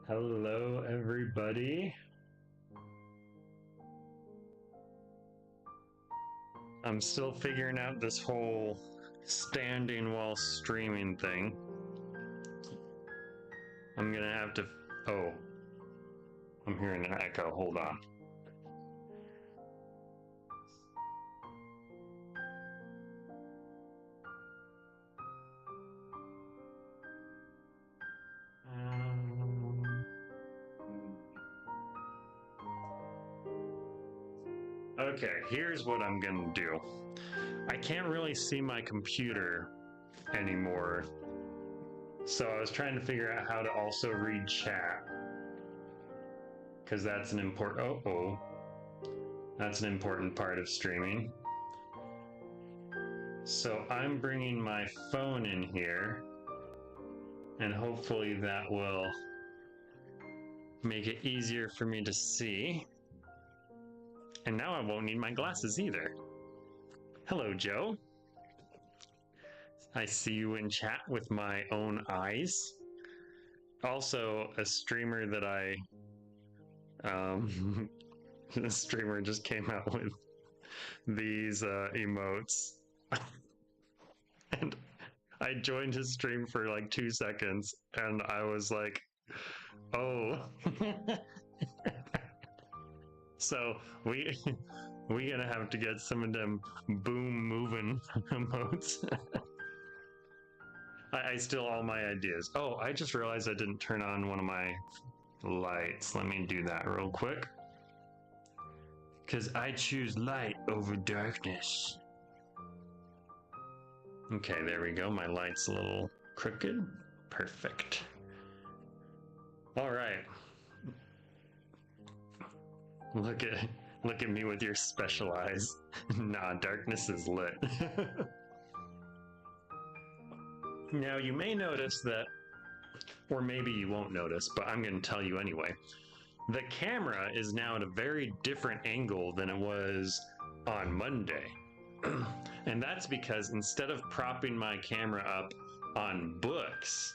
Hello, everybody. I'm still figuring out this whole standing while streaming thing. I'm gonna have to. Oh, I'm hearing an echo. Hold on. Okay, here's what I'm gonna do. I can't really see my computer anymore, so I was trying to figure out how to also read chat, because that's an important. That's an important part of streaming. So I'm bringing my phone in here, and hopefully that will make it easier for me to see. And now I won't need my glasses either. Hello, Joe. I see you in chat with my own eyes. Also, a streamer that the streamer just came out with these emotes. And I joined his stream for like 2 seconds, and I was like, oh. So we gonna have to get some of them boom moving emotes. I steal all my ideas. Oh, I just realized I didn't turn on one of my lights. Let me do that real quick. Because I choose light over darkness. Okay, there we go. My light's a little crooked. Perfect. All right. Look at me with your special eyes. Nah, darkness is lit. Now you may notice that, or maybe you won't notice, but I'm going to tell you anyway. The camera is now at a very different angle than it was on Monday. And that's because instead of propping my camera up on books,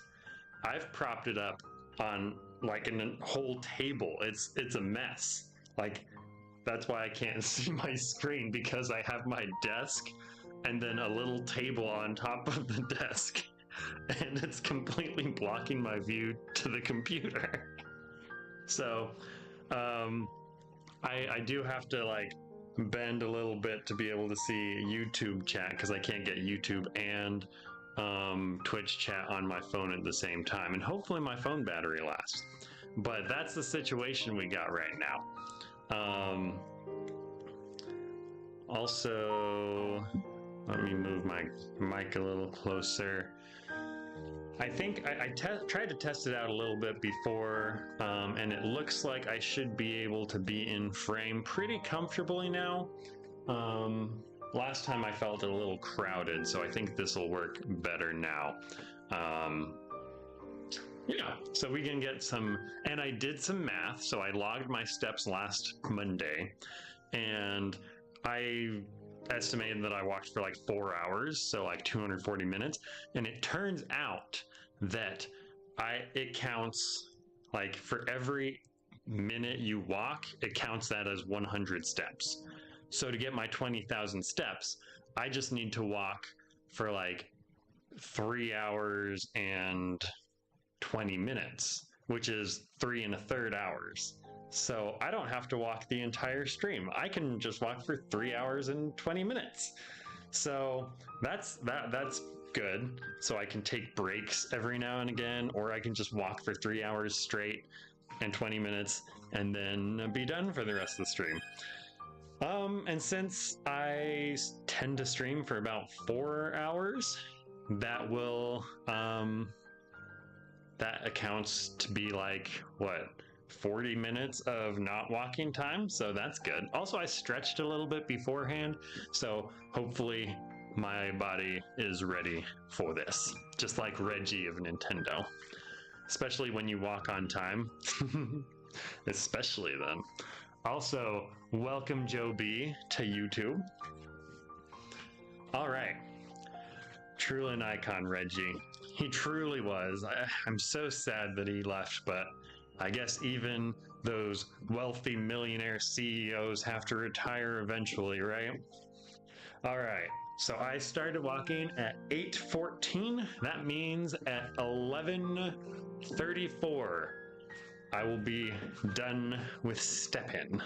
I've propped it up on like a whole table. It's a mess. Like, that's why I can't see my screen, because I have my desk and then a little table on top of the desk, and it's completely blocking my view to the computer. So I do have to like bend a little bit to be able to see YouTube chat, because I can't get YouTube and Twitch chat on my phone at the same time, and hopefully my phone battery lasts. But that's the situation we got right now. Also, let me move my mic a little closer. I think I tried to test it out a little bit before, and it looks like I should be able to be in frame pretty comfortably now. Last time I felt it a little crowded, so I think this will work better now. Yeah, so we can get some, and I did some math, so I logged my steps last Monday, and I estimated that I walked for like 4 hours, so like 240 minutes, and it turns out that it counts, like, for every minute you walk, it counts that as 100 steps. So to get my 20,000 steps, I just need to walk for like 3 hours and 20 minutes, which is 3 1/3 hours. So I don't have to walk the entire stream. I can just walk for 3 hours and 20 minutes. So that's good. So I can take breaks every now and again, or I can just walk for 3 hours straight and 20 minutes and then be done for the rest of the stream. And since I tend to stream for about 4 hours, that will that accounts to be like, what, 40 minutes of not walking time, so that's good. Also, I stretched a little bit beforehand, so hopefully my body is ready for this, just like Reggie of Nintendo. Especially when you walk on time. Especially then. Also, welcome Joe B to YouTube. All right. Truly an icon, Reggie. He truly was. I'm so sad that he left, but I guess even those wealthy millionaire CEOs have to retire eventually, right? All right. So I started walking at 8:14. That means at 11:34, I will be done with step-in.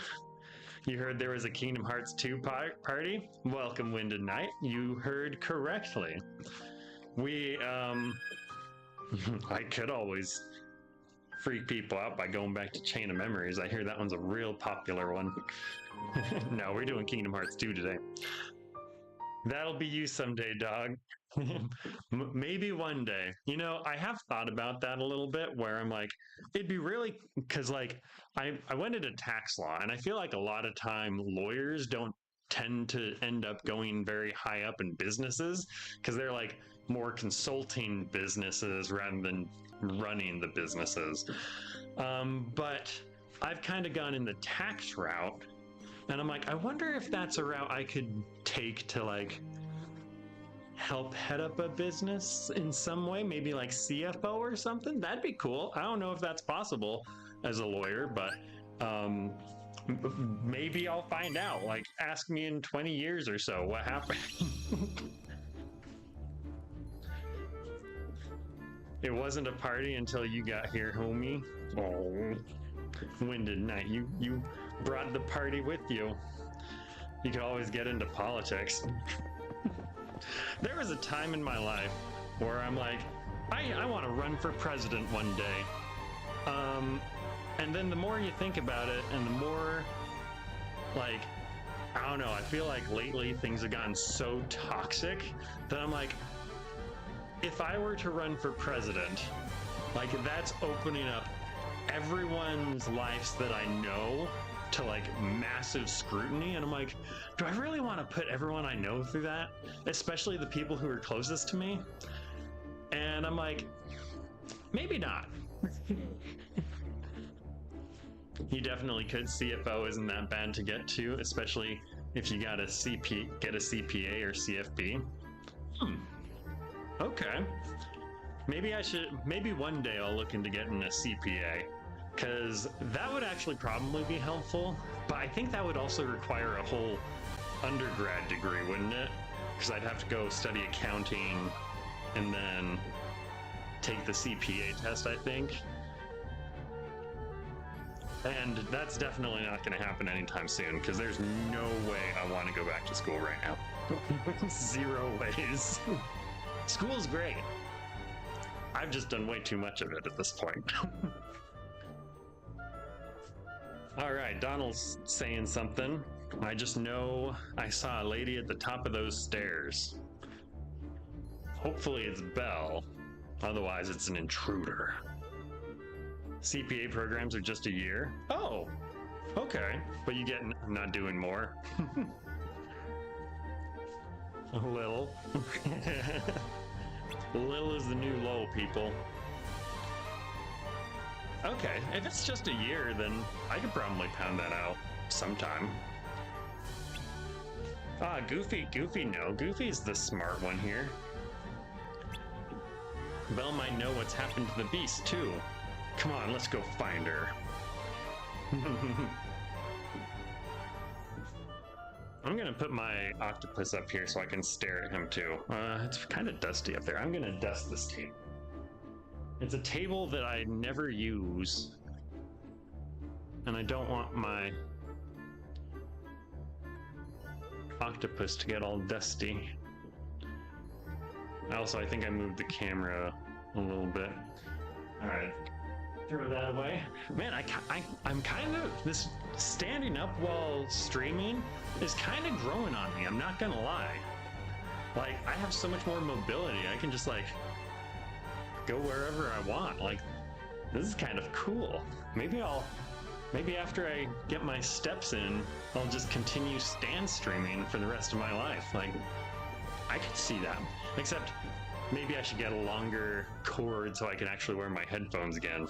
You heard there was a Kingdom Hearts 2 party? Welcome, Wind and Night. You heard correctly. I could always freak people out by going back to Chain of Memories. I hear that one's a real popular one. No, we're doing Kingdom Hearts 2 today. That'll be you someday, dog. Maybe one day. You know, I have thought about that a little bit where I'm like, it'd be really, because like I went into tax law and I feel like a lot of time lawyers don't tend to end up going very high up in businesses because they're like more consulting businesses rather than running the businesses. But I've kind of gone in the tax route. And I'm like, I wonder if that's a route I could take to like help head up a business in some way, maybe like CFO or something. That'd be cool. I don't know if that's possible as a lawyer, but maybe I'll find out. Like, ask me in 20 years or so what happened. It wasn't a party until you got here, homie. Oh, Wind and Night, you brought the party with you. You could always get into politics. There was a time in my life where I'm like, I want to run for president one day. And then the more you think about it and the more, like, I don't know, I feel like lately things have gotten so toxic that I'm like, if I were to run for president, like that's opening up everyone's lives that I know to like massive scrutiny. And I'm like, do I really want to put everyone I know through that? Especially the people who are closest to me? And I'm like, maybe not. You definitely could. CFO isn't that bad to get to, especially if you got a get a CPA or CFP. Okay. Maybe one day I'll look into getting a CPA, because that would actually probably be helpful, but I think that would also require a whole undergrad degree, wouldn't it? Because I'd have to go study accounting and then take the CPA test, I think. And that's definitely not going to happen anytime soon, because there's no way I want to go back to school right now. Zero ways. School's great. I've just done way too much of it at this point. All right, Donald's saying something. I just know I saw a lady at the top of those stairs. Hopefully it's Belle. Otherwise it's an intruder. CPA programs are just a year. Oh, okay. But you get not doing more. A little. Lil is the new low, people. Okay, if it's just a year, then I could probably pound that out sometime. Ah, Goofy, no. Goofy's the smart one here. Belle might know what's happened to the beast, too. Come on, let's go find her. I'm gonna put my octopus up here so I can stare at him too. It's kind of dusty up there. I'm gonna dust this table. It's a table that I never use, and I don't want my octopus to get all dusty. Also, I think I moved the camera a little bit. All right. Throw that away. Man, I'm kind of, this standing up while streaming is kind of growing on me. I'm not gonna lie. Like, I have so much more mobility. I can just like go wherever I want. Like, this is kind of cool. Maybe after I get my steps in, I'll just continue stand streaming for the rest of my life. Like, I could see that. Except maybe I should get a longer cord so I can actually wear my headphones again.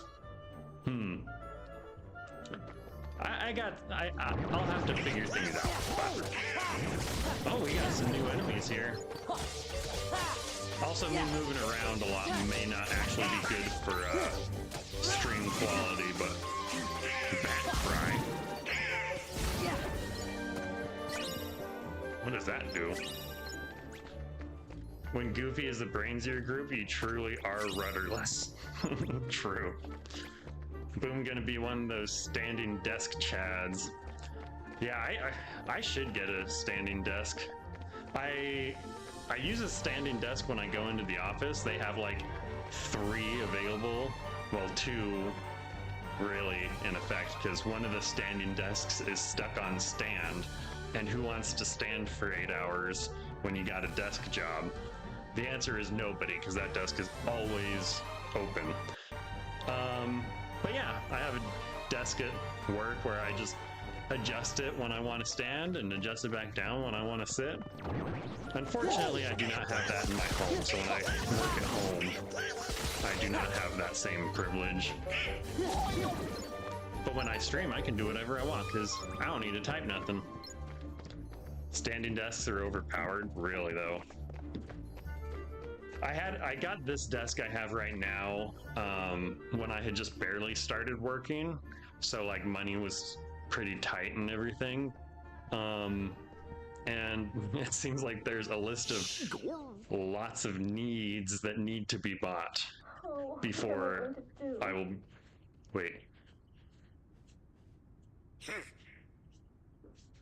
I'll have to figure things out. Oh, we got some new enemies here. Also, me moving around a lot may not actually be good stream quality, but bat fry. What does that do? When Goofy is the brains of your group, you truly are rudderless. True. Boom, gonna be one of those standing desk chads. Yeah, I should get a standing desk. I use a standing desk when I go into the office. They have like 3 available. Well, 2 really in effect, because one of the standing desks is stuck on stand. And who wants to stand for 8 hours when you got a desk job? The answer is nobody, because that desk is always open. But yeah, I have a desk at work where I just adjust it when I want to stand and adjust it back down when I want to sit. Unfortunately, I do not have that in my home, so when I work at home, I do not have that same privilege. But when I stream, I can do whatever I want, because I don't need to type nothing. Standing desks are overpowered, really though. I got this desk I have right now when I had just barely started working, so like money was pretty tight and everything. And it seems like there's a list of lots of needs that need to be bought before I will wait.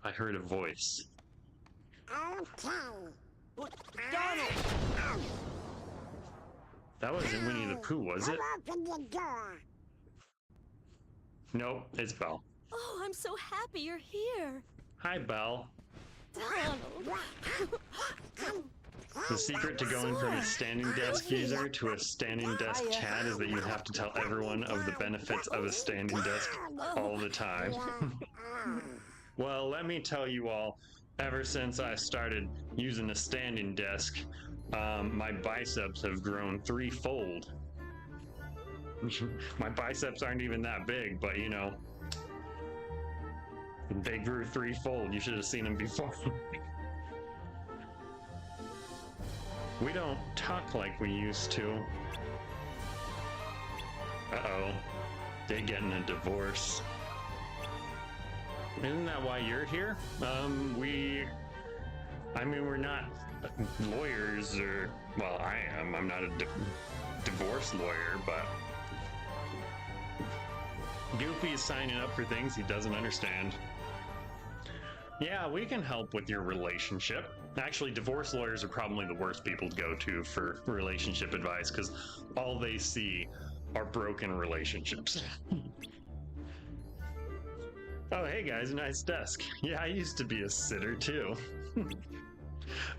I heard a voice. That wasn't Winnie the Pooh, was it? Open the door. Nope, it's Belle. Oh, I'm so happy you're here. Hi, Belle. Donald. The secret to going from a standing desk user to a standing desk chat is that you have to tell everyone of the benefits of a standing desk all the time. Well, let me tell you all, ever since I started using a standing desk, my biceps have grown 3-fold. My biceps aren't even that big, but you know, they grew 3-fold. You should have seen them before. We don't talk like we used to. Uh-oh. They're getting a divorce. Isn't that why you're here? I mean, we're not lawyers or, well, I am. I'm not a divorce lawyer, but Goofy is signing up for things he doesn't understand. Yeah, we can help with your relationship. Actually, divorce lawyers are probably the worst people to go to for relationship advice, because all they see are broken relationships. Oh, hey guys, nice desk. Yeah, I used to be a sitter too.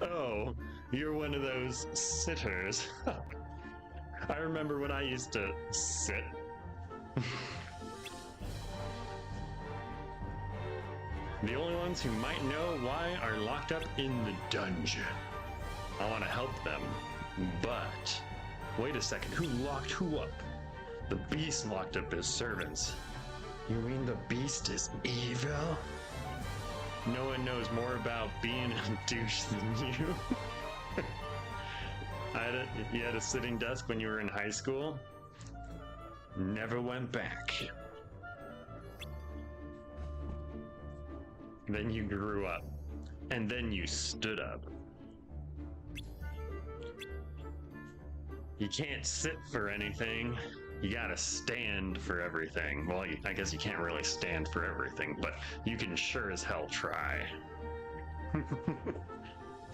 Oh, you're one of those sitters. I remember when I used to sit. The only ones who might know why are locked up in the dungeon. I want to help them, but wait a second, who locked who up? The beast locked up his servants. You mean the beast is evil? No one knows more about being a douche than you. You had a sitting desk when you were in high school? Never went back. Then you grew up, and then you stood up. You can't sit for anything. You gotta stand for everything. Well, I guess you can't really stand for everything, but you can sure as hell try.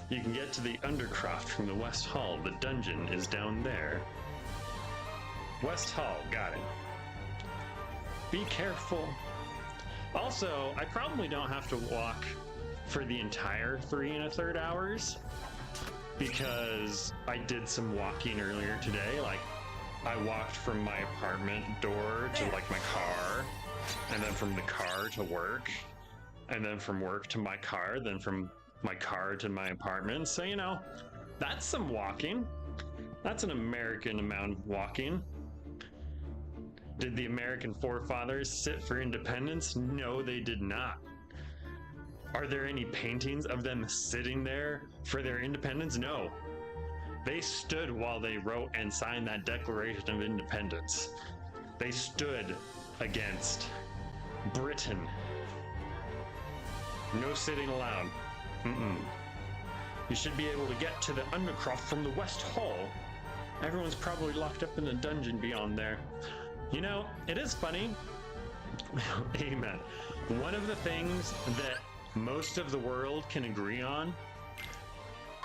You can get to the Undercroft from the West Hall. The dungeon is down there. West Hall, got it. Be careful. Also, I probably don't have to walk for the entire 3 1/3 hours, because I did some walking earlier today. Like, I walked from my apartment door to like my car, and then from the car to work, and then from work to my car, then from my car to my apartment. So, you know, that's some walking. That's an American amount of walking. Did the American forefathers sit for independence? No, they did not. Are there any paintings of them sitting there for their independence? No. They stood while they wrote and signed that Declaration of Independence. They stood against Britain. No sitting allowed. You should be able to get to the Undercroft from the West Hall. Everyone's probably locked up in a dungeon beyond there. You know, it is funny. Amen. One of the things that most of the world can agree on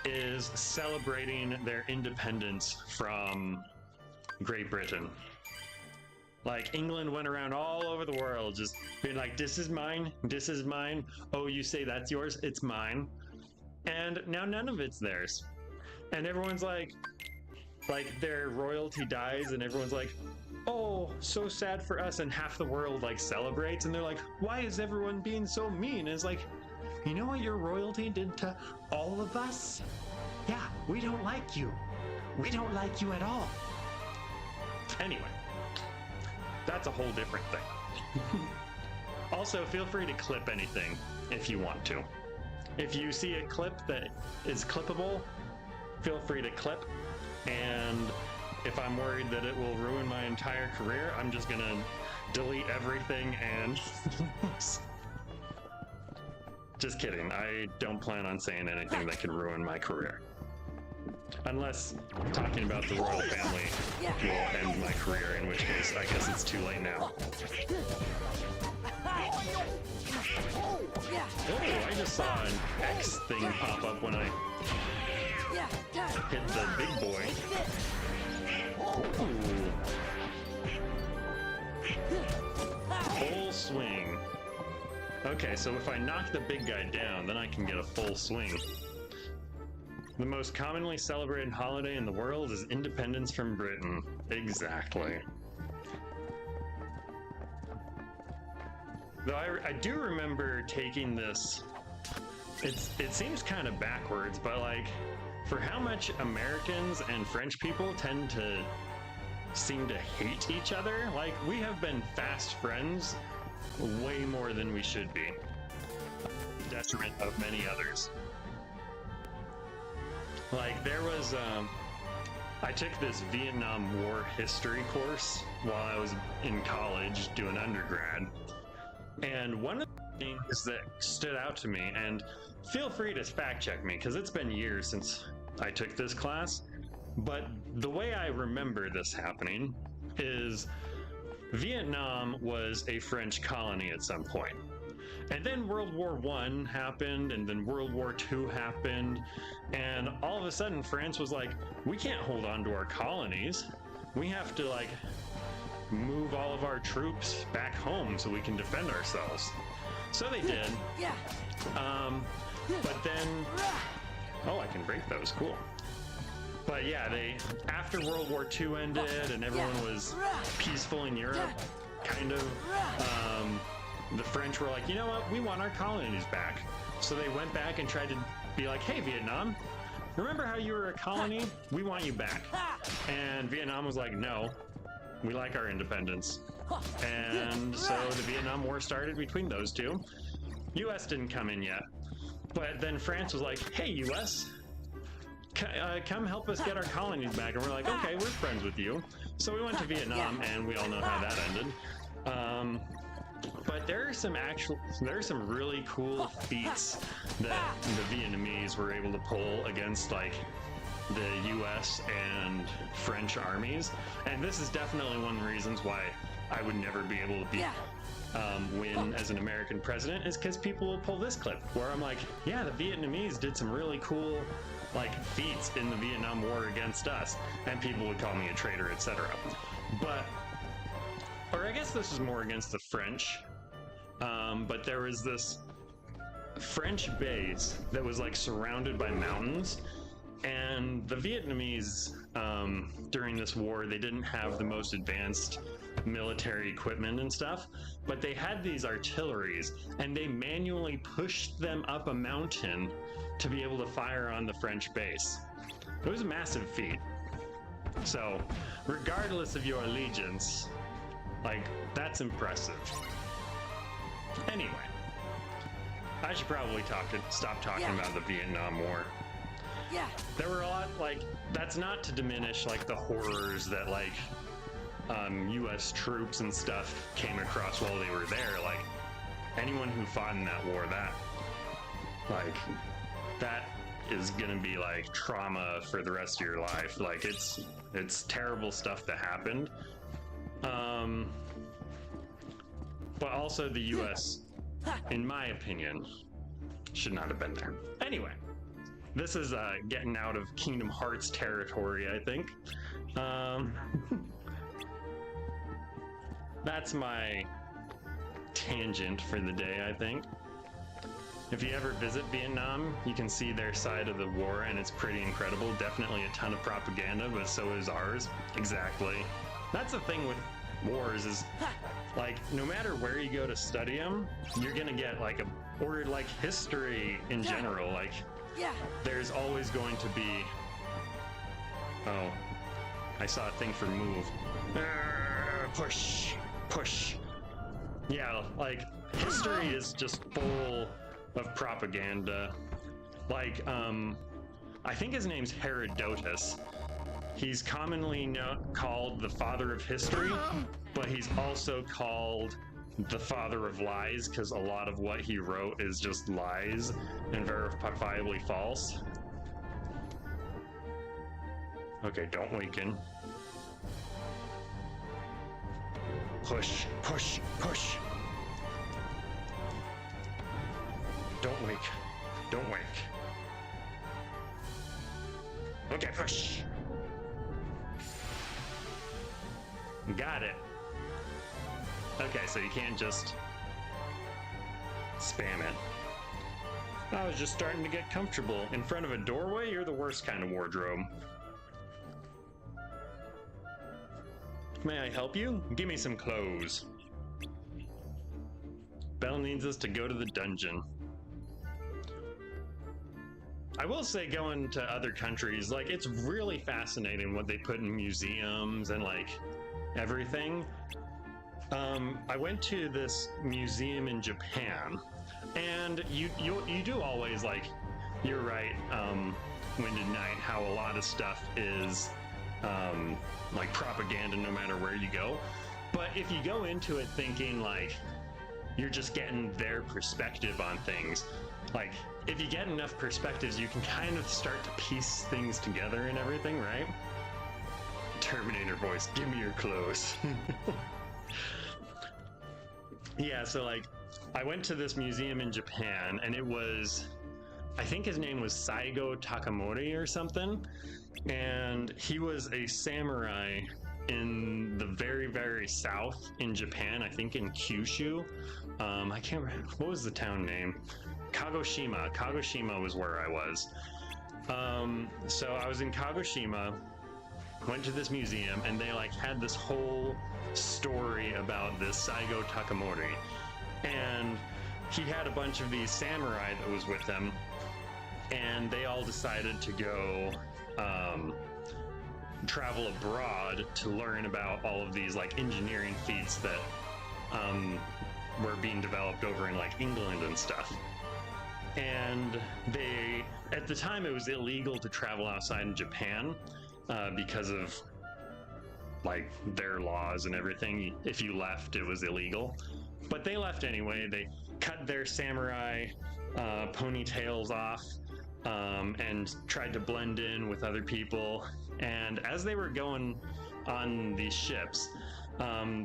is celebrating their independence from Great Britain. Like, England went around all over the world just being like, this is mine, this is mine. Oh, you say that's yours, it's mine. And now none of it's theirs. And everyone's like their royalty dies and everyone's like, oh, so sad for us. And half the world like celebrates and they're like, why is everyone being so mean? And it's like, you know what your royalty did to all of us? Yeah, we don't like you. We don't like you at all. Anyway, that's a whole different thing. Also, feel free to clip anything if you want to. If you see a clip that is clippable, feel free to clip. And if I'm worried that it will ruin my entire career, I'm just gonna delete everything and... Just kidding. I don't plan on saying anything that could ruin my career. Unless talking about the royal family will end my career, in which case I guess it's too late now. Oh, I just saw an X thing pop up when I hit the big boy. Ooh. Full swing. Okay, so if I knock the big guy down, then I can get a full swing. The most commonly celebrated holiday in the world is independence from Britain. Exactly. Though I do remember taking this, it seems kind of backwards, but like, for how much Americans and French people tend to seem to hate each other, like, we have been fast friends way more than we should be. Detriment of many others. Like, there was, I took this Vietnam War history course while I was in college doing undergrad. And one of the things that stood out to me, and feel free to fact check me, because it's been years since I took this class, but the way I remember this happening is Vietnam was a French colony at some point. And then World War I happened, and then World War II happened, and all of a sudden France was like, we can't hold on to our colonies. We have to, like, move all of our troops back home so we can defend ourselves. So they did. But then, oh, I can break those, cool. But yeah, after World War II ended and everyone was peaceful in Europe, kind of, the French were like, you know what, we want our colonies back. So they went back and tried to be like, hey, Vietnam, remember how you were a colony? We want you back. And Vietnam was like, no, we like our independence. And so the Vietnam War started between those two. US didn't come in yet. But then France was like, hey, US, come help us get our colonies back. And we're like, okay, we're friends with you. So we went to Vietnam, and we all know how that ended. But there are some really cool feats that the Vietnamese were able to pull against, like, the US and French armies. And this is definitely one of the reasons why I would never be able to win as an American president, is because people will pull this clip where I'm like, yeah, the Vietnamese did some really cool, like, feats in the Vietnam War against us, and people would call me a traitor, etc. But, or I guess this was more against the French, but there was this French base that was, like, surrounded by mountains, and the Vietnamese, during this war, they didn't have the most advanced military equipment and stuff, but they had these artilleries, and they manually pushed them up a mountain to be able to fire on the French base. It was a massive feat. So, regardless of your allegiance, like, that's impressive. Anyway, I should probably stop talking about the Vietnam War. There were a lot, like, that's not to diminish, like, the horrors that, like, US troops and stuff came across while they were there. Like, anyone who fought in that war, that is gonna be like trauma for the rest of your life. Like, it's terrible stuff that happened. But also the US, in my opinion, should not have been there. Anyway, this is getting out of Kingdom Hearts territory, I think. That's my tangent for the day, I think. If you ever visit Vietnam, you can see their side of the war, and it's pretty incredible. Definitely a ton of propaganda, but so is ours. Exactly. That's the thing with wars is, like, no matter where you go to study them, you're gonna get like or like history in general. Like, there's always going to be. Oh, I saw a thing for move. Push, push. Yeah, like history is just full of propaganda. Like, I think his name's Herodotus. He's commonly called the father of history, but he's also called the father of lies, because a lot of what he wrote is just lies and verifiably false. Okay, don't weaken. Push, push, push. Don't wake. Don't wake. Okay, push. Got it. Okay, so you can't just spam it. I was just starting to get comfortable. In front of a doorway, you're the worst kind of wardrobe. May I help you? Give me some clothes. Belle needs us to go to the dungeon. I will say, going to other countries, like, it's really fascinating what they put in museums and like everything. I went to this museum in Japan, and you do always, like, you're right, Winded Knight, how a lot of stuff is like propaganda no matter where you go. But if you go into it thinking like you're just getting their perspective on things, like, if you get enough perspectives, you can kind of start to piece things together and everything, right? Terminator voice, give me your clothes. Yeah, so like, I went to this museum in Japan, and it was, I think his name was Saigo Takamori or something, and he was a samurai in the very, very south in Japan, I think in Kyushu. I can't remember, what was the town name? Kagoshima. Kagoshima was where I was. So I was in Kagoshima, went to this museum, and they like had this whole story about this Saigo Takamori, and he had a bunch of these samurai that was with him, and they all decided to go travel abroad to learn about all of these like engineering feats that were being developed over in like England and stuff. And they, at the time, it was illegal to travel outside in Japan because of like their laws and everything. If you left, it was illegal. But they left anyway. They cut their samurai ponytails off and tried to blend in with other people. And as they were going on these ships,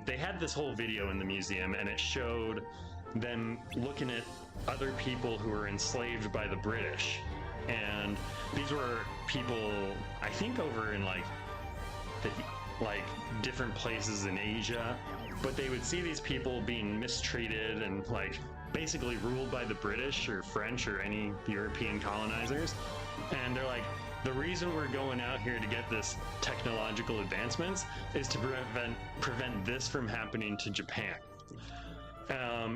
they had this whole video in the museum, and it showed them looking at other people who were enslaved by the British. And these were people, I think, over in like different places in Asia, but they would see these people being mistreated and like basically ruled by the British or French or any European colonizers. And they're like, the reason we're going out here to get this technological advancements is to prevent this from happening to Japan.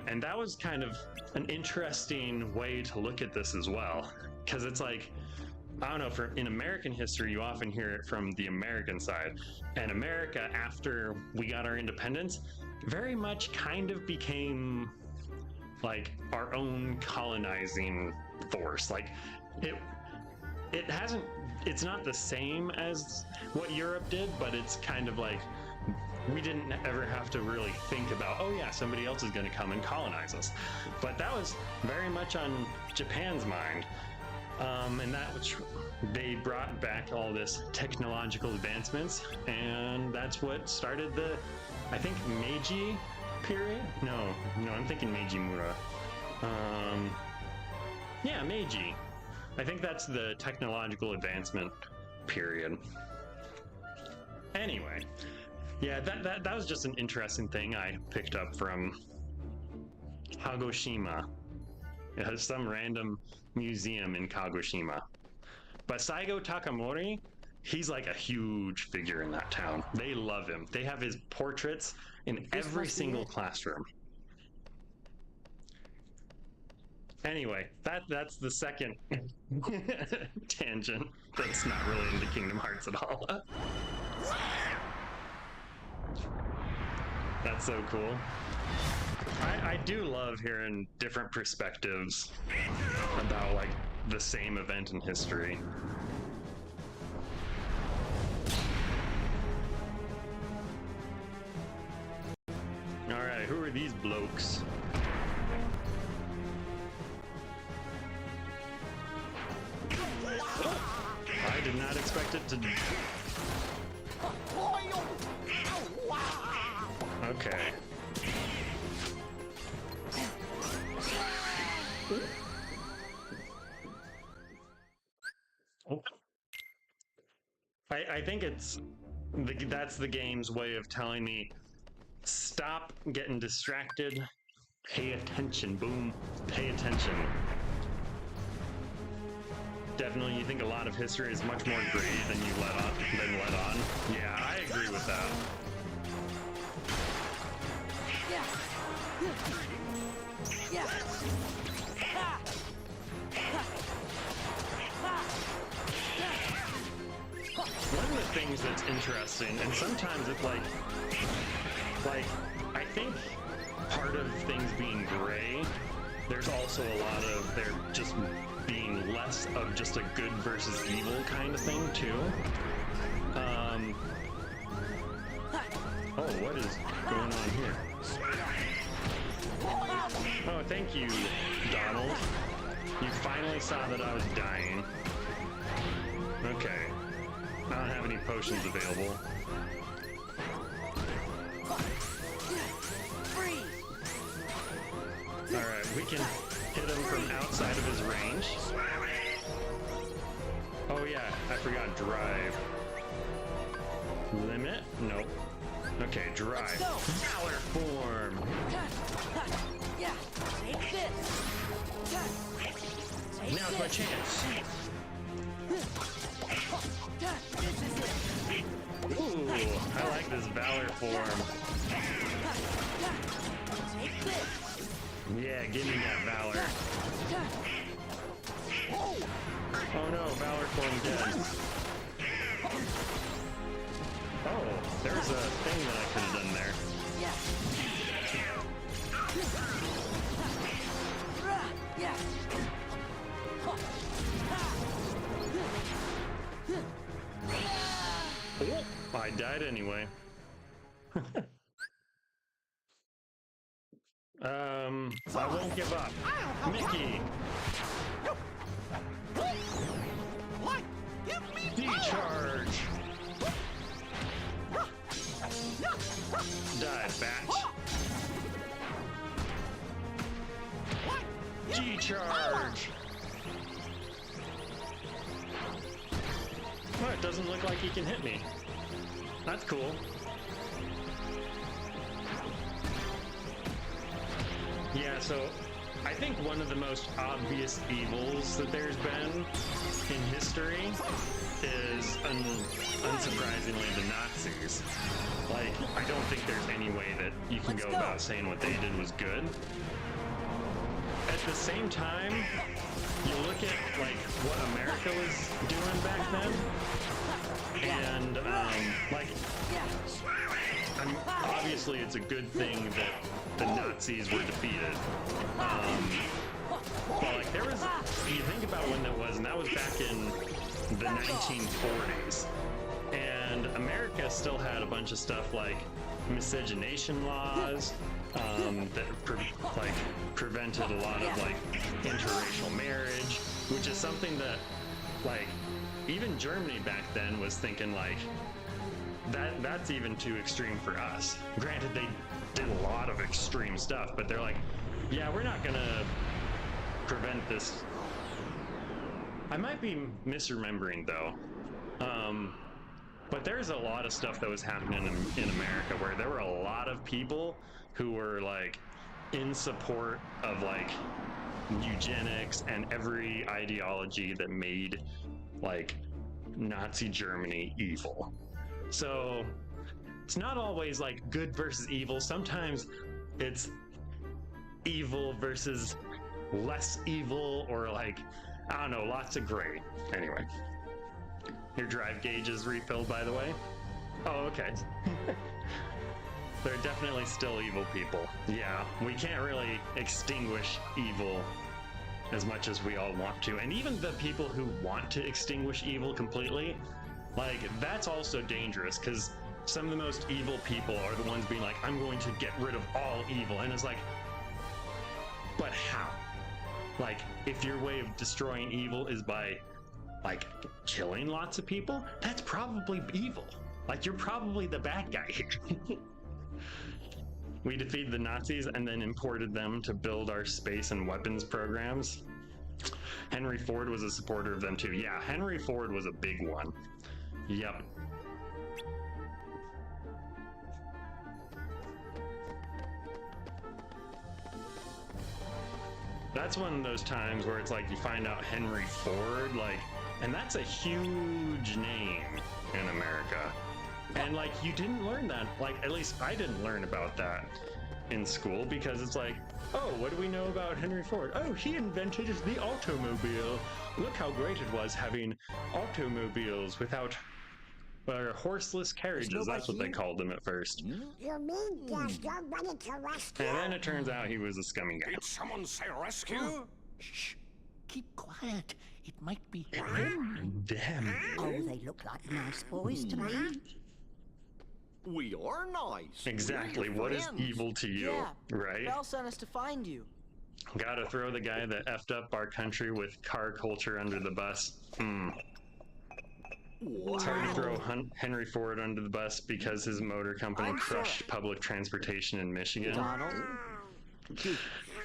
And that was kind of an interesting way to look at this as well, because it's like, I don't know, in American history, you often hear it from the American side. And America, after we got our independence, very much kind of became like our own colonizing force. Like, it's not the same as what Europe did, but it's kind of like we didn't ever have to really think about, oh yeah, somebody else is going to come and colonize us. But that was very much on Japan's mind. And that which they brought back all this technological advancements, and that's what started the, I think, Meiji period. No, I'm thinking Meiji Mura. Yeah, Meiji. I think that's the technological advancement period. Anyway, yeah, that was just an interesting thing I picked up from Kagoshima. It has some random museum in Kagoshima. But Saigo Takamori, he's like a huge figure in that town. They love him. They have his portraits in every single classroom. Anyway, that's the second tangent that's not really into Kingdom Hearts at all. That's so cool. I do love hearing different perspectives about like the same event in history. Alright, who are these blokes? I did not expect it to... Okay. Oh. I think that's the game's way of telling me, stop getting distracted, pay attention, boom, pay attention. Definitely, you think a lot of history is much more gray than you let on. Yeah, I agree with that. One of the things that's interesting, and sometimes it's like I think part of things being gray, there's also a lot of there just being less of just a good versus evil kind of thing too. Oh, what is going on here? Oh, thank you, Donald. You finally saw that I was dying. Okay. I don't have any potions available. Alright, we can hit him from outside of his range. Oh yeah, I forgot drive. Limit? Nope. Okay, drive. Valor form! Yeah, take this. Now's my chance. This is it. Ooh, I like this Valor form. Take this. Yeah, give me that Valor. Oh no, Valor form dead. Oh, there's a thing that I could have done there. Yeah. Yeah. Oh, I died anyway. I won't give up. Mickey! D-charge! Die, batch! D-charge! Oh, it doesn't look like he can hit me. That's cool. Yeah, so I think one of the most obvious evils that there's been in history is, unsurprisingly, the Nazis. Like, I don't think there's any way that you can go about saying what they did was good. At the same time, you look at, like, what America was doing back then, and, like, I mean, obviously it's a good thing that the Nazis were defeated. But like there was, you think about when that was, and that was back in the 1940s. And America still had a bunch of stuff like miscegenation laws that prevented a lot of like interracial marriage, which is something that like even Germany back then was thinking like that's even too extreme for us. Granted, they did a lot of extreme stuff, but they're like, yeah, we're not gonna prevent this. I might be misremembering though. But there's a lot of stuff that was happening in America where there were a lot of people who were like in support of like eugenics and every ideology that made like Nazi Germany evil. So it's not always like good versus evil. Sometimes it's evil versus less evil, or like, I don't know, lots of gray. Anyway. Your drive gauge is refilled, by the way. Oh, okay. They're definitely still evil people. Yeah, we can't really extinguish evil as much as we all want to. And even the people who want to extinguish evil completely, like, that's also dangerous, because some of the most evil people are the ones being like, I'm going to get rid of all evil. And it's like, but how? Like, if your way of destroying evil is by like killing lots of people, that's probably evil. Like, you're probably the bad guy here. We defeated the Nazis and then imported them to build our space and weapons programs. Henry Ford was a supporter of them too. Yeah, Henry Ford was a big one. Yep. That's one of those times where it's like you find out Henry Ford, like, and that's a huge name in America. And like, you didn't learn that. Like, at least I didn't learn about that in school, because it's like, oh, what do we know about Henry Ford? Oh, he invented the automobile. Look how great it was having automobiles without horseless carriages. That's what they called them at first. You mean there's nobody to rescue? And then it turns out he was a scummy guy. Did someone say rescue? Shh. Keep quiet. It might be him. Damn. Oh, they look like nice boys to me. We are nice. Exactly. We're What is friends. evil to you, Yeah. right? Bell sent us to find you. Gotta throw the guy that effed up our country with car culture under the bus. It's hard to throw Henry Ford under the bus because his motor company I'm crushed sorry. public transportation in Michigan. Donald.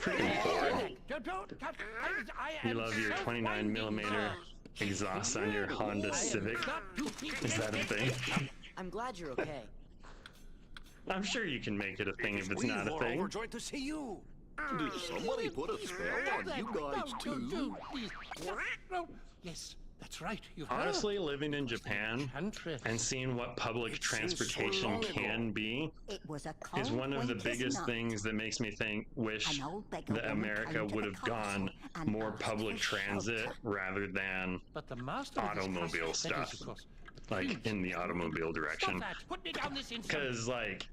Freaking Ford. You You love your 29 millimeter exhaust on your Honda Civic. Is that a thing? I'm glad you're okay. I'm sure you can make it a thing if it's We not a were thing. overjoyed to see you. Did somebody put a spell on you guys too? Yes, that's right. You Honestly, living in Japan country. and seeing what public It seems so transportation long ago. can be It was a cold is one of the winter's biggest night. things that makes me wish An old beggar that woman America came to would the have gone castle and more asked public for transit shelter. rather than But the master of this automobile castle, that stuff. is, of course. like in the automobile Stop direction. that! Put me down this instant. Because like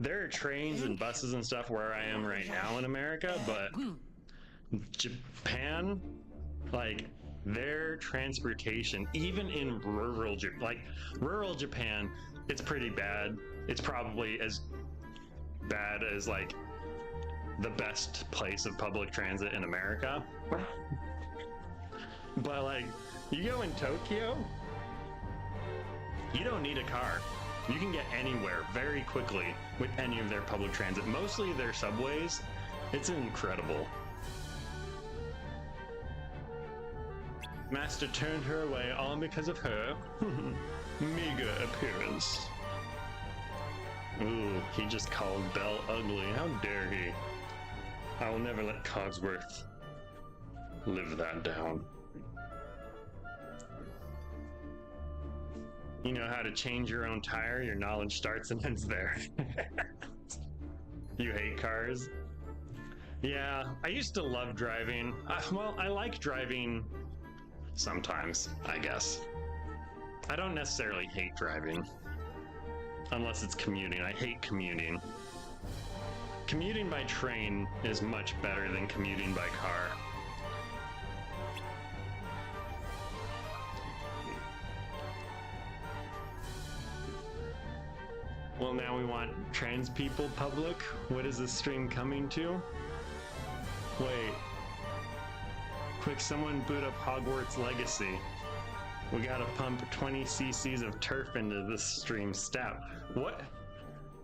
there are trains and buses and stuff where I am right now in America, but Japan, like their transportation, even in rural Japan, it's pretty bad. It's probably as bad as like the best place of public transit in America. But like, you go in Tokyo, you don't need a car. You can get anywhere very quickly with any of their public transit, mostly their subways. It's incredible. Master turned her away all because of her meager appearance. Ooh, he just called Belle ugly. How dare he? I will never let Cogsworth live that down. You know how to change your own tire, your knowledge starts and ends there. You hate cars? Yeah, I used to love driving. Well, I like driving sometimes, I guess. I don't necessarily hate driving. Unless it's commuting. I hate commuting. Commuting by train is much better than commuting by car. Well, now we want trans people public. What is this stream coming to? Wait. Quick, someone boot up Hogwarts Legacy. We gotta pump 20 cc's of turf into this stream stat. What?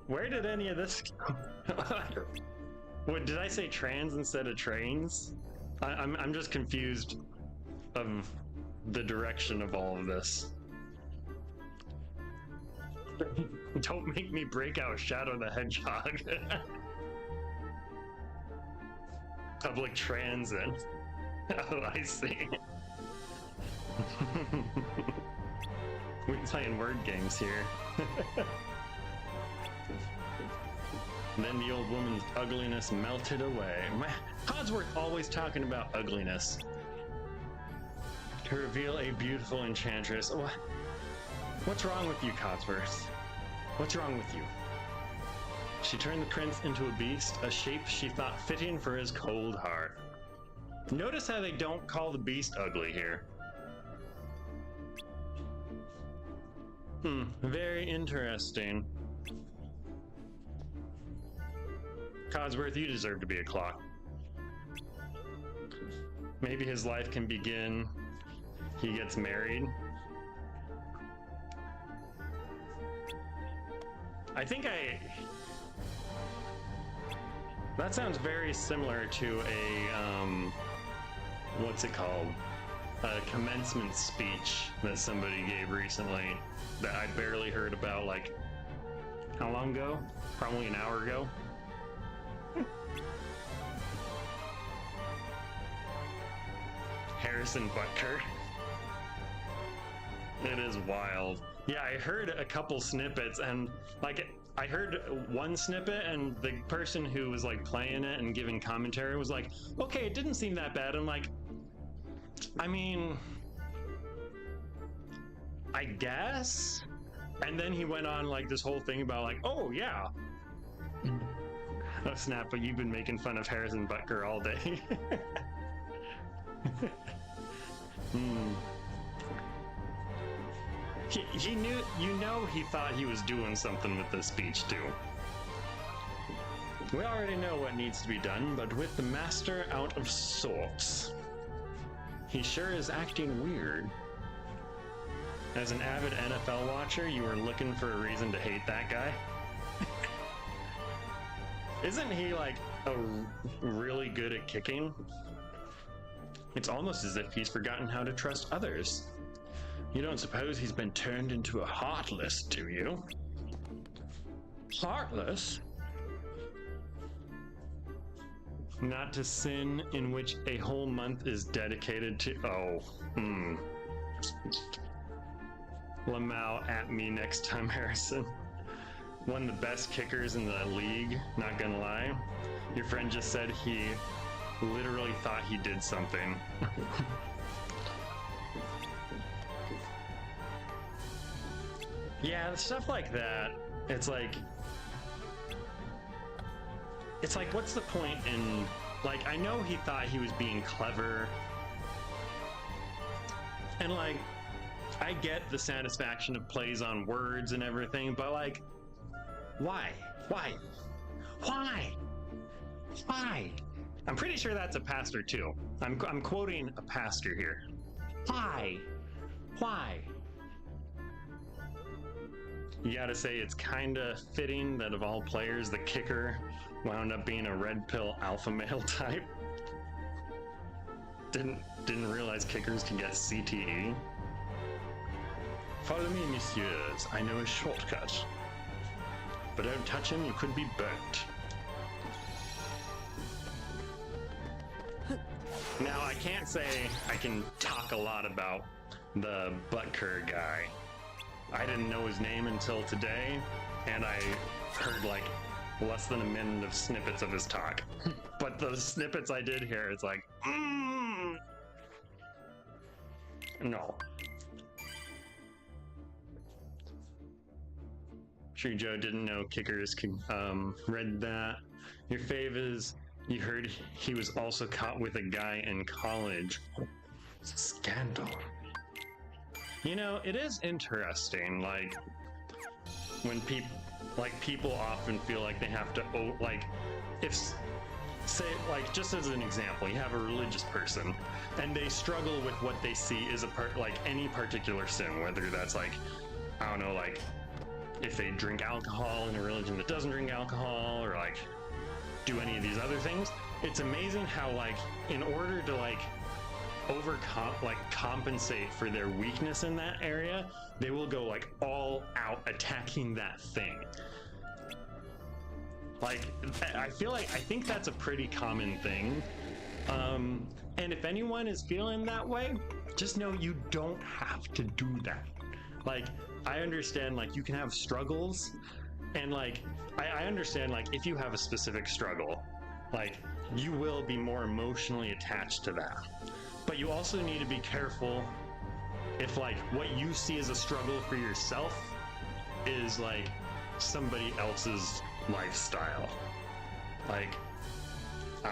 Where did any of this come? What, did I say trans instead of trains? I'm just confused of the direction of all of this. Don't make me break out Shadow the Hedgehog. Public transit. Oh, I see. We're playing word games here. Then the old woman's ugliness melted away. Codsworth always talking about ugliness. To reveal a beautiful enchantress. What's wrong with you, Codsworth? What's wrong with you? She turned the prince into a beast, a shape she thought fitting for his cold heart. Notice how they don't call the beast ugly here. Very interesting. Codsworth, you deserve to be a clock. Maybe his life can begin. He gets married. That sounds very similar to a, what's it called? A commencement speech that somebody gave recently that I barely heard about, like, how long ago? Probably an hour ago. Harrison Butker. It is wild. Yeah, I heard a couple snippets, and like I heard one snippet, and the person who was like playing it and giving commentary was like, okay, it didn't seem that bad. I'm like, I mean, I guess. And then he went on like this whole thing about like, oh yeah. Oh snap, but you've been making fun of Harrison Butker all day. He knew, he thought he was doing something with this speech too. We already know what needs to be done, but with the master out of sorts, he sure is acting weird. As an avid NFL watcher, you were looking for a reason to hate that guy? Isn't he like really good at kicking? It's almost as if he's forgotten how to trust others. You don't suppose he's been turned into a heartless, do you? Heartless? Not to sin in which a whole month is dedicated to... Lamau at me next time, Harrison. One of the best kickers in the league, not gonna lie. Your friend just said he literally thought he did something. Yeah, stuff like that. It's like, what's the point in, like, I know he thought he was being clever, and like, I get the satisfaction of plays on words and everything, but like, why? I'm pretty sure that's a pastor too. I'm quoting a pastor here. Why? You gotta say it's kinda fitting that of all players, the kicker wound up being a red pill alpha male type. Didn't realize kickers can get CTE. Follow me, messieurs. I know a shortcut. But don't touch him, you could be burnt. Now, I can't say I can talk a lot about the Butker guy. I didn't know his name until today, and I heard like less than a minute of snippets of his talk. But the snippets I did hear, it's like, no. Sure, Joe didn't know kickers read that. Your fave is, you heard he was also caught with a guy in college. Scandal. You know, it is interesting, like, when like people often feel like they have to like if say like just as an example, you have a religious person and they struggle with what they see is a part like any particular sin, whether that's like I don't know, like if they drink alcohol in a religion that doesn't drink alcohol or like do any of these other things. It's amazing how like in order to like compensate for their weakness in that area, they will go like all out attacking that thing. Like I think that's a pretty common thing. And if anyone is feeling that way, just know you don't have to do that. Like I understand like you can have struggles and like I understand like if you have a specific struggle, like you will be more emotionally attached to that. But you also need to be careful if like what you see as a struggle for yourself is like somebody else's lifestyle. Like I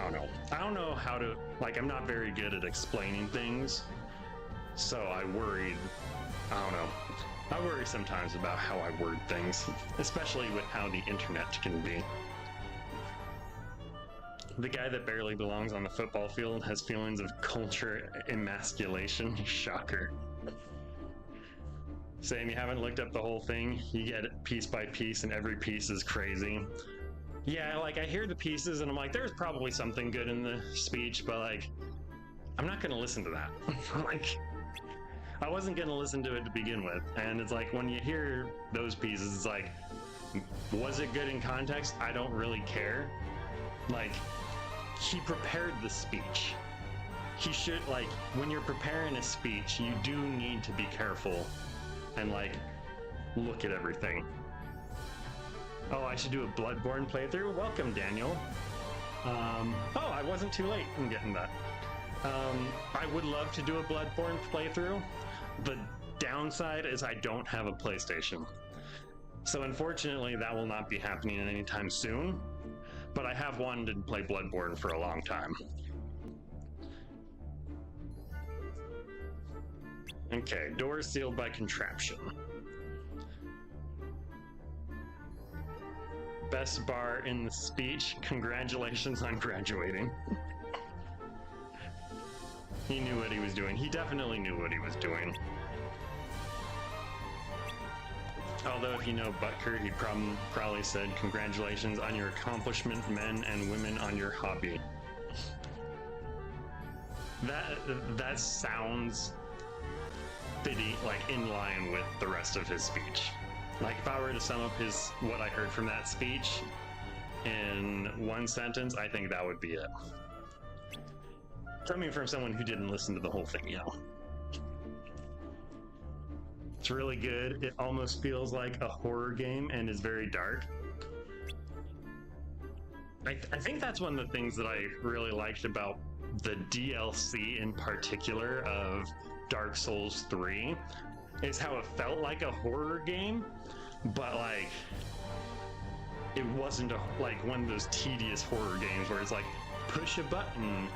don't know how to like I'm not very good at explaining things, so I worry sometimes about how I word things, especially with how the internet can be. The guy that barely belongs on the football field has feelings of culture emasculation. Shocker. Saying you haven't looked up the whole thing, you get it piece by piece and every piece is crazy. Yeah, like I hear the pieces and I'm like, there's probably something good in the speech, but like, I'm not gonna listen to that. Like, I wasn't gonna listen to it to begin with. And it's like, when you hear those pieces, it's like, was it good in context? I don't really care. Like, he prepared the speech. He should, like, when you're preparing a speech, you do need to be careful and, like, look at everything. Oh, I should do a Bloodborne playthrough? Welcome, Daniel. Oh, I wasn't too late in getting that. I would love to do a Bloodborne playthrough. The downside is I don't have a PlayStation. So unfortunately, that will not be happening anytime soon. But I have wanted to play Bloodborne for a long time. Okay, doors sealed by contraption. Best bar in the speech. Congratulations on graduating. He knew what he was doing. He definitely knew what he was doing. Although if you know Butker, he probably said, congratulations on your accomplishment, men and women on your hobby. That sounds fitting, like in line with the rest of his speech. Like if I were to sum up what I heard from that speech in one sentence, I think that would be it. Coming from someone who didn't listen to the whole thing, you know. It's really good. It almost feels like a horror game and is very dark. I think that's one of the things that I really liked about the DLC in particular of Dark Souls 3 is how it felt like a horror game, but like it wasn't like one of those tedious horror games where it's like push a button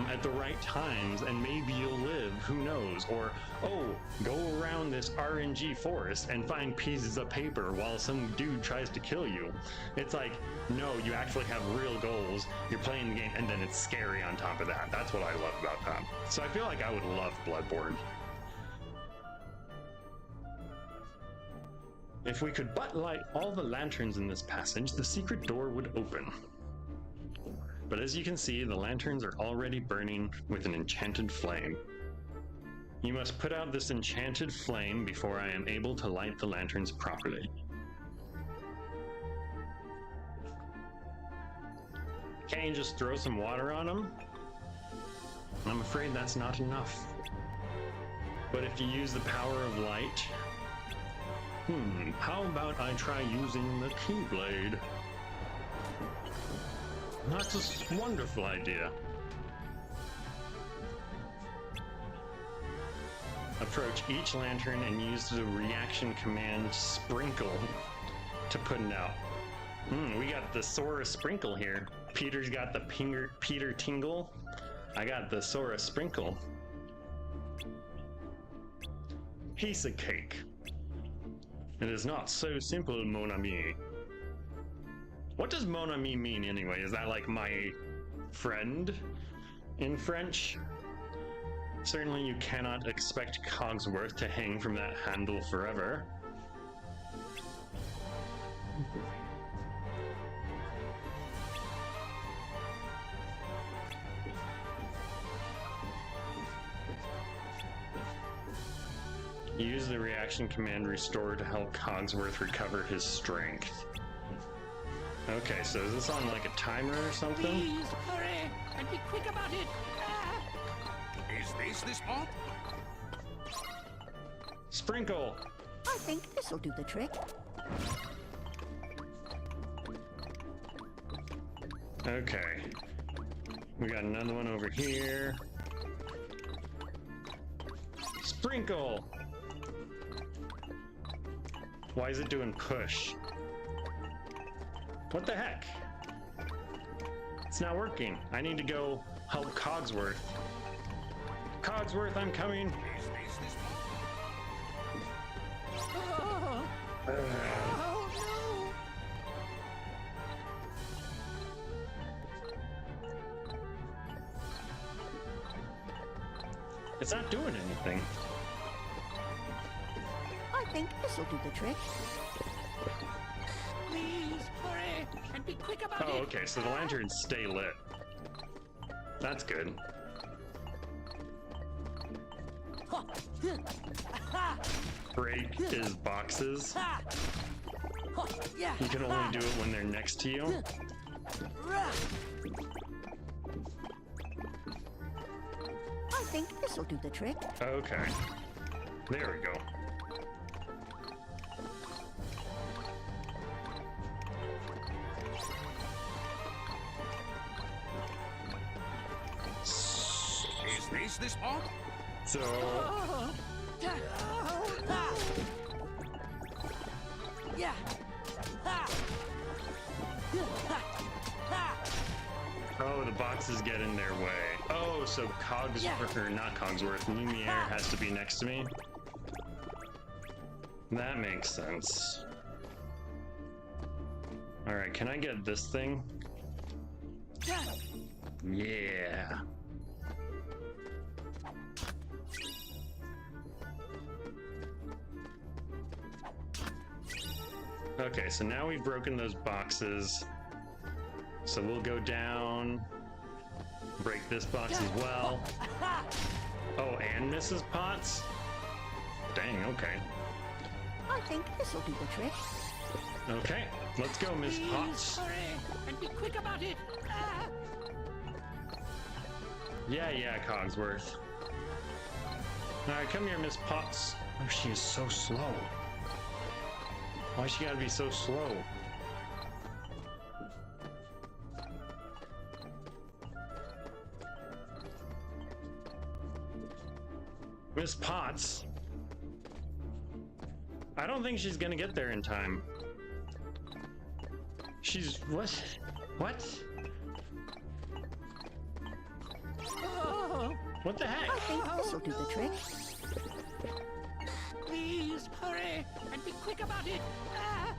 at the right times and maybe you'll live, who knows, or oh, go around this RNG forest and find pieces of paper while some dude tries to kill you. It's like, no, you actually have real goals, you're playing the game, and then it's scary on top of that. That's what I love about that. So I feel like I would love Bloodborne. If we could but light all the lanterns in this passage, the secret door would open. But as you can see, the lanterns are already burning with an enchanted flame. You must put out this enchanted flame before I am able to light the lanterns properly. Can't you just throw some water on them? I'm afraid that's not enough. But if you use the power of light... how about I try using the Keyblade? That's a wonderful idea. Approach each lantern and use the reaction command sprinkle to put it out. We got the Sora Sprinkle here. Peter's got the Peter Tingle. I got the Sora Sprinkle. Piece of cake. It is not so simple, mon ami. What does mon ami mean anyway? Is that like my friend in French? Certainly you cannot expect Cogsworth to hang from that handle forever. Use the reaction command restore to help Cogsworth recover his strength. Okay, so is this on like a timer or something? Please, hurry, and be quick about it. Ah. Is this the spot? Sprinkle! I think this'll do the trick. Okay. We got another one over here. Sprinkle! Why is it doing push? What the heck? It's not working. I need to go help Cogsworth. Cogsworth, I'm coming. Is this the spot? Oh, oh no. It's not doing anything. I think this'll do the trick. Please, hurry, and be quick about Oh, it. okay, so the lanterns stay lit. That's good. Ha. Ha. Break his boxes. Ha. Ha. Yeah. You can only do it when they're next to you. Rah. I think this'll do the trick. Okay. There we go. Is this the spot? So, Oh. Yeah. Ha. Yeah. Ha. Ha. Ha. oh, the boxes get in their way. Oh, so Cogsworth, or not Cogsworth, Lumiere has to be next to me? That makes sense. Alright, can I get this thing? Yeah. Yeah. Okay, so now we've broken those boxes. So we'll go down, break this box as well. Ha. Oh, and Mrs. Potts? Dang, okay. I think this'll do the trick. Okay, let's go, Miss Please, Potts. hurry, and be quick about it. Ah. Yeah, Cogsworth. Alright, come here, Miss Potts. Oh, she is so slow. Why she gotta be so slow? Miss Potts? I don't think she's gonna get there in time. She's... what? What? Oh, What the heck? I think this'll do the trick. please, hurry, and be quick about it. Ah.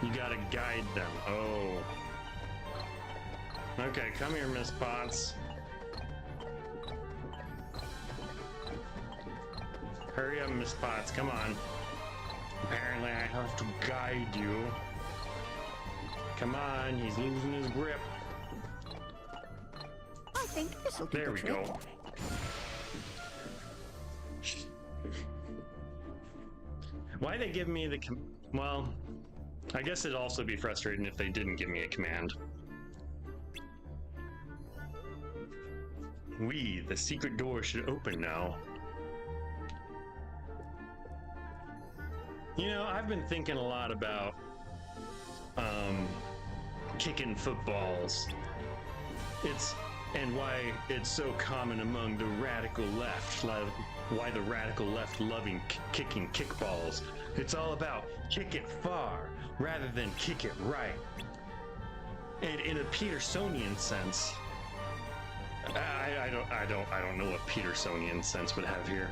You gotta guide them. Oh. Okay, come here, Miss Potts. Hurry up, Miss Potts, come on. Apparently I have to guide you. Come on, he's losing his grip. I think this'll do There the we trick. go. Why they give me the well, I guess it'd also be frustrating if they didn't give me a command. The secret door should open now. You know, I've been thinking a lot about kicking footballs. And why it's so common among the radical left, why the radical left loving kicking kickballs. It's all about kick it far rather than kick it right. And in a Petersonian sense, I don't know what Petersonian sense would have here.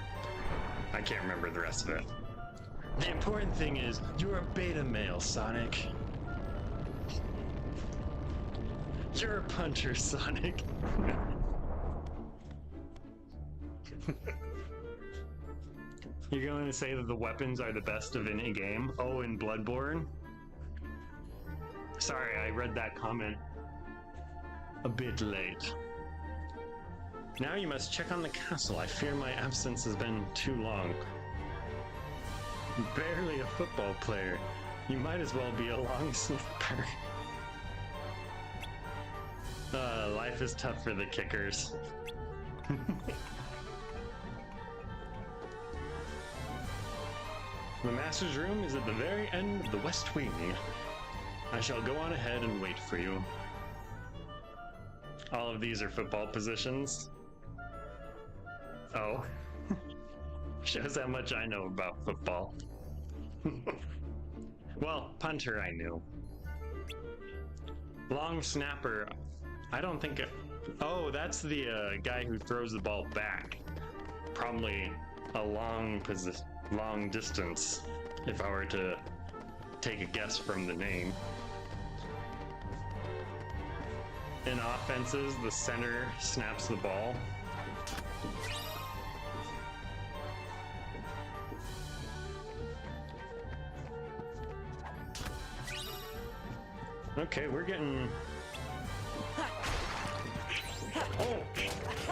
I can't remember the rest of it. The important thing is you're a beta male, Sonic. You're a puncher, Sonic. You're going to say that the weapons are the best of any game? Oh, in Bloodborne? Sorry, I read that comment a bit late. Now you must check on the castle. I fear my absence has been too long. Barely a football player. You might as well be a long snapper. Life is tough for the kickers. The master's room is at the very end of the west wing. I shall go on ahead and wait for you. All of these are football positions. Oh. Shows how much I know about football. Well, punter I knew. Long snapper. I don't think... Oh, that's the guy who throws the ball back. Probably a long distance, if I were to take a guess from the name. In offenses, the center snaps the ball. Okay, we're getting... Oh!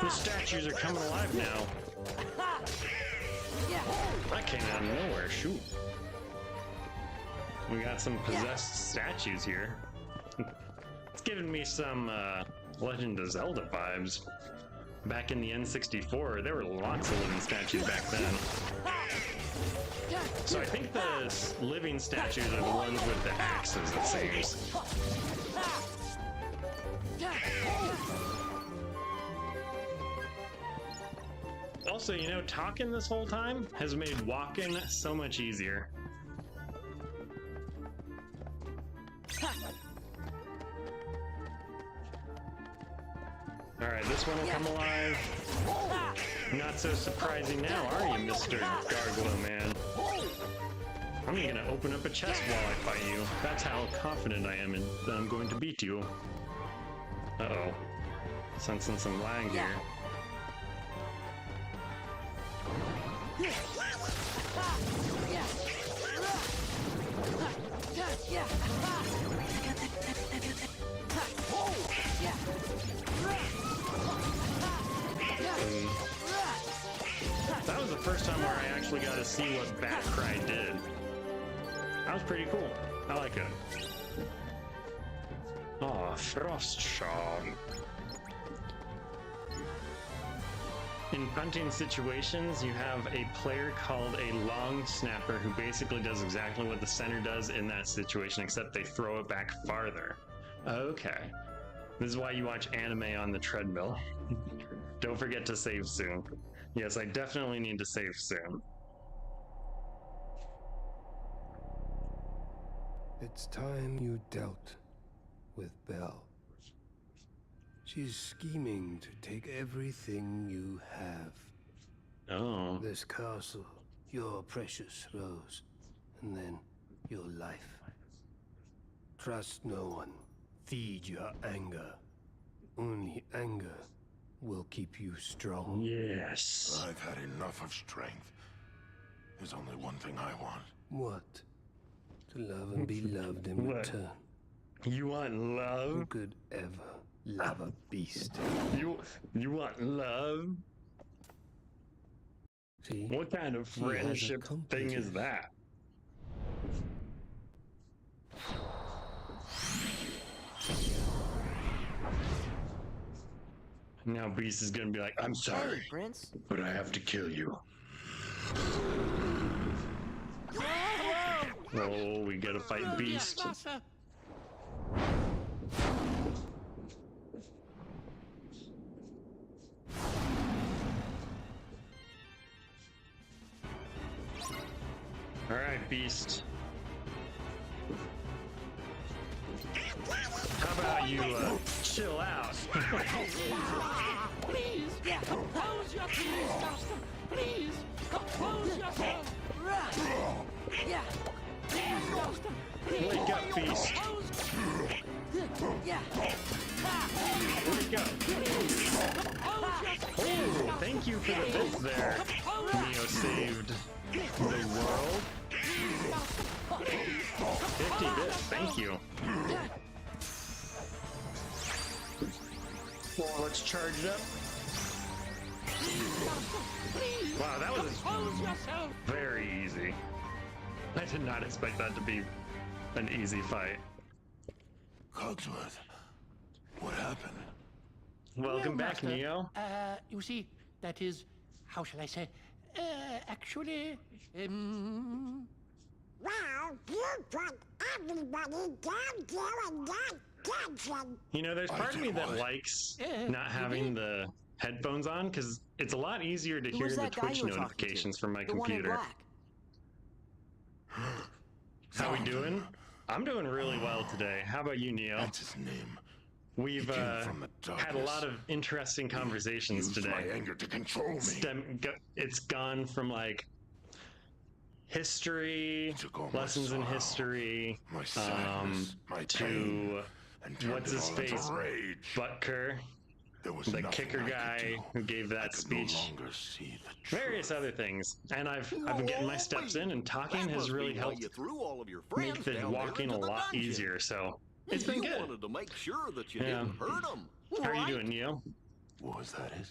The statues are coming alive now. That came out of nowhere, shoot. We got some possessed statues here. It's giving me some Legend of Zelda vibes. Back in the N64, there were lots of living statues back then. So I think the living statues are the ones with the axes, it seems. Also, you know, talking this whole time has made walking so much easier. Alright, this one will come alive. Not so surprising now, are you, Mr. Gargoyle Man? I'm gonna open up a chest while I fight you. That's how confident I am in that I'm going to beat you. Uh-oh. Sensing some lag here. That was the first time where I actually got to see what Batcry did. That was pretty cool. I like it. Oh, Frostshard. In punting situations, you have a player called a long snapper who basically does exactly what the center does in that situation, except they throw it back farther. Okay. This is why you watch anime on the treadmill. Don't forget to save soon. Yes, I definitely need to save soon. It's time you dealt with Belle. She's scheming to take everything you have. Oh. This castle, your precious Rose, and then your life. Trust no one. Feed your anger. Only anger will keep you strong. Yes. I've had enough of strength. There's only one thing I want. What? To love and be loved in What? return. You want Who love? could ever love a beast? You want love? See? What kind of He has a friendship thing is compass. that? Now Beast is gonna be like, I'm Hey, sorry, Prince. but I have to kill you. Oh, we gotta fight Beast. Alright, Beast. How about you, chill out? Please, compose yourself, Master. Please, compose yourself. Yeah. Wake up, Beast. Yeah. Wake up. Oh, thank you for the bits there. Neo saved the world. 50 bits, thank you. Well, let's charge it up. Wow, that was very easy. I did not expect that to be an easy fight. Cogsworth, what happened? Welcome Well, back, Master, Neo. You see, that is, how shall I say, actually, Well, you put everybody down there in that dungeon. You know, there's I part of me did that what? likes Eh, not you having did? the headphones on because it's a lot easier to Who hear was the that guy Twitch you were talking to? notifications from my The one in computer. black. How we doing? I'm doing really well today. How about you, Neo? That's his name. We've He came from the had a lot of interesting conversations Used my today. anger to control me. It's gone from like history, Took all my lessons in sorrow, history, my sadness, my pain, to and turned what's it his all into face, rage. Butker, There was the nothing kicker I could guy do. who gave I that could speech. no longer see the Various truth. other things, and I've been getting my steps in, and talking has really helped You threw all of your friends make the down there walking a into the lot dungeon. easier. So it's been You good. wanted to make sure that you Yeah. didn't hurt them. How are you doing, Neo? Was that it?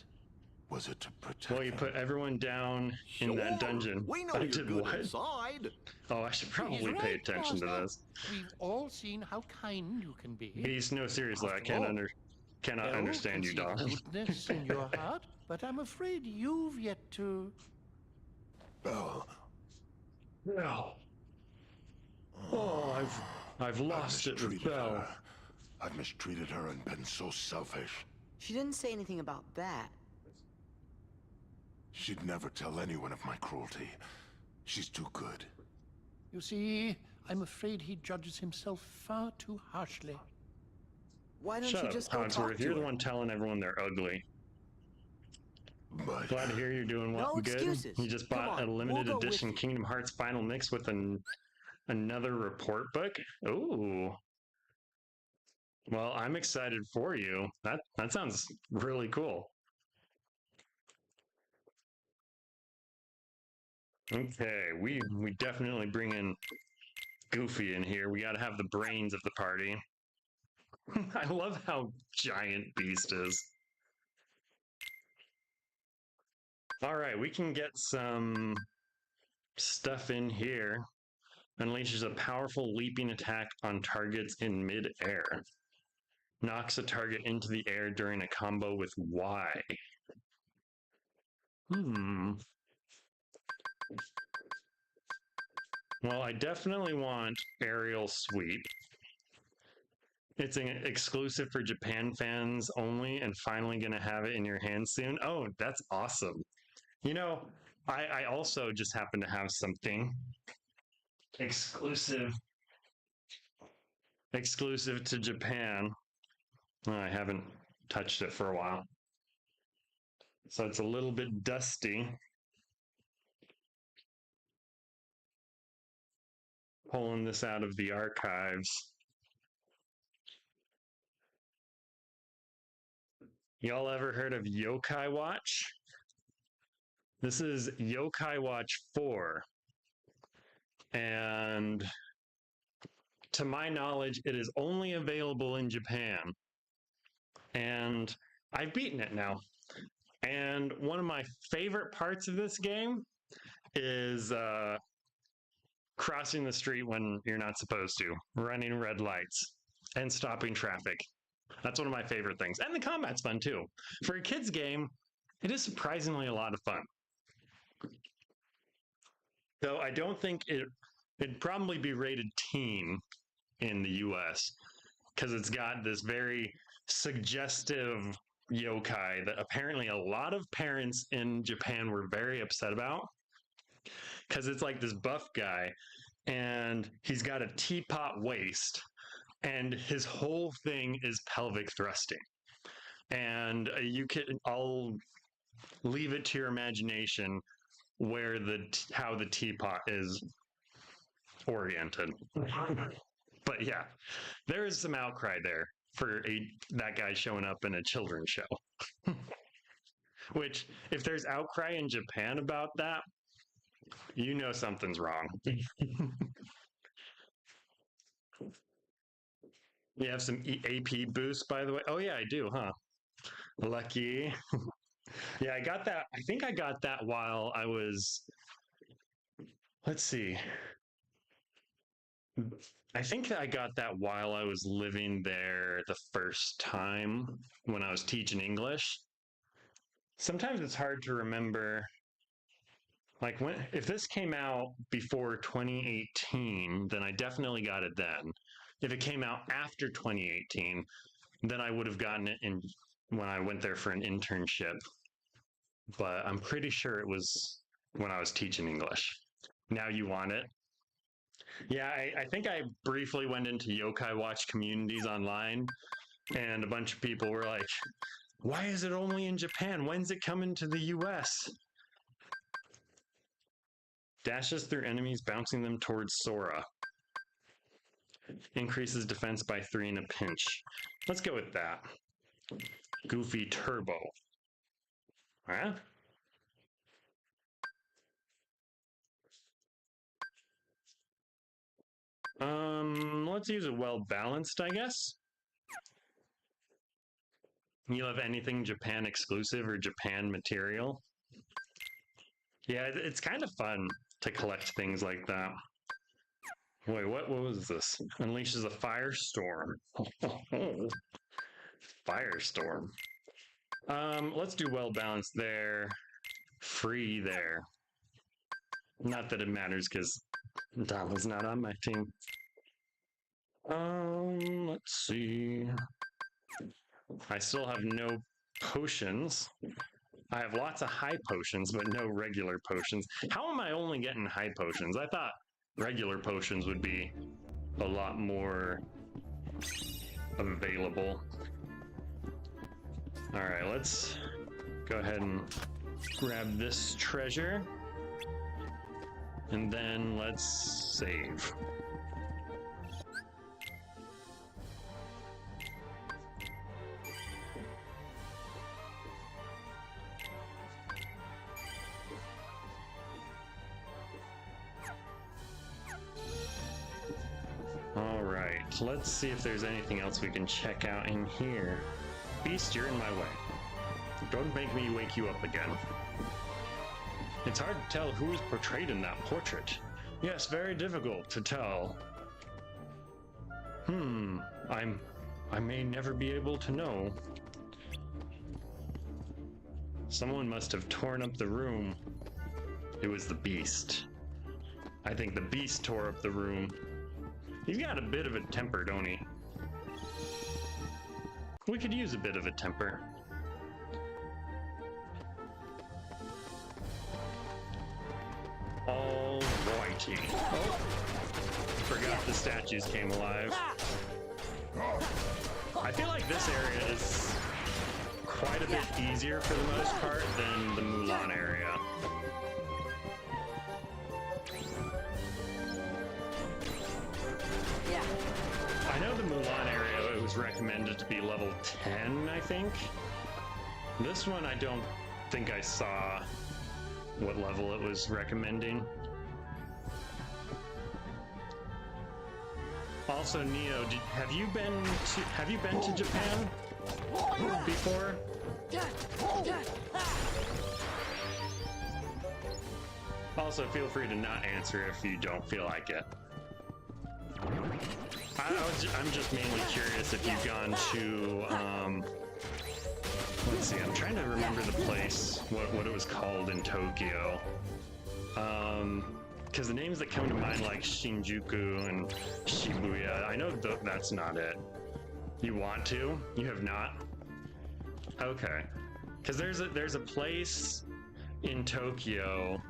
Was it to protect Well, you them? put everyone down in that dungeon. We know I you're did good what? inside. Oh, I should he's probably right, pay attention to Master. this. We've all seen how kind you can be. He's no, seriously, I After all, cannot Belle understand you, can see darling. goodness in your heart, but I'm afraid you've yet to. Belle, No. Oh, I've lost it with mistreated Belle. her. I've mistreated her and been so selfish. She didn't say anything about that. She'd never tell anyone of my cruelty. She's too good. You see, I'm afraid he judges himself far too harshly. Why don't Shut you up, just go talk Cogsworth. to You're her? the one telling everyone they're ugly. But Glad to hear you're doing well. No Good. excuses. You just Come bought on, a we'll limited go with edition you. Kingdom Hearts Final Mix with another report book. Ooh. Well, I'm excited for you. That sounds really cool. Okay, we definitely bring in Goofy in here. We got to have the brains of the party. I love how giant Beast is. All right, we can get some stuff in here. Unleashes a powerful leaping attack on targets in mid-air. Knocks a target into the air during a combo with Y. Well, I definitely want Aerial Sweep. It's an exclusive for Japan fans only, and finally going to have it in your hands soon. Oh, that's awesome. You know, I also just happen to have something exclusive to Japan. I haven't touched it for a while. So it's a little bit dusty. Pulling this out of the archives. Y'all ever heard of Yokai Watch? This is Yokai Watch 4. And to my knowledge, it is only available in Japan. And I've beaten it now. And one of my favorite parts of this game is crossing the street when you're not supposed to, running red lights, and stopping traffic. That's one of my favorite things. And the combat's fun too. For a kid's game, it is surprisingly a lot of fun. Though I don't think it'd probably be rated teen in the US because it's got this very suggestive yokai that apparently a lot of parents in Japan were very upset about because it's like this buff guy and he's got a teapot waist and his whole thing is pelvic thrusting. And I'll leave it to your imagination where how the teapot is oriented. But yeah, there is some outcry there for that guy showing up in a children's show. Which, if there's outcry in Japan about that, you know something's wrong. You have some AP boost, by the way. Oh yeah, I do, huh? Lucky. Yeah, I got that. I think I got that while I was. Let's see. I think I got that while I was living there the first time when I was teaching English. Sometimes it's hard to remember. Like if this came out before 2018, then I definitely got it then. If it came out after 2018, then I would have gotten it when I went there for an internship. But I'm pretty sure it was when I was teaching English. Now you want it? Yeah, I think I briefly went into Yokai Watch communities online, and a bunch of people were like, why is it only in Japan? When's it coming to the US? Dashes through enemies, bouncing them towards Sora. Increases defense by 3 in a pinch. Let's go with that. Goofy Turbo. Huh? Let's use it well balanced, I guess. You have anything Japan exclusive or Japan material? Yeah, it's kind of fun to collect things like that. Wait, what was this? Unleashes a firestorm. Firestorm. Let's do well balanced there. Free there. Not that it matters because Dama's not on my team. Let's see. I still have no potions. I have lots of high potions, but no regular potions. How am I only getting high potions? I thought regular potions would be a lot more available. All right, let's go ahead and grab this treasure. And then let's save. All right, let's see if there's anything else we can check out in here. Beast, you're in my way. Don't make me wake you up again. It's hard to tell who is portrayed in that portrait. Yes, very difficult to tell. I may never be able to know. Someone must have torn up the room. It was the Beast. I think the Beast tore up the room. He's got a bit of a temper, don't he? We could use a bit of a temper. Alrighty. Oh, forgot the statues came alive. I feel like this area is quite a bit easier for the most part than the Mulan area. Yeah. I know the Mulan area, it was recommended to be level 10, I think. This one, I don't think I saw what level it was recommending. Also, Neo, have you been to Japan before? Also, feel free to not answer if you don't feel like it. I'm just mainly curious if you've gone to, let's see, I'm trying to remember the place, what it was called in Tokyo. Because the names that come to mind, like Shinjuku and Shibuya, I know that's not it. You want to? You have not? Okay. Because there's a place in Tokyo.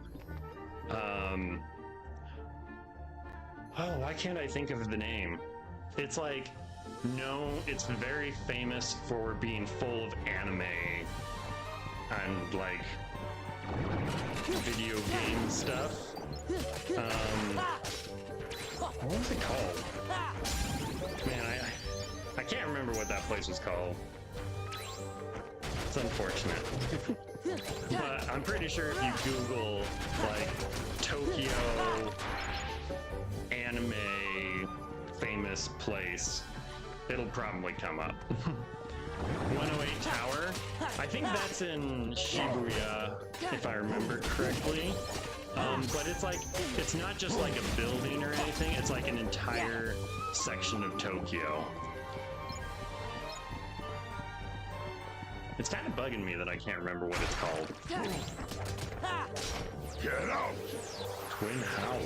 Oh, why can't I think of the name? It's like, no, it's very famous for being full of anime and like video game stuff. What was it called? Man, I can't remember what that place was called. It's unfortunate. But I'm pretty sure if you Google, like, Tokyo anime famous place, it'll probably come up. 108 Tower. I think that's in Shibuya, if I remember correctly. But it's not just like a building or anything, it's like an entire section of Tokyo. It's kind of bugging me that I can't remember what it's called. Get out! Twin Howl.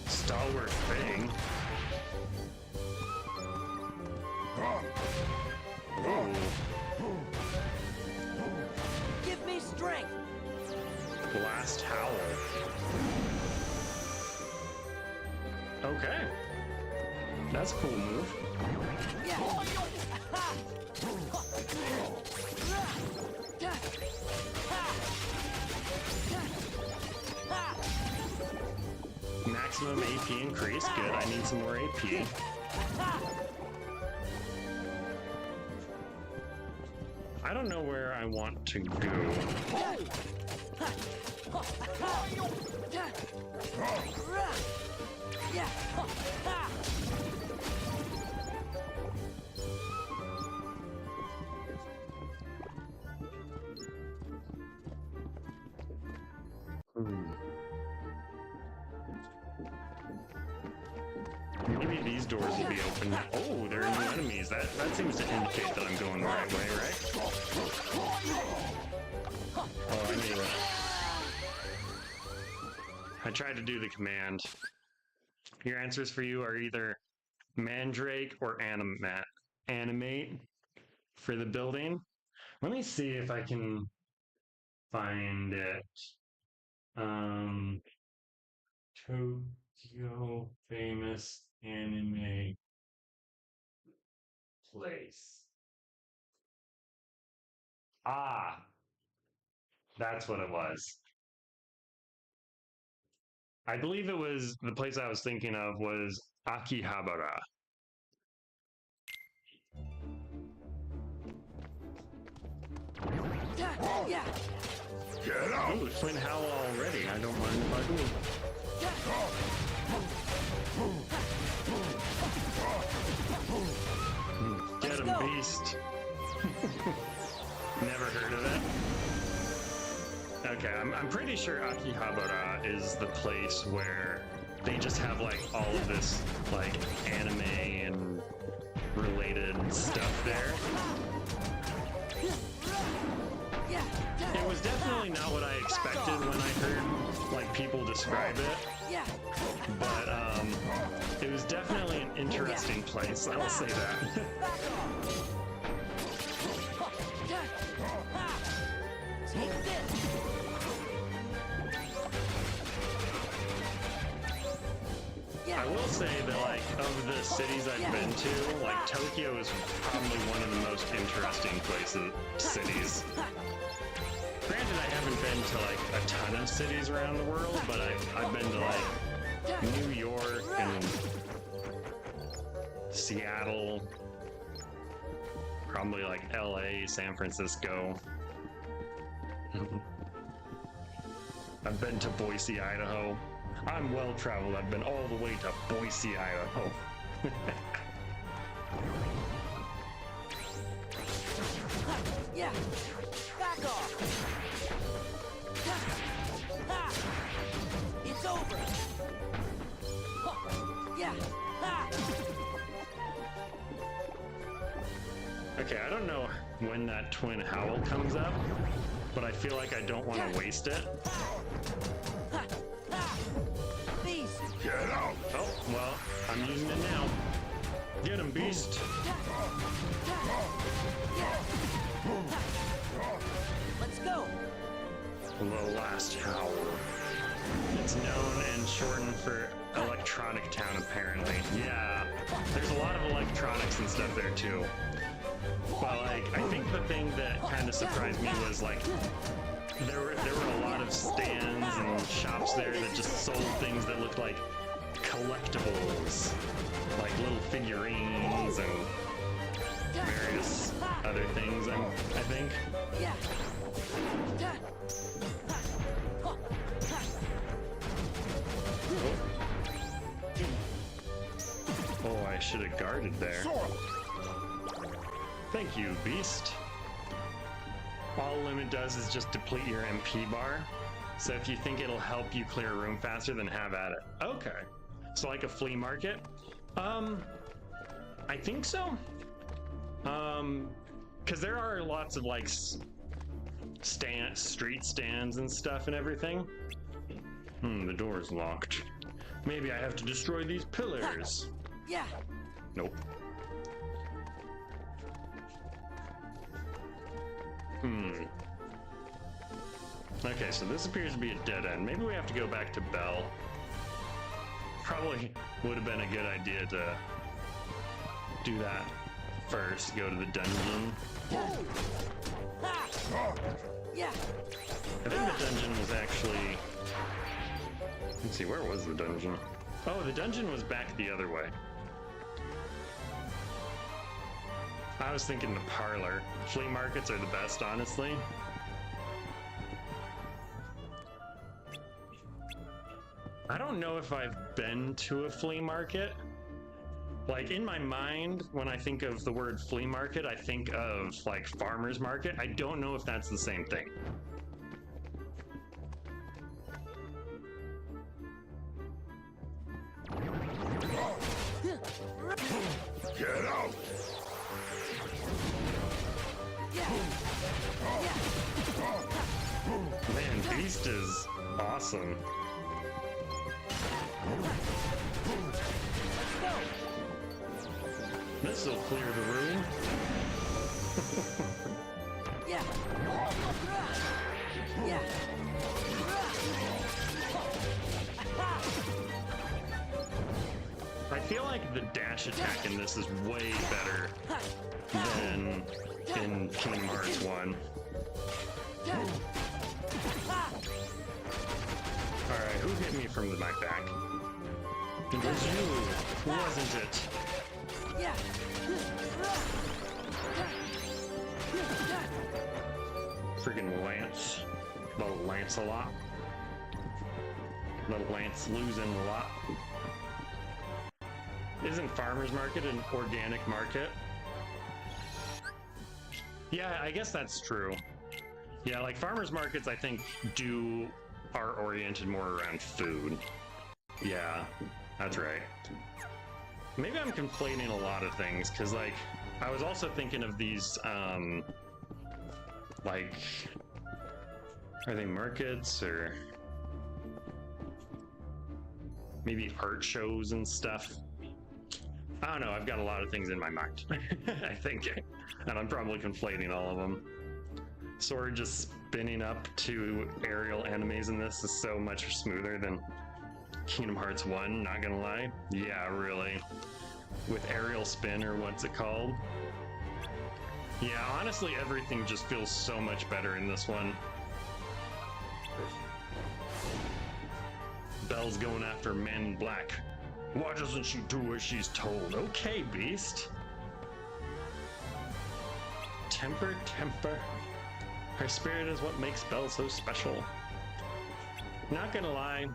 Stalwart thing. Ooh. Give me strength. Blast Howl. Okay. That's a cool move. Maximum AP increase. Good, I need some more AP. I don't know where I want to go. Maybe these doors will be open. Oh, there are new enemies. That seems to indicate that I'm going the right way, right? Oh, I knew it. I tried to do the command. Your answers for you are either Mandrake or Animate for the building. Let me see if I can find it. Tokyo famous anime place. Ah, that's what it was. I believe it was the place I was thinking of was Akihabara. Get out! Ooh, Twin Howl already. I don't mind if I do. Get him, beast. Never heard of it. Okay, I'm pretty sure Akihabara is the place where they just have like all of this like anime and related stuff there. It was definitely not what I expected when I heard like people describe it. But it was definitely an interesting place, I will say that. I will say that, like, of the cities I've been to, like, Tokyo is probably one of the most interesting cities. Granted, I haven't been to, like, a ton of cities around the world, but I've been to, like, New York and Seattle, probably, like, LA, San Francisco. I've been to Boise, Idaho. I'm well traveled. I've been all the way to Boise, Idaho. Yeah, back off. It's over. Yeah. Okay, I don't know when that Twin Howl comes up, but I feel like I don't want to waste it. Get out! Oh, well, I'm using it now. Get him, beast! Let's go. The Last Howl. It's known and shortened for Electronic Town, apparently. Yeah, there's a lot of electronics and stuff there, too. But, like, I think the thing that kind of surprised me was, like, there were a lot of stands and shops there that just sold things that looked like collectibles, like little figurines and various other things. I think. Yeah. Oh, I should have guarded there. Thank you, Beast. All Limit does is just deplete your MP bar. So if you think it'll help you clear a room faster, then have at it. Okay. So like a flea market? I think so. Because there are lots of like street stands and stuff and everything. The door's locked. Maybe I have to destroy these pillars. Yeah. Nope. Okay, so this appears to be a dead end. Maybe we have to go back to Bell. Probably would have been a good idea to do that first. Go to the dungeon. Yeah. I think the dungeon was actually... Let's see, where was the dungeon? Oh, the dungeon was back the other way. I was thinking the parlor. Flea markets are the best, honestly. I don't know if I've been to a flea market. Like, in my mind, when I think of the word flea market, I think of, like, farmer's market. I don't know if that's the same thing. Get out! Man, Beast is awesome. This'll clear the room. Yeah. Yeah. I feel like the dash attack in this is way better than in Kingdom Hearts 1. Alright, who hit me from my back? It was you, wasn't it? Yeah. Friggin' Lance. Little Lance-a-lot. Little Lance losing a lot. Isn't Farmer's Market an organic market? Yeah, I guess that's true. Yeah, like farmers markets, I think, are oriented more around food. Yeah, that's right. Maybe I'm conflating a lot of things, because, like, I was also thinking of these, like, are they markets, or maybe art shows and stuff? I don't know, I've got a lot of things in my mind, I think, and I'm probably conflating all of them. Sora just spinning up to aerial enemies in this is so much smoother than Kingdom Hearts 1, not gonna lie. Yeah, really. With aerial spin, or what's it called? Yeah, honestly, everything just feels so much better in this one. Belle's going after Man in Black. Why doesn't she do as she's told? Okay, Beast. Temper, temper. Her spirit is what makes Belle so special. Not gonna lie,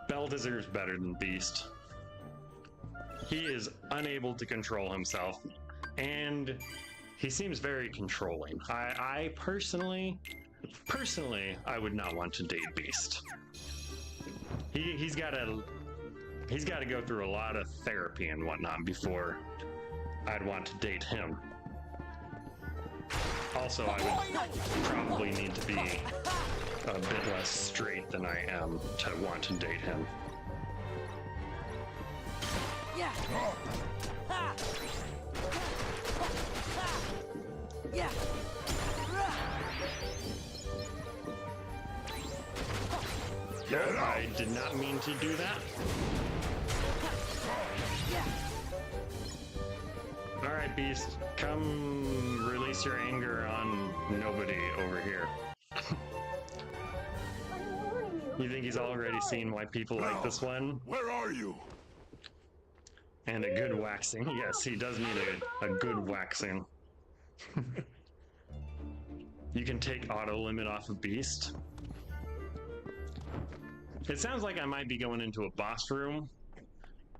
Belle deserves better than Beast. He is unable to control himself, and he seems very controlling. I personally, I would not want to date Beast. He's got to go through a lot of therapy and whatnot before I'd want to date him. Also, I would probably need to be a bit less straight than I am to want to date him. Yeah. Ha. Ha. Yeah. I did not mean to do that. Yeah. Alright, Beast, come release your anger on nobody over here. You think he's already seen why people like this one? Where are you? And a good waxing. Yes, he does need a good waxing. You can take auto limit off of Beast. It sounds like I might be going into a boss room,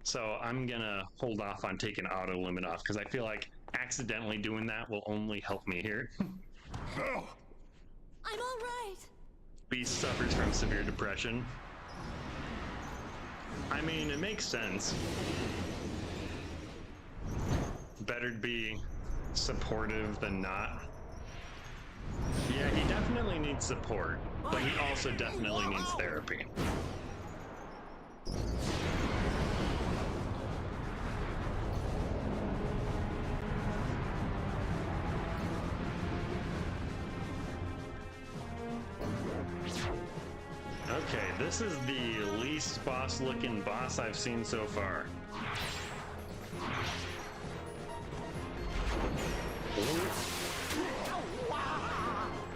so I'm gonna hold off on taking auto limit off because I feel like accidentally doing that will only help me here. Hell! I'm all right. Beast suffers from severe depression. I mean, it makes sense. Better to be supportive than not. Yeah, he definitely needs support, but he also definitely needs therapy. Okay, this is the least boss-looking boss I've seen so far.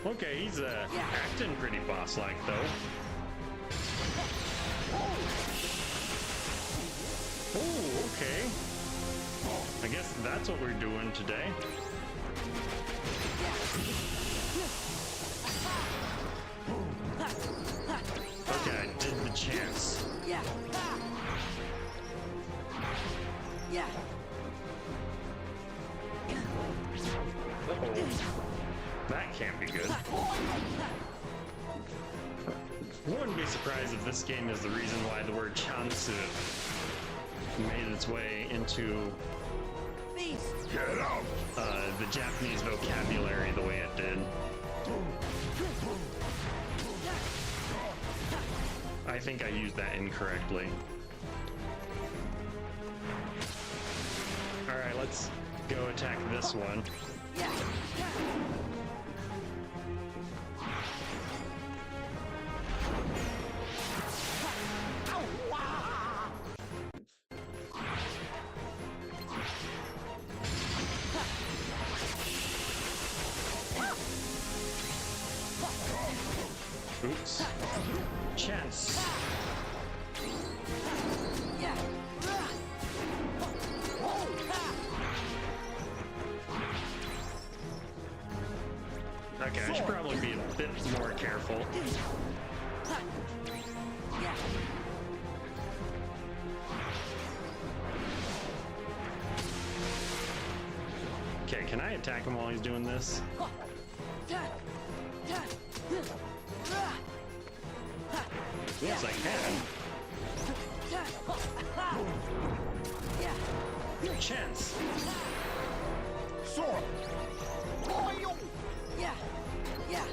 Okay, he's acting pretty boss-like though. Oh, okay. I guess that's what we're doing today. Okay, I did the chance. Yeah. Yeah. Uh-oh. That can't be good. I wouldn't be surprised if this game is the reason why the word chance made its way into Beast. Get out! the Japanese vocabulary the way it did. I think I used that incorrectly. Alright, let's go attack this one. Yeah. Oops. Chance. Yeah. Okay, I should probably be a bit more careful. Yeah. Okay, can I attack him while he's doing this? Yes, I can. Yeah. Chance. Sword! Yeah. Yeah.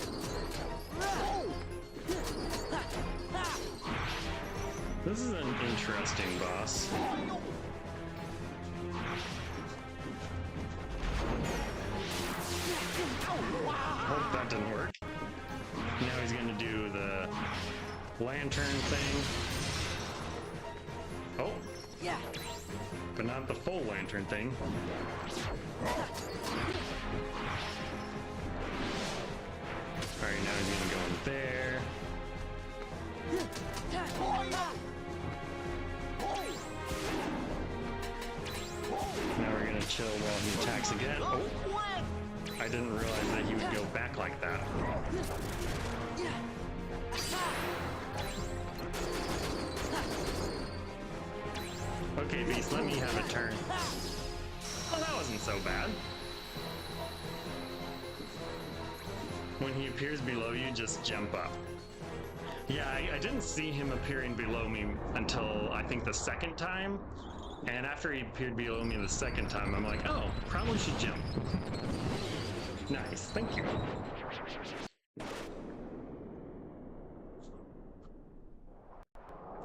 This is an interesting boss. Hope that didn't work. Now he's gonna do the lantern thing. Oh, Yeah. but not the full lantern thing. Alright, now he's gonna go in there. Now we're gonna chill while he attacks again. Oh, I didn't realize that he would go back like that. Okay, Beast, let me have a turn. Oh, that wasn't so bad. When he appears below you, just jump up. Yeah, I didn't see him appearing below me until I think the second time. And after he appeared below me the second time, I'm like, oh, probably should jump. Nice, thank you.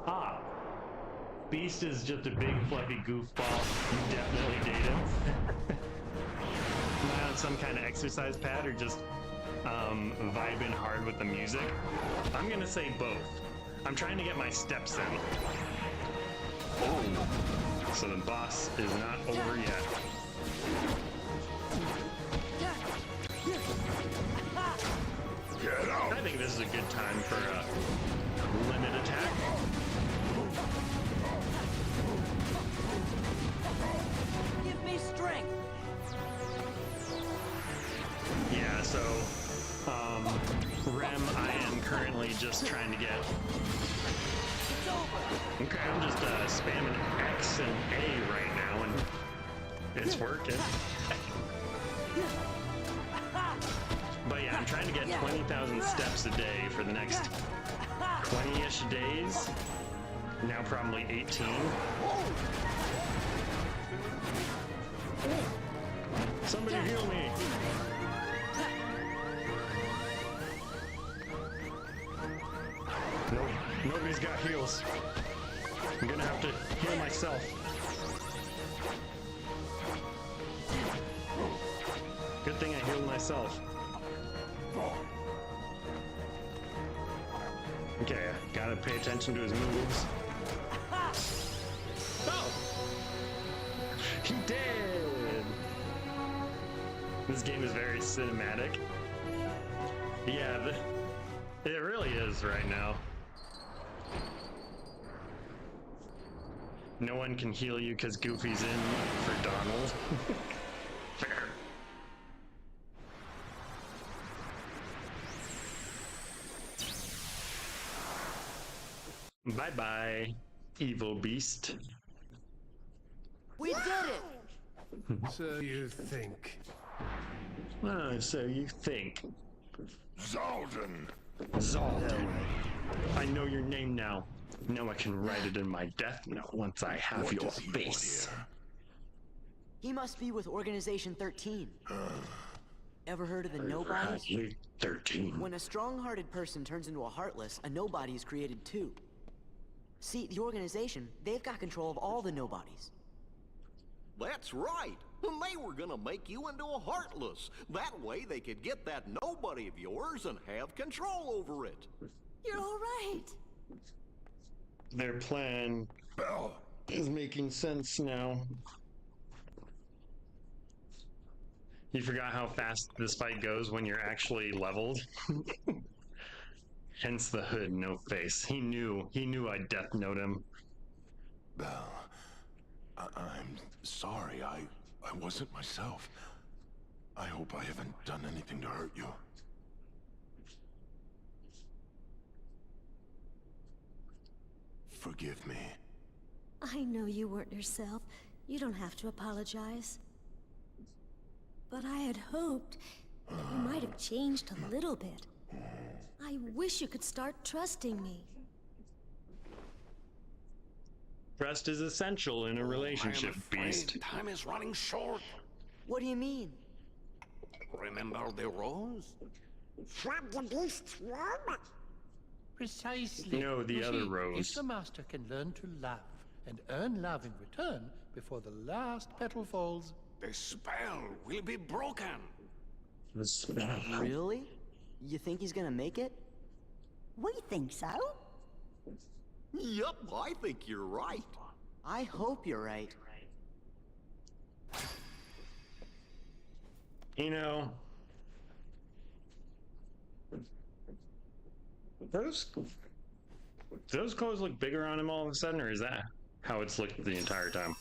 Ah, Beast is just a big fluffy goofball. You definitely date him. Am I on some kind of exercise pad or just vibing hard with the music? I'm gonna say both. I'm trying to get my steps in. Oh, so the boss is not over yet. Get out! I think this is a good time for a limit mid-attack. Give me strength. Yeah, so, Rem, I am currently just trying to get... It's over. Okay, I'm just spamming X and A right now, and it's working. But yeah, I'm trying to get 20,000 steps a day for the next 20-ish days. Now probably 18. Somebody heal me! Nope, nobody's got heals. I'm gonna have to heal myself. Good thing I healed myself. Okay, gotta pay attention to his moves. Oh! He did! This game is very cinematic. Yeah, it really is right now. No one can heal you because Goofy's in for Donald. Fair. Bye-bye, evil beast. We did it. So you think. Oh, so you think. Zaldin! Zaldin. I know your name now. Now I can write it in my death note once I have What your does he want face. here? He must be with Organization 13. Ever heard of the Nobodies? Hadley 13. When a strong-hearted person turns into a Heartless, a Nobody is created too. See, the organization, they've got control of all the Nobodies. That's right. They were gonna make you into a Heartless. That way they could get that nobody of yours and have control over it. You're all right. Their plan Bell! is making sense now. You forgot how fast this fight goes when you're actually leveled? Hence the hood, no face. He knew I'd death note him. Bell, I'm sorry. I wasn't myself. I hope I haven't done anything to hurt you. Forgive me. I know you weren't yourself. You don't have to apologize. But I had hoped that you might have changed a little bit. I wish you could start trusting me. Trust is essential in a relationship, beast. Time is running short. What do you mean? Remember the rose? From the beast's room? Precisely. No, the You other see, rose. If the master can learn to love and earn love in return before the last petal falls, the spell will be broken. Really? You think he's gonna make it? We think so. Yup, I think you're right. I hope you're right. You know, those clothes look bigger on him all of a sudden, or is that how it's looked the entire time?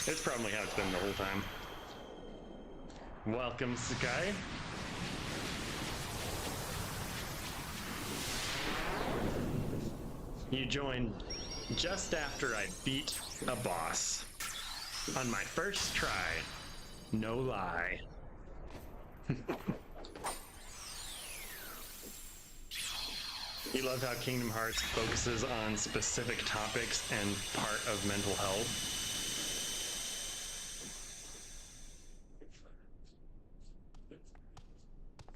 It's probably how it's been the whole time. Welcome, Sakai. You joined just after I beat a boss. On my first try. No lie. You love how Kingdom Hearts focuses on specific topics and part of mental health.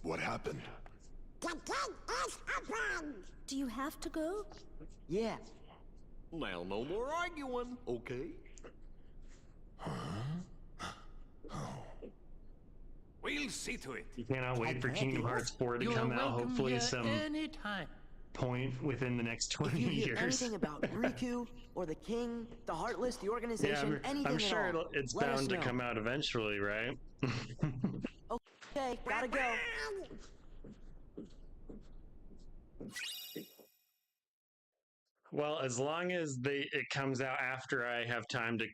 What happened? The gate is open! Do you have to go? Yeah. Now, no more arguing, okay? We'll see to it. You cannot wait for Kingdom Hearts 4 to You're come out, welcome hopefully here some anytime. point within the next 20 If you hear years. anything about Riku, or the King, the Heartless, the Yeah, organization, anything I'm at sure all, it's let us bound to know. come out eventually, right? Okay, gotta go. Well, as long as it comes out after I have time to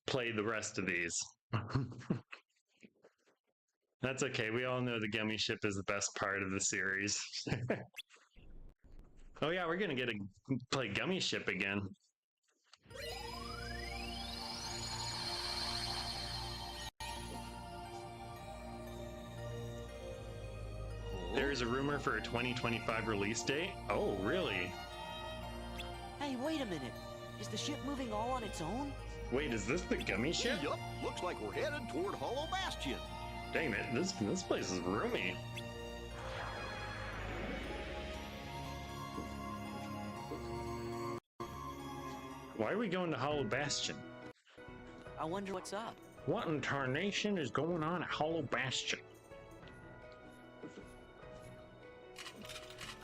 play the rest of these. That's okay. We all know the gummy ship is the best part of the series. Oh yeah, we're gonna get to play gummy ship again. There's a rumor for a 2025 release date. Oh, really? Hey, wait a minute. Is the ship moving all on its own? Wait, is this the gummy ship? Yup, looks like we're headed toward Hollow Bastion. Dang it, this place is roomy. Why are we going to Hollow Bastion? I wonder what's up. What in tarnation is going on at Hollow Bastion?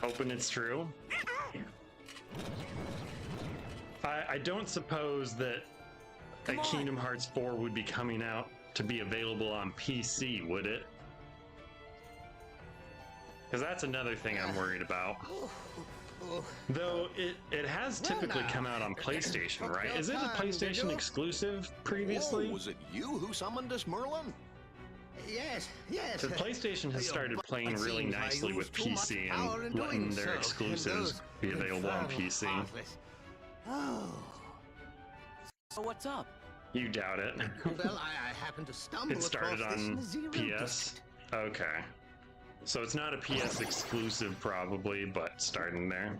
Hoping it's true. I don't suppose that Kingdom Hearts 4 would be coming out to be available on PC, would it? Because that's another thing I'm worried about. Though it has typically come out on PlayStation, right? Is it a PlayStation exclusive previously? Oh, was it you who summoned us, Merlin? Yes. The PlayStation has started playing really nicely with PC and letting their exclusives be available on PC. Oh. So what's up? You doubt it. Well, I happened to stumble It started across this on Zero PS? disc. Okay. So it's not a PS exclusive probably, but starting there.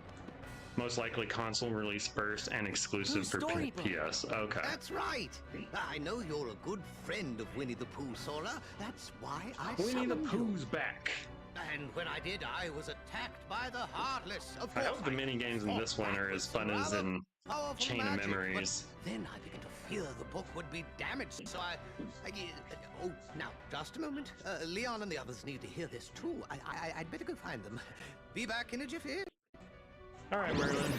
Most likely console release first and exclusive Whose for storybook? PS. Okay. That's right. I know you're a good friend of Winnie the Pooh, Sora. That's why I Winnie the summoned Pooh's you. back. And when I did, I was attacked by the Heartless. Of I course, hope the mini games in this one are as fun as in powerful Chain of magic, but Memories. Then I began to fear the book would be damaged, so oh, now, just a moment. Leon and the others need to hear this, too. I'd better go find them. Be back in a jiffy. All right, Merlin.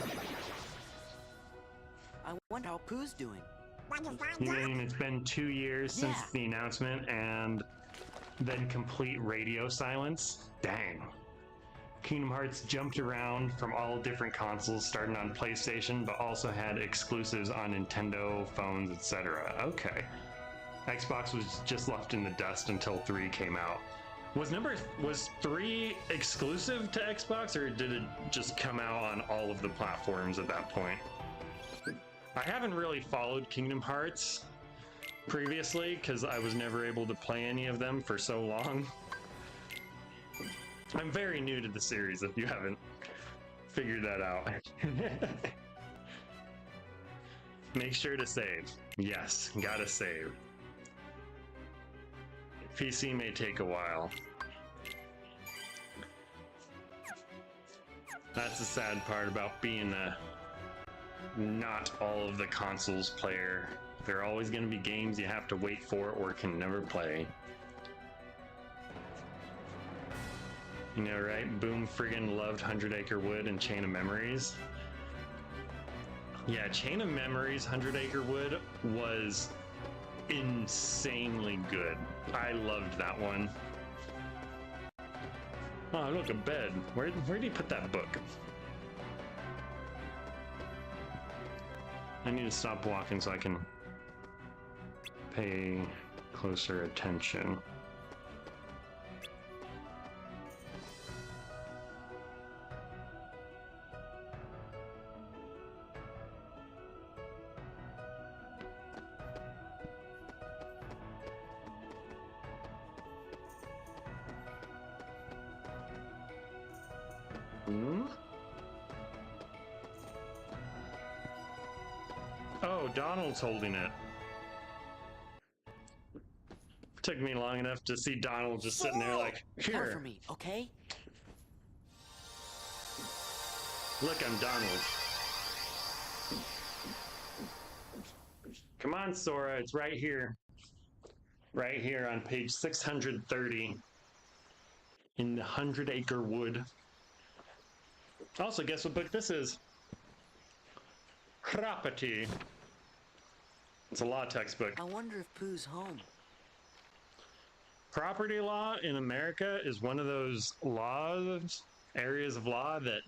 I wonder how Pooh's doing. You mean it's been 2 years since Yeah. the announcement and then complete radio silence? Dang. Kingdom Hearts jumped around from all different consoles, starting on PlayStation, but also had exclusives on Nintendo phones, etc. Okay. Xbox was just left in the dust until 3 came out. Was 3 exclusive to Xbox, or did it just come out on all of the platforms at that point? I haven't really followed Kingdom Hearts previously because I was never able to play any of them for so long. I'm very new to the series if you haven't figured that out. Make sure to save. Yes, gotta save. PC may take a while. That's the sad part about being a not all of the consoles player. There are always going to be games you have to wait for or can never play. You know, right? Boom friggin' loved 100 Acre Wood and Chain of Memories. Yeah, Chain of Memories, 100 Acre Wood was insanely good. I loved that one. Oh, look, a bed. Where did he put that book? I need to stop walking so I can pay closer attention. Oh, Donald's holding it. Took me long enough to see Donald just sitting there like, Cover for here, me, okay? look, I'm Donald. Come on, Sora, it's right here. Right here on page 630 in the 100 Acre Wood. Also, guess what book this is? Crappity. It's a law textbook. I wonder if Pooh's home. property law in America is one of those areas of law that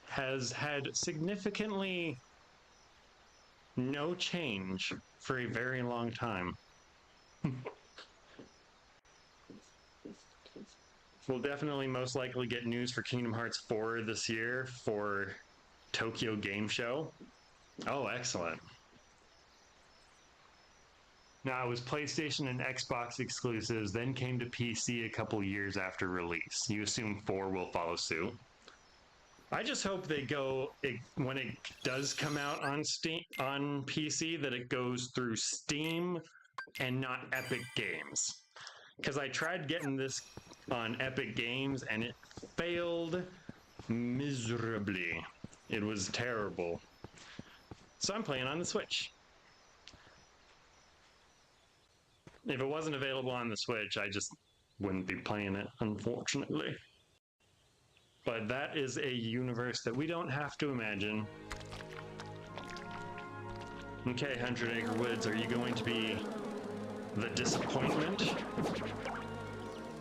has had significantly no change for a very long time. We'll definitely most likely get news for Kingdom Hearts 4 this year for Tokyo Game Show. Oh, excellent. Now, it was PlayStation and Xbox exclusives, then came to PC a couple years after release. You assume 4 will follow suit. I just hope they go, when it does come out on Steam, on PC, that it goes through Steam and not Epic Games. Because I tried getting this on Epic Games and it failed miserably. It was terrible. So I'm playing on the Switch. If it wasn't available on the Switch, I just wouldn't be playing it, unfortunately. But that is a universe that we don't have to imagine. Okay, 100 Acre Woods, are you going to be the disappointment?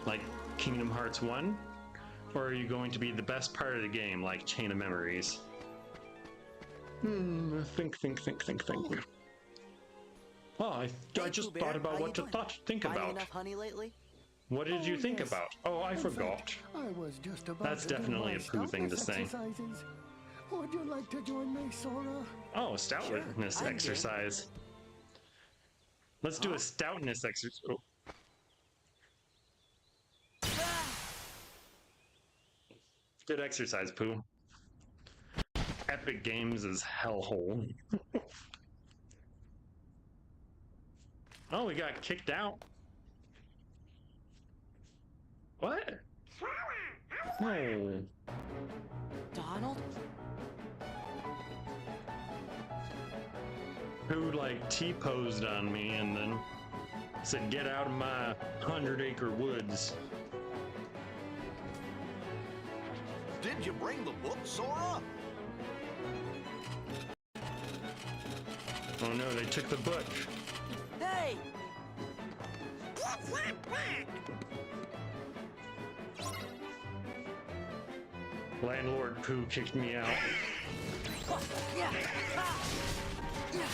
Like Kingdom Hearts 1? Or are you going to be the best part of the game, like Chain of Memories? Think. Oh, I just Pooh thought Bear, about how what you to doing? think Finding about. enough honey lately? What did you think yes. about? Oh, I In forgot. fact, I was just about That's to do definitely my a Pooh thing to stoutness say. exercises. Would you like to join me, Sora? Oh, stoutness I'm game. exercise. Let's do a stoutness exercise. Oh. Good exercise, Pooh. Epic Games is hellhole. Oh, we got kicked out. What? No. Donald? Who like T-posed on me and then said, "Get out of my 100-acre woods." Did you bring the book, Sora? Oh no, they took the book. Hey! Give that back! Landlord Pooh kicked me out. Yeah! Ha! Yeah!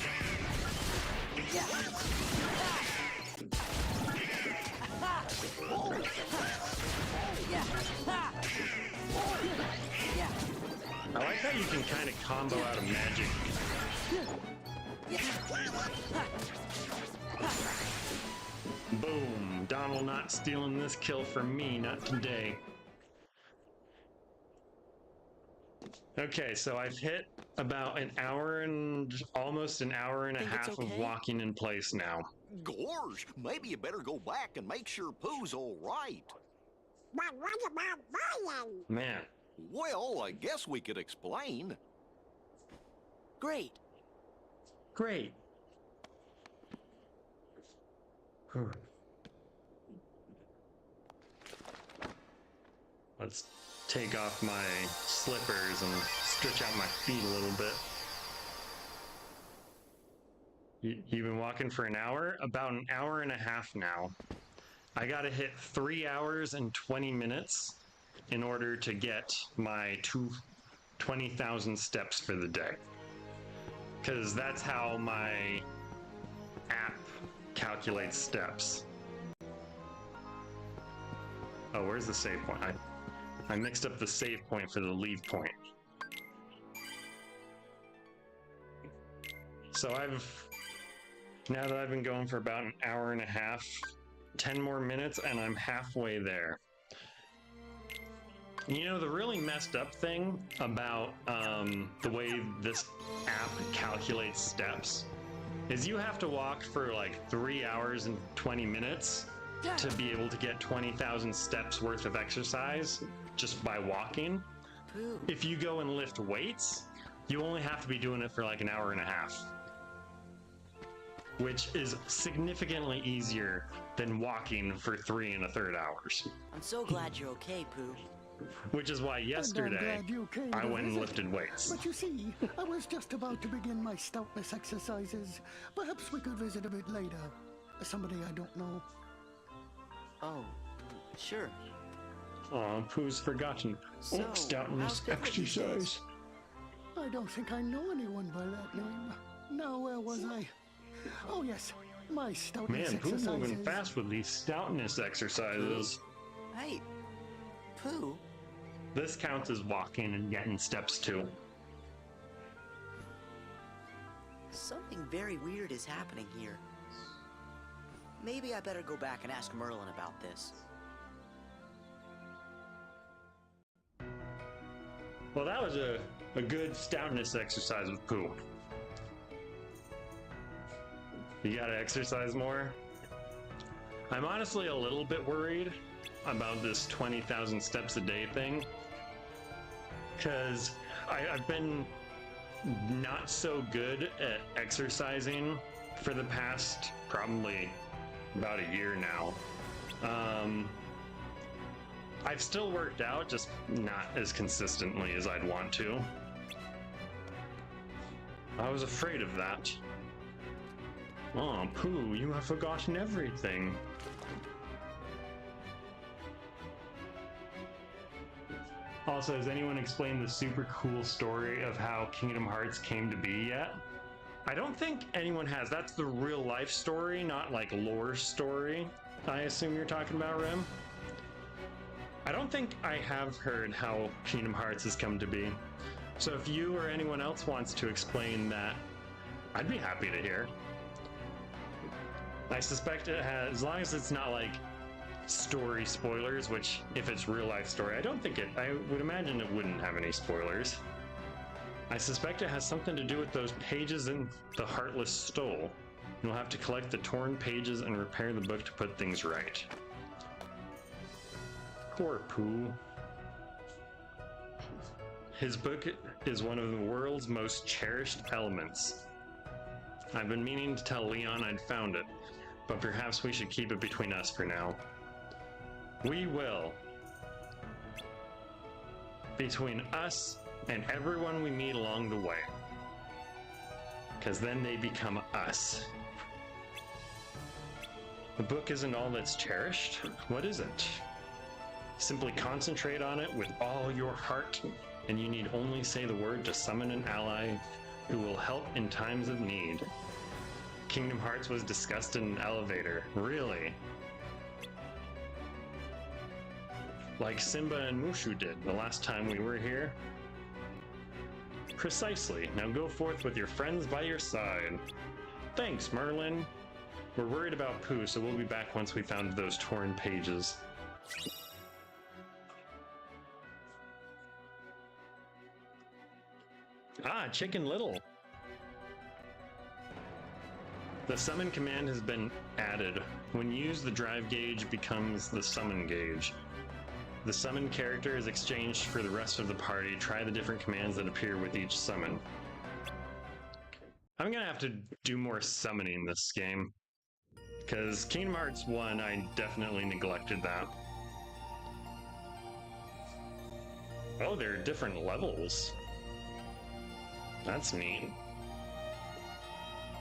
Yeah! Ha! Yeah! Ha! Yeah! I like how you can kind of combo out of magic. Boom. Donald not stealing this kill from me, not today. Okay, so I've hit about an hour and almost an hour and a Think it's half of okay? walking in place now. Gorge, maybe you better go back and make sure Pooh's all right. But what about Brian? Man, Well, I guess we could explain. Great. great. Let's take off my slippers and stretch out my feet a little bit. You've been walking for an hour? About an hour and a half now. I gotta hit 3 hours and 20 minutes in order to get my 20,000 steps for the day. Because that's how my app calculates steps. Oh, where's the save point? I mixed up the save point for the leave point. So now that I've been going for about an hour and a half, 10 more minutes, and I'm halfway there. You know, the really messed up thing about the way this app calculates steps is you have to walk for like 3 hours and 20 minutes to be able to get 20,000 steps worth of exercise just by walking. Pooh. If you go and lift weights, you only have to be doing it for like an hour and a half, which is significantly easier than walking for 3 1/3 hours. I'm so glad you're okay, Pooh. Which is why yesterday glad you came I to went and visit. lifted weights. But you see, I was just about to begin my stoutness exercises. Perhaps we could visit a bit later. Somebody I don't know. Oh, sure. Aw, Pooh's forgotten. So, stoutness how's Piglet these days? exercise. I don't think I know anyone by that name. Now, where was I? Oh, yes. My stoutness Man, Pooh's moving exercises. fast with these stoutness exercises. Hey, Pooh. This counts as walking and getting steps too. Something very weird is happening here. Maybe I better go back and ask Merlin about this. Well, that was a good stoutness exercise with Pooh. You gotta exercise more. I'm honestly a little bit worried about this 20,000 steps a day thing. Because I've been not so good at exercising for the past probably about a year now. I've still worked out, just not as consistently as I'd want to. I was afraid of that. Oh, Pooh, you have forgotten everything. Also, has anyone explained the super cool story of how Kingdom Hearts came to be yet? I don't think anyone has. That's the real life story, not like lore story. I assume you're talking about, Rem? I don't think I have heard how Kingdom Hearts has come to be. So if you or anyone else wants to explain that, I'd be happy to hear. I suspect it has, as long as it's not like story spoilers, which if it's real life story, I would imagine it wouldn't have any spoilers. I suspect it has something to do with those pages in the Heartless stole. You'll have to collect the torn pages and repair the book to put things right. Poor Pooh. His book is one of the world's most cherished elements. I've been meaning to tell Leon I'd found it, but perhaps we should keep it between us for now. We will. Between us and everyone we meet along the way. Because then they become us. The book isn't all that's cherished. What is it? Simply concentrate on it with all your heart, and you need only say the word to summon an ally who will help in times of need. Kingdom Hearts was discussed in an elevator. Really? Like Simba and Mushu did the last time we were here? Precisely. Now go forth with your friends by your side. Thanks, Merlin. We're worried about Pooh, so we'll be back once we found those torn pages. Ah, Chicken Little. The summon command has been added. When used, the drive gauge becomes the summon gauge. The summon character is exchanged for the rest of the party. Try the different commands that appear with each summon. I'm gonna have to do more summoning this game. Because Kingdom Hearts 1, I definitely neglected that. Oh, there are different levels. That's neat.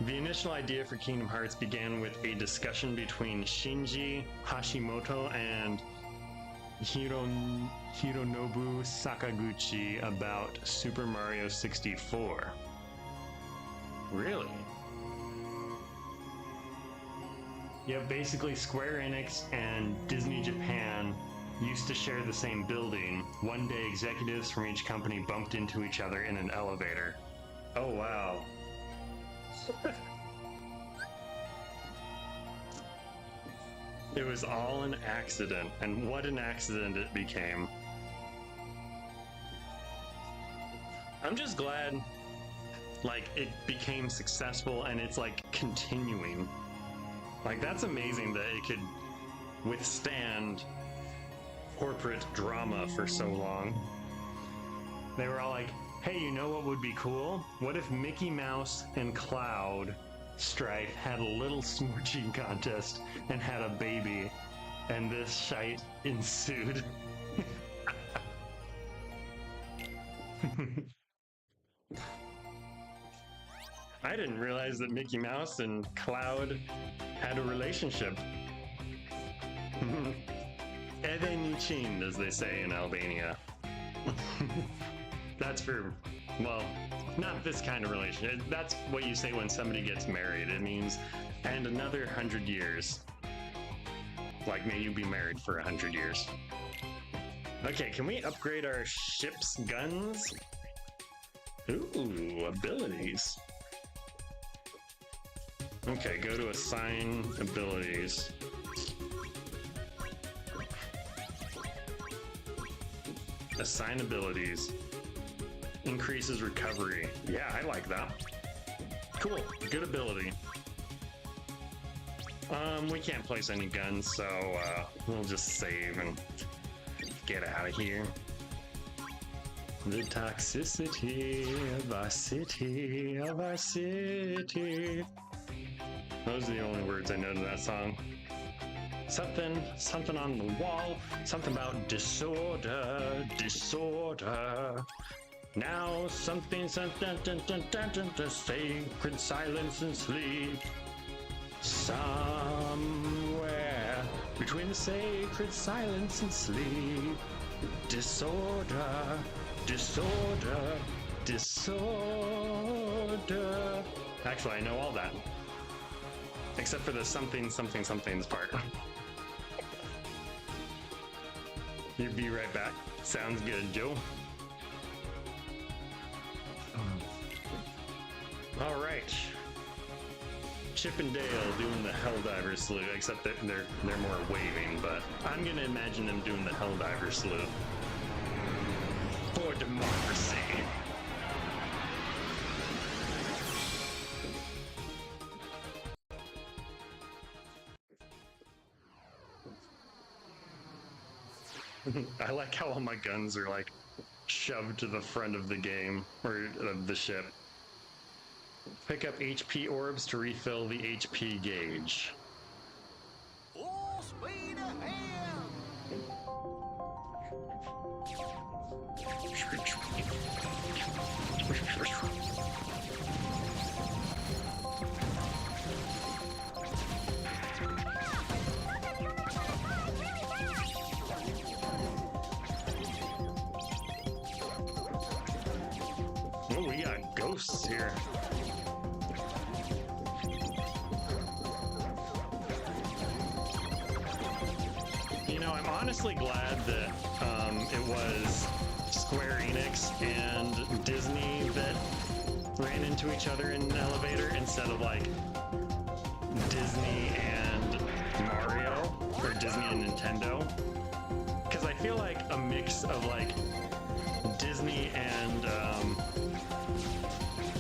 The initial idea for Kingdom Hearts began with a discussion between Shinji Hashimoto and Hironobu Sakaguchi about Super Mario 64. Really? Yeah, basically Square Enix and Disney Japan used to share the same building. One day executives from each company bumped into each other in an elevator. Oh wow. It was all an accident, and what an accident it became. I'm just glad, like, it became successful and it's, like, continuing. Like, that's amazing that it could withstand corporate drama for so long. They were all like, hey, you know what would be cool? What if Mickey Mouse and Cloud Strife had a little smooching contest and had a baby, and this shite ensued? I didn't realize that Mickey Mouse and Cloud had a relationship. Evenicin, as they say in Albania. That's for, well, not this kind of relationship. That's what you say when somebody gets married. It means, and another 100 years. Like, may you be married for 100 years. Okay, can we upgrade our ship's guns? Ooh, abilities. Okay, go to assign abilities. Assign abilities. Increases recovery. Yeah, I like that. Cool, good ability. We can't place any guns, so we'll just save and get out of here. The toxicity of our city, of our city. Those are the only words I know to that song. Something on the wall, something about disorder, disorder. Now something, the sacred silence and sleep. Somewhere between the sacred silence and sleep. Disorder, disorder, disorder. Actually, I know all that. Except for the something's part. You'll be right back. Sounds good, Joe. All right. Chip and Dale doing the Helldiver salute, except that they're more waving, but I'm gonna imagine them doing the Helldiver salute. For democracy. I like how all my guns are like shoved to the front of the game, or of the ship. Pick up HP orbs to refill the HP gauge. Full speed ahead! Oh, we got ghosts here. You know, I'm honestly glad that it was Square Enix and Disney that ran into each other in an elevator instead of like Disney and Mario or Disney and Nintendo. Because I feel like a mix of like Disney and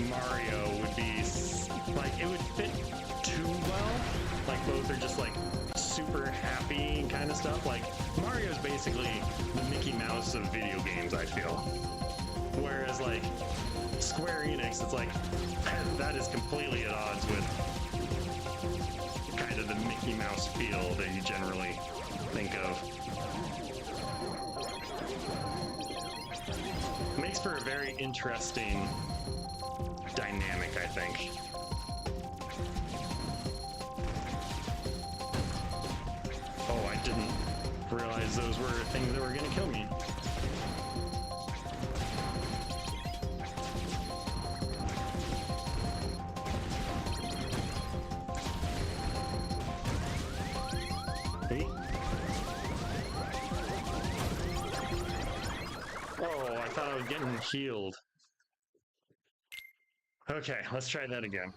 Mario would be like, it would fit too well. Like both are just like super happy kind of stuff. Like Mario's basically the Mickey Mouse of video games, I feel. Whereas like Square Enix, it's like that is completely at odds with kind of the Mickey Mouse feel that you generally think of. Makes for a very interesting dynamic, I think. Oh, I didn't realize those were things that were gonna kill me. Hey. Oh, I thought I was getting healed. Okay, let's try that again.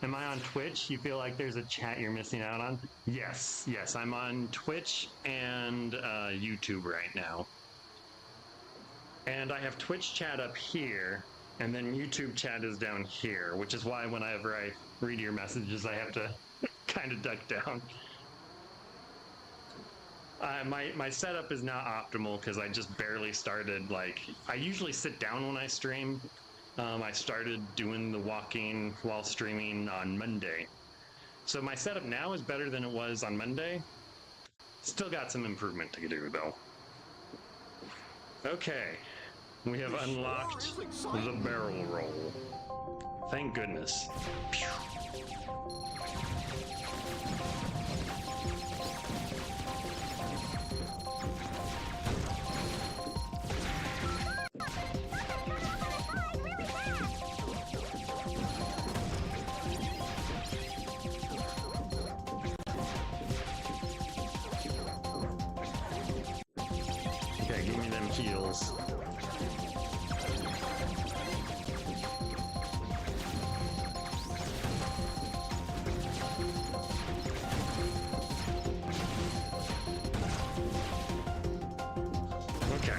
Am I on Twitch? You feel like there's a chat you're missing out on? Yes, I'm on Twitch and YouTube right now. And I have Twitch chat up here, and then YouTube chat is down here, which is why whenever I read your messages, I have to kind of duck down. My setup is not optimal because I just barely started. Like, I usually sit down when I stream. I started doing the walking while streaming on Monday. So my setup now is better than it was on Monday. Still got some improvement to do though. Okay, we have unlocked the barrel roll. Thank goodness. heals. Okay.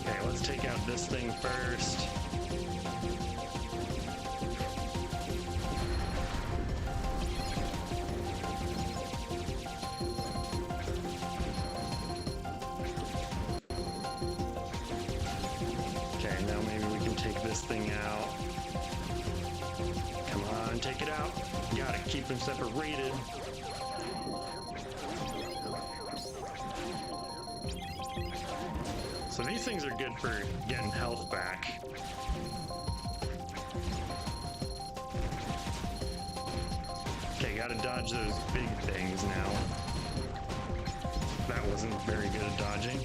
Okay, let's take out this thing first. Okay, now maybe we can take this thing out. Come on, take it out. Gotta keep them separated. So these things are good for getting health back. Okay, gotta dodge those big things now. That wasn't very good at dodging.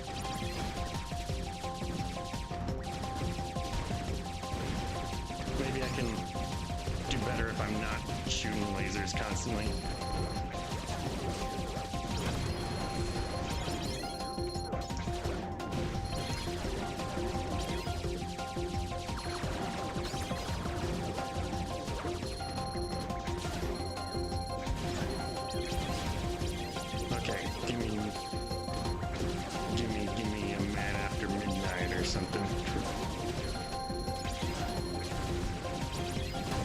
Maybe I can do better if I'm not shooting lasers constantly. Okay, give me a man after midnight or something.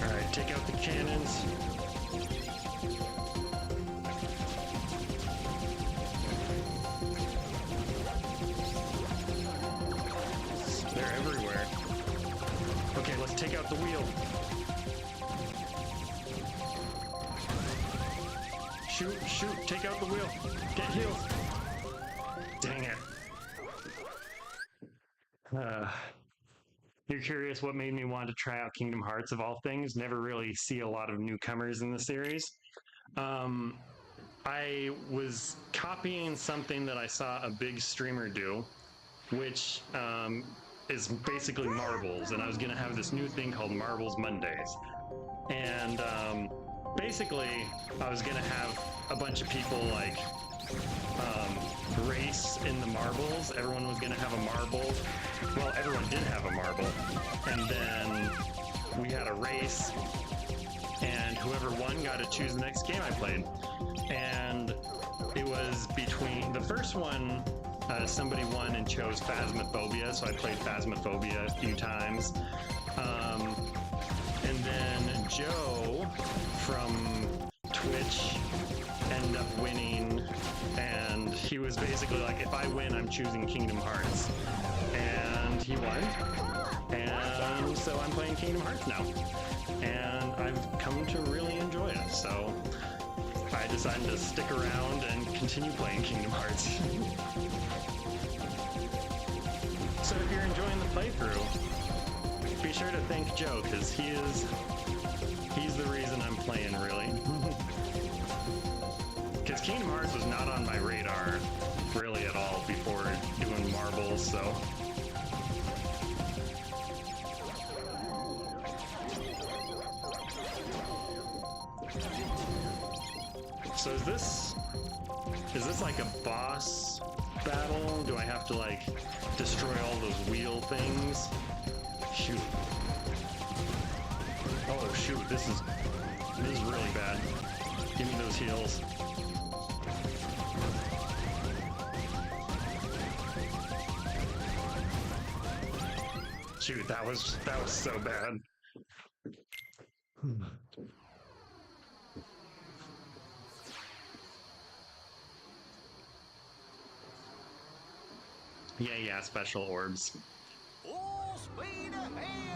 Alright, take out the cannons. They're everywhere. Okay, let's take out the wheel. Shoot, take out the wheel. Get healed. Dang it. You're curious what made me want to try out Kingdom Hearts of all things? Never really see a lot of newcomers in the series. I was copying something that I saw a big streamer do, which is basically marbles, and I was going to have this new thing called Marbles Mondays. And basically, I was going to have a bunch of people like race in the marbles. Everyone was going to have a marble. Well, everyone did have a marble. And then we had a race, and whoever won got to choose the next game I played. And it was between the first one, somebody won and chose Phasmophobia, so I played Phasmophobia a few times. And then Joe from Twitch ended up winning, and he was basically like, if I win, I'm choosing Kingdom Hearts. And he won, and so I'm playing Kingdom Hearts now. And I've come to really enjoy it, so I decided to stick around and continue playing Kingdom Hearts. So if you're enjoying the playthrough, be sure to thank Joe, because he's the reason I'm playing, really. Because Kingdom Hearts was not on my radar, really, at all before doing marbles, so... So is this like a boss battle? Do I have to like destroy all those wheel things? Shoot. Oh shoot, this is really bad. Give me those heals. Shoot, that was so bad. Yeah, special orbs. Full speed ahead!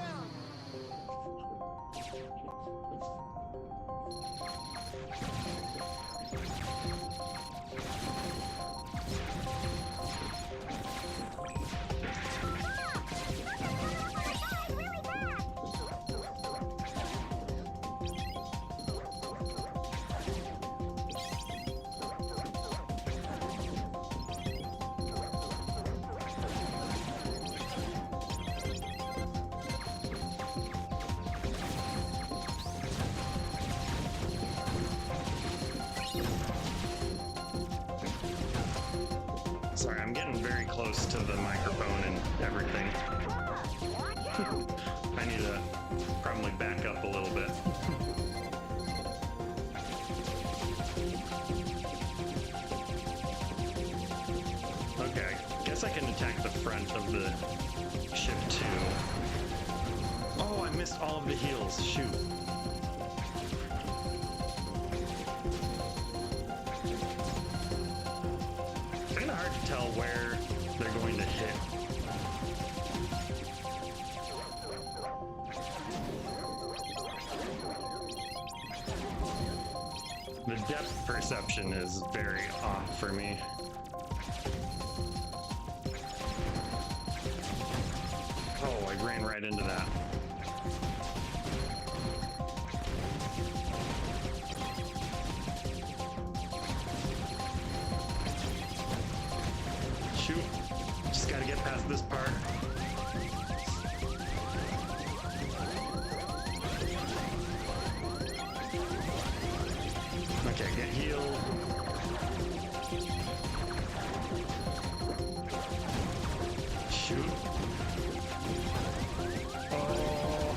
Sorry, I'm getting very close to the microphone and everything. I need to probably back up a little bit. Okay, guess I can attack the front of the ship too. Oh, I missed all of the heals. Shoot. It's kind of hard to tell where they're going to hit. The depth perception is very off for me. Oh, I ran right into that. Shoot. Just gotta get past this part. Okay, get healed. Shoot. Oh.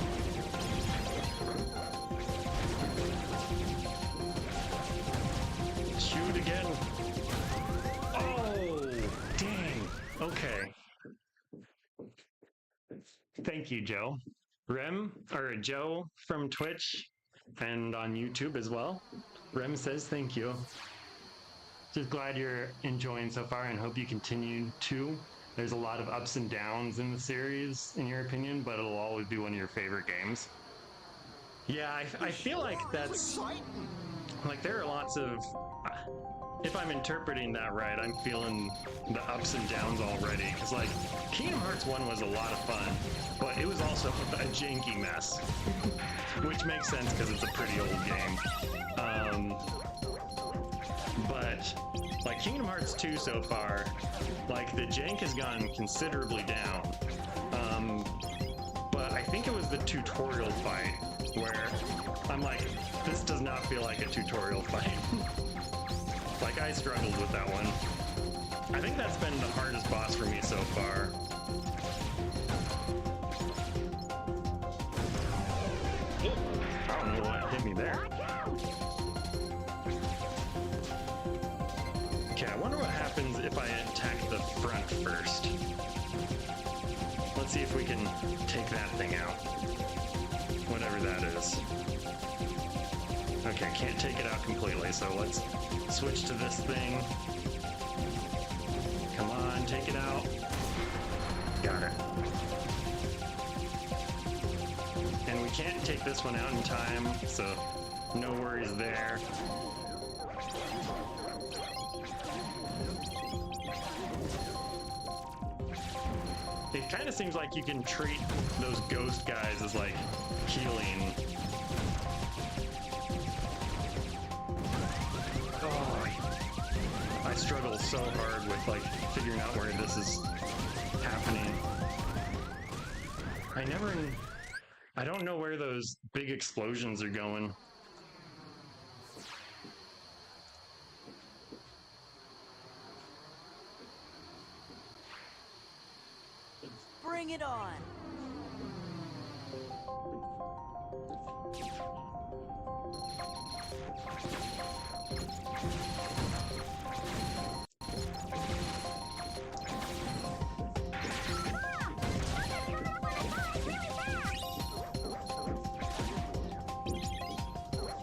Shoot again. Oh, dang. Okay. Thank you, Joe. Joe from Twitch and on YouTube as well. Rem says thank you. Just glad you're enjoying so far and hope you continue to. There's a lot of ups and downs in the series, in your opinion, but it'll always be one of your favorite games. Yeah, I feel like that's... Like, there are lots of... If I'm interpreting that right, I'm feeling the ups and downs already. Because, like, Kingdom Hearts 1 was a lot of fun, but it was also a janky mess. Which makes sense because it's a pretty old game. But, like, Kingdom Hearts 2 so far, like, the jank has gone considerably down. But I think it was the tutorial fight where I'm like, this does not feel like a tutorial fight. Like, I struggled with that one. I think that's been the hardest boss for me so far. I don't know what hit me there. Okay, I wonder what happens if I attack the front first. Let's see if we can take that thing out. Whatever that is. Okay, can't take it out completely, so let's switch to this thing. Come on, take it out. Got it. And we can't take this one out in time, so no worries there. It kind of seems like you can treat those ghost guys as like healing. Oh, I struggle so hard with like figuring out where this is happening. I don't know where those big explosions are going. Bring it on!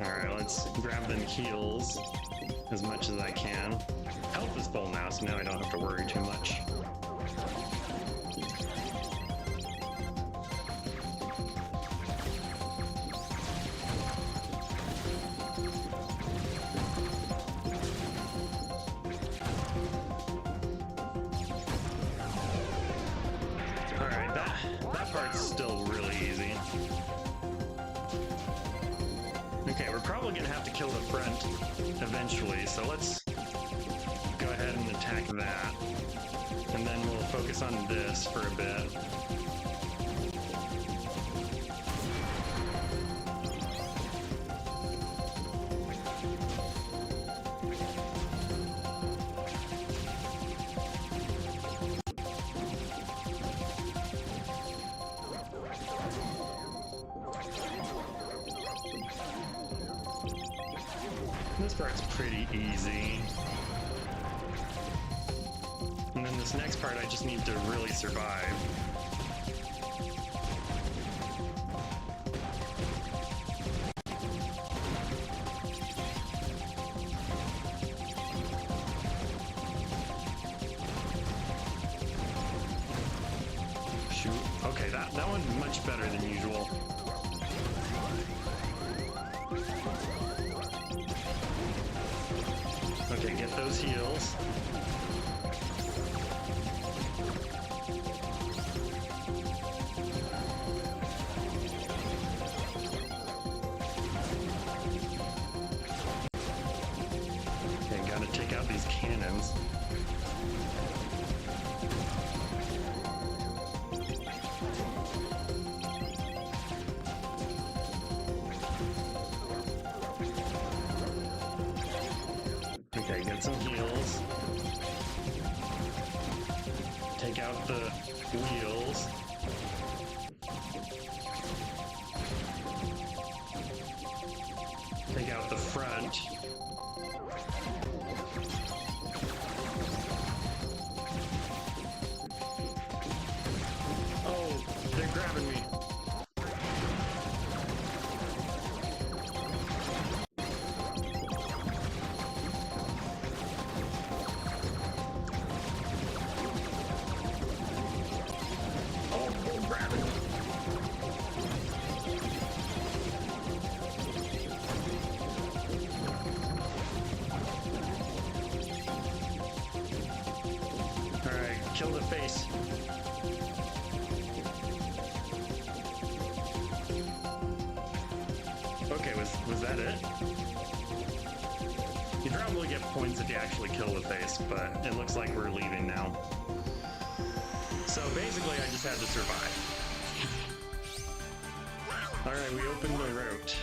Alright, let's grab them heals as much as I can. Health is full now, so now I don't have to worry too much. Alright, that part's still really easy. Okay, we're probably gonna have to kill the front eventually, so let's go ahead and attack that. And then we'll focus on this for a bit. This part's pretty easy. And then this next part, I just need to really survive. Shoot. Okay, that one's much better than usual. Okay, get those heals. Okay, gotta take out these cannons. Okay, get some heals. Take out the wheels. Take out the front. Oh, they're grabbing me. Alright, kill the face. Okay, was that it? You probably get points if you actually kill the face, but it looks like we're leaving now. So basically, I just had to survive. Alright, we opened the route.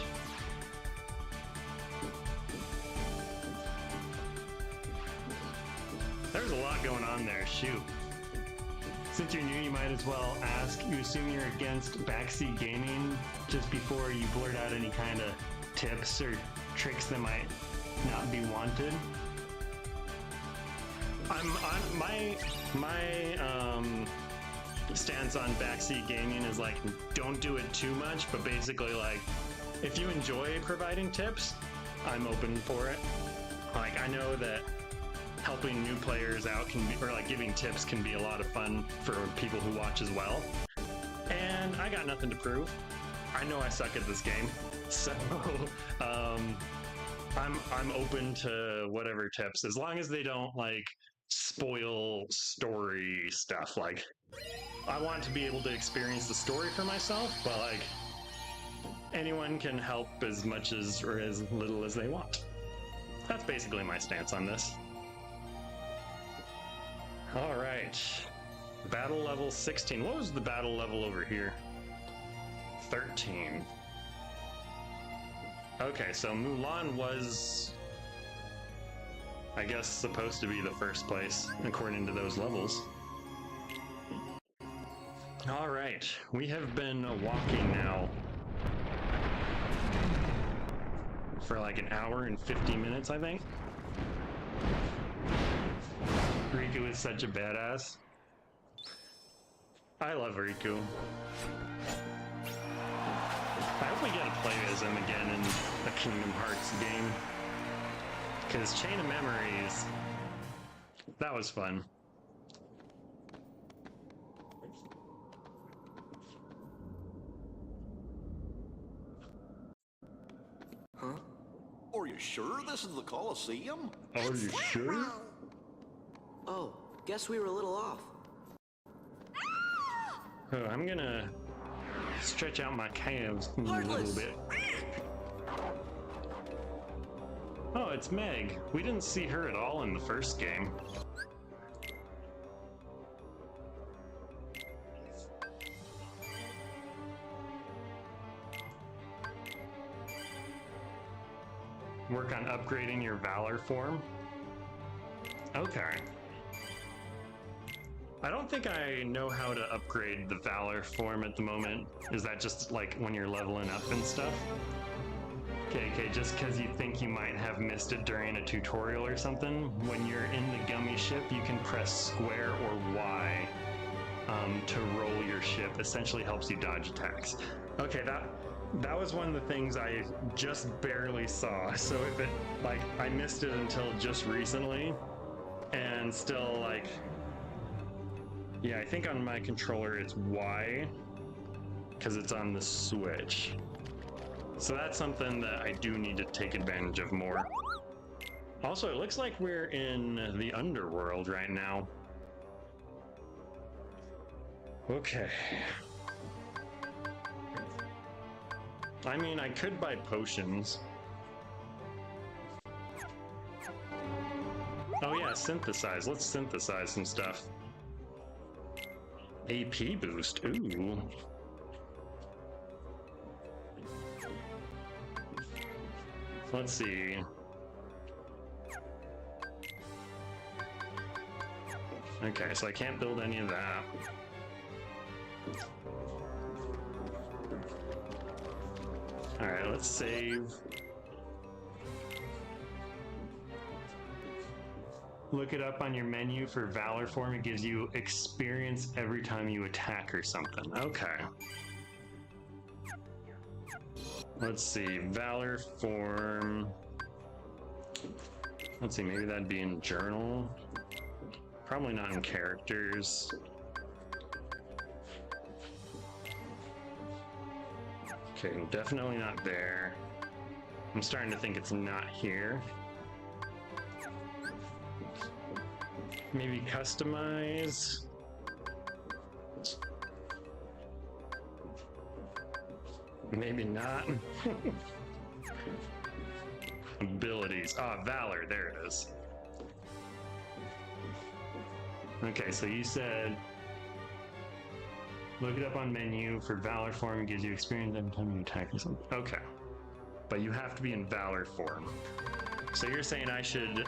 There's a lot going on there, shoot. Since you're new, you might as well ask. You assume you're against backseat gaming just before you blurt out any kind of tips or tricks that might not be wanted. My stance on backseat gaming is like, don't do it too much, but basically like, if you enjoy providing tips, I'm open for it. Like, I know that helping new players out can be, or like giving tips can be a lot of fun for people who watch as well. And I got nothing to prove. I know I suck at this game, so I'm open to whatever tips, as long as they don't like spoil story stuff. Like, I want to be able to experience the story for myself, but like, anyone can help as much as or as little as they want. That's basically my stance on this. All right, battle level 16. What was the battle level over here? 13. Okay, so Mulan was, I guess, supposed to be the first place according to those levels. All right, we have been walking now for like an hour and 50 minutes, I think. Riku is such a badass. I love Riku. I hope we get to play as him again in a Kingdom Hearts game. Because Chain of Memories, that was fun. Huh? Are you sure this is the Colosseum? Are you sure? Oh, guess we were a little off. Oh, I'm gonna stretch out my calves a little bit. Oh, it's Meg. We didn't see her at all in the first game. Work on upgrading your Valor form. Okay. I don't think I know how to upgrade the Valor form at the moment. Is that just like when you're leveling up and stuff? Okay, just because you think you might have missed it during a tutorial or something, when you're in the gummy ship, you can press square or Y to roll your ship. Essentially helps you dodge attacks. Okay, that was one of the things I just barely saw. So if it, like, I missed it until just recently, and still, like, yeah, I think on my controller it's Y, because it's on the Switch. So that's something that I do need to take advantage of more. Also, it looks like we're in the underworld right now. Okay. I mean, I could buy potions. Oh yeah, synthesize. Let's synthesize some stuff. AP boost. Ooh. Let's see. Okay, so I can't build any of that. Alright, let's save. Look it up on your menu for Valor form. It gives you experience every time you attack or something. Okay. Let's see, Valor form. Let's see, maybe that'd be in journal. Probably not in characters. Okay, definitely not there. I'm starting to think it's not here. Maybe customize. Maybe not. Abilities. Ah, Valor. There it is. Okay, so you said look it up on menu for Valor form. It gives you experience every time you attack or something. Okay, but you have to be in Valor form. So you're saying I should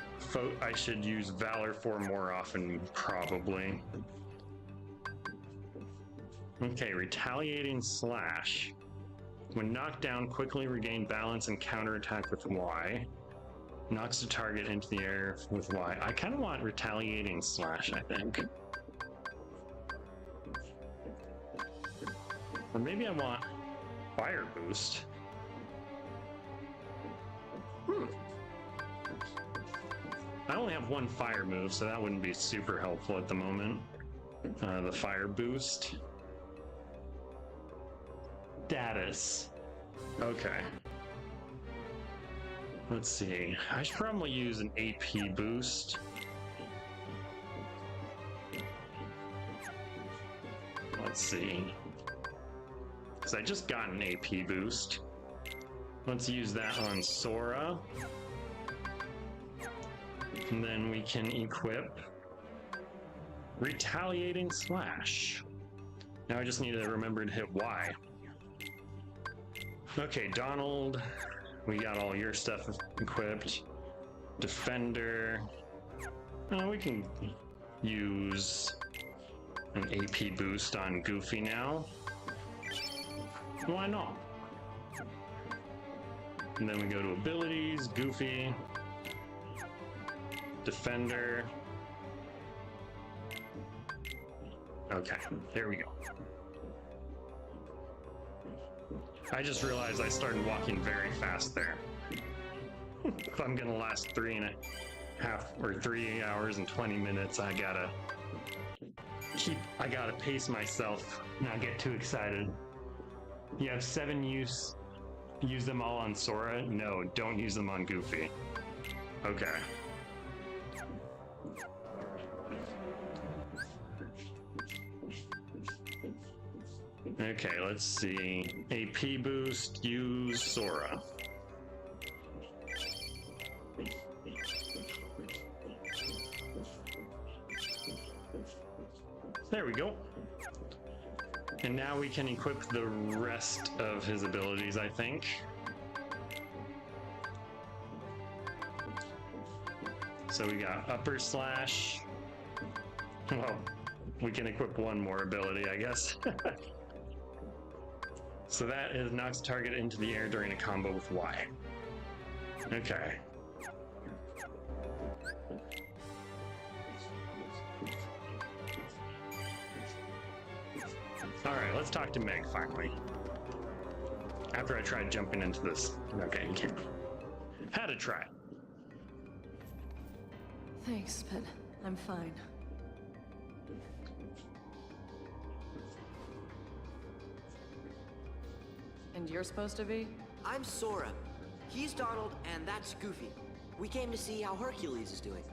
use Valor form more often, probably. Okay, retaliating slash. When knocked down, quickly regain balance and counterattack with Y. Knocks the target into the air with Y. I kind of want retaliating slash, I think. Or maybe I want fire boost. I only have one fire move, so that wouldn't be super helpful at the moment. The fire boost. Status. Okay. Let's see. I should probably use an AP boost. Let's see. Because I just got an AP boost. Let's use that on Sora. And then we can equip Retaliating Slash. Now I just need to remember to hit Y. Okay, Donald, we got all your stuff equipped. Defender. We can use an AP boost on Goofy now. Why not? And then we go to abilities, Goofy, Defender. Okay, there we go. I just realized I started walking very fast there. If I'm gonna last 3 hours and 20 minutes, I gotta pace myself, not get too excited. You have 7 use them all on Sora? No, don't use them on Goofy. Okay. Okay, let's see. AP boost, use Sora. There we go. And now we can equip the rest of his abilities, I think. So we got upper slash. Well, we can equip one more ability, I guess. So that is knocks target into the air during a combo with Y. Okay. Alright, let's talk to Meg finally. After I tried jumping into this. Okay, you can't. Had to try. Thanks, but I'm fine. And you're supposed to be? I'm Sora. He's Donald, and that's Goofy. We came to see how Hercules is doing.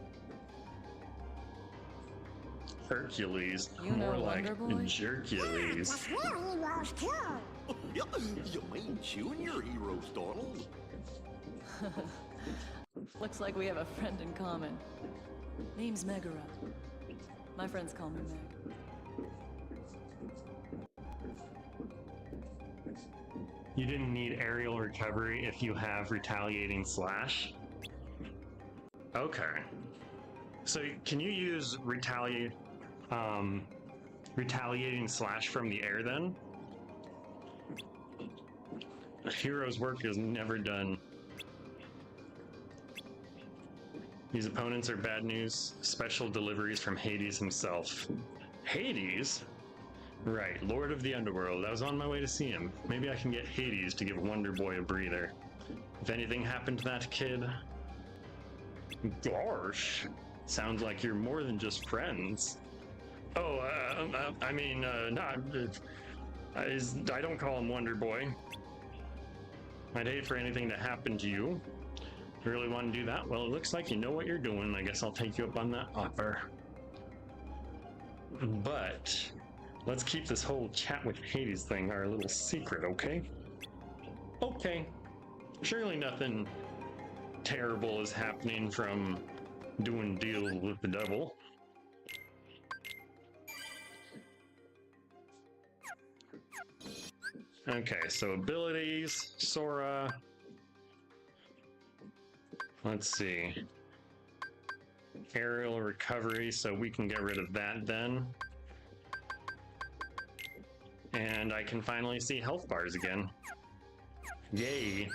Hercules. You know More like Wonder Boy? Jercules. That's real heroes too. You mean Junior Heroes, Donald? Looks like we have a friend in common. Name's Megara. My friends call me Meg. You didn't need aerial recovery if you have retaliating slash? Okay. So can you use retaliating slash from the air then? A hero's work is never done. These opponents are bad news. Special deliveries from Hades himself. Hades? Right, Lord of the Underworld. I was on my way to see him. Maybe I can get Hades to give Wonder Boy a breather. If anything happened to that kid... Gosh, sounds like you're more than just friends. Oh, I mean, I don't call him Wonder Boy. I'd hate for anything to happen to you. If you really want to do that, well, it looks like you know what you're doing. I guess I'll take you up on that offer. But let's keep this whole chat with Hades thing our little secret, okay? Okay. Surely nothing terrible is happening from doing deals with the devil. Okay, so abilities, Sora. Let's see. Aerial recovery, so we can get rid of that then. And I can finally see health bars again. Yay.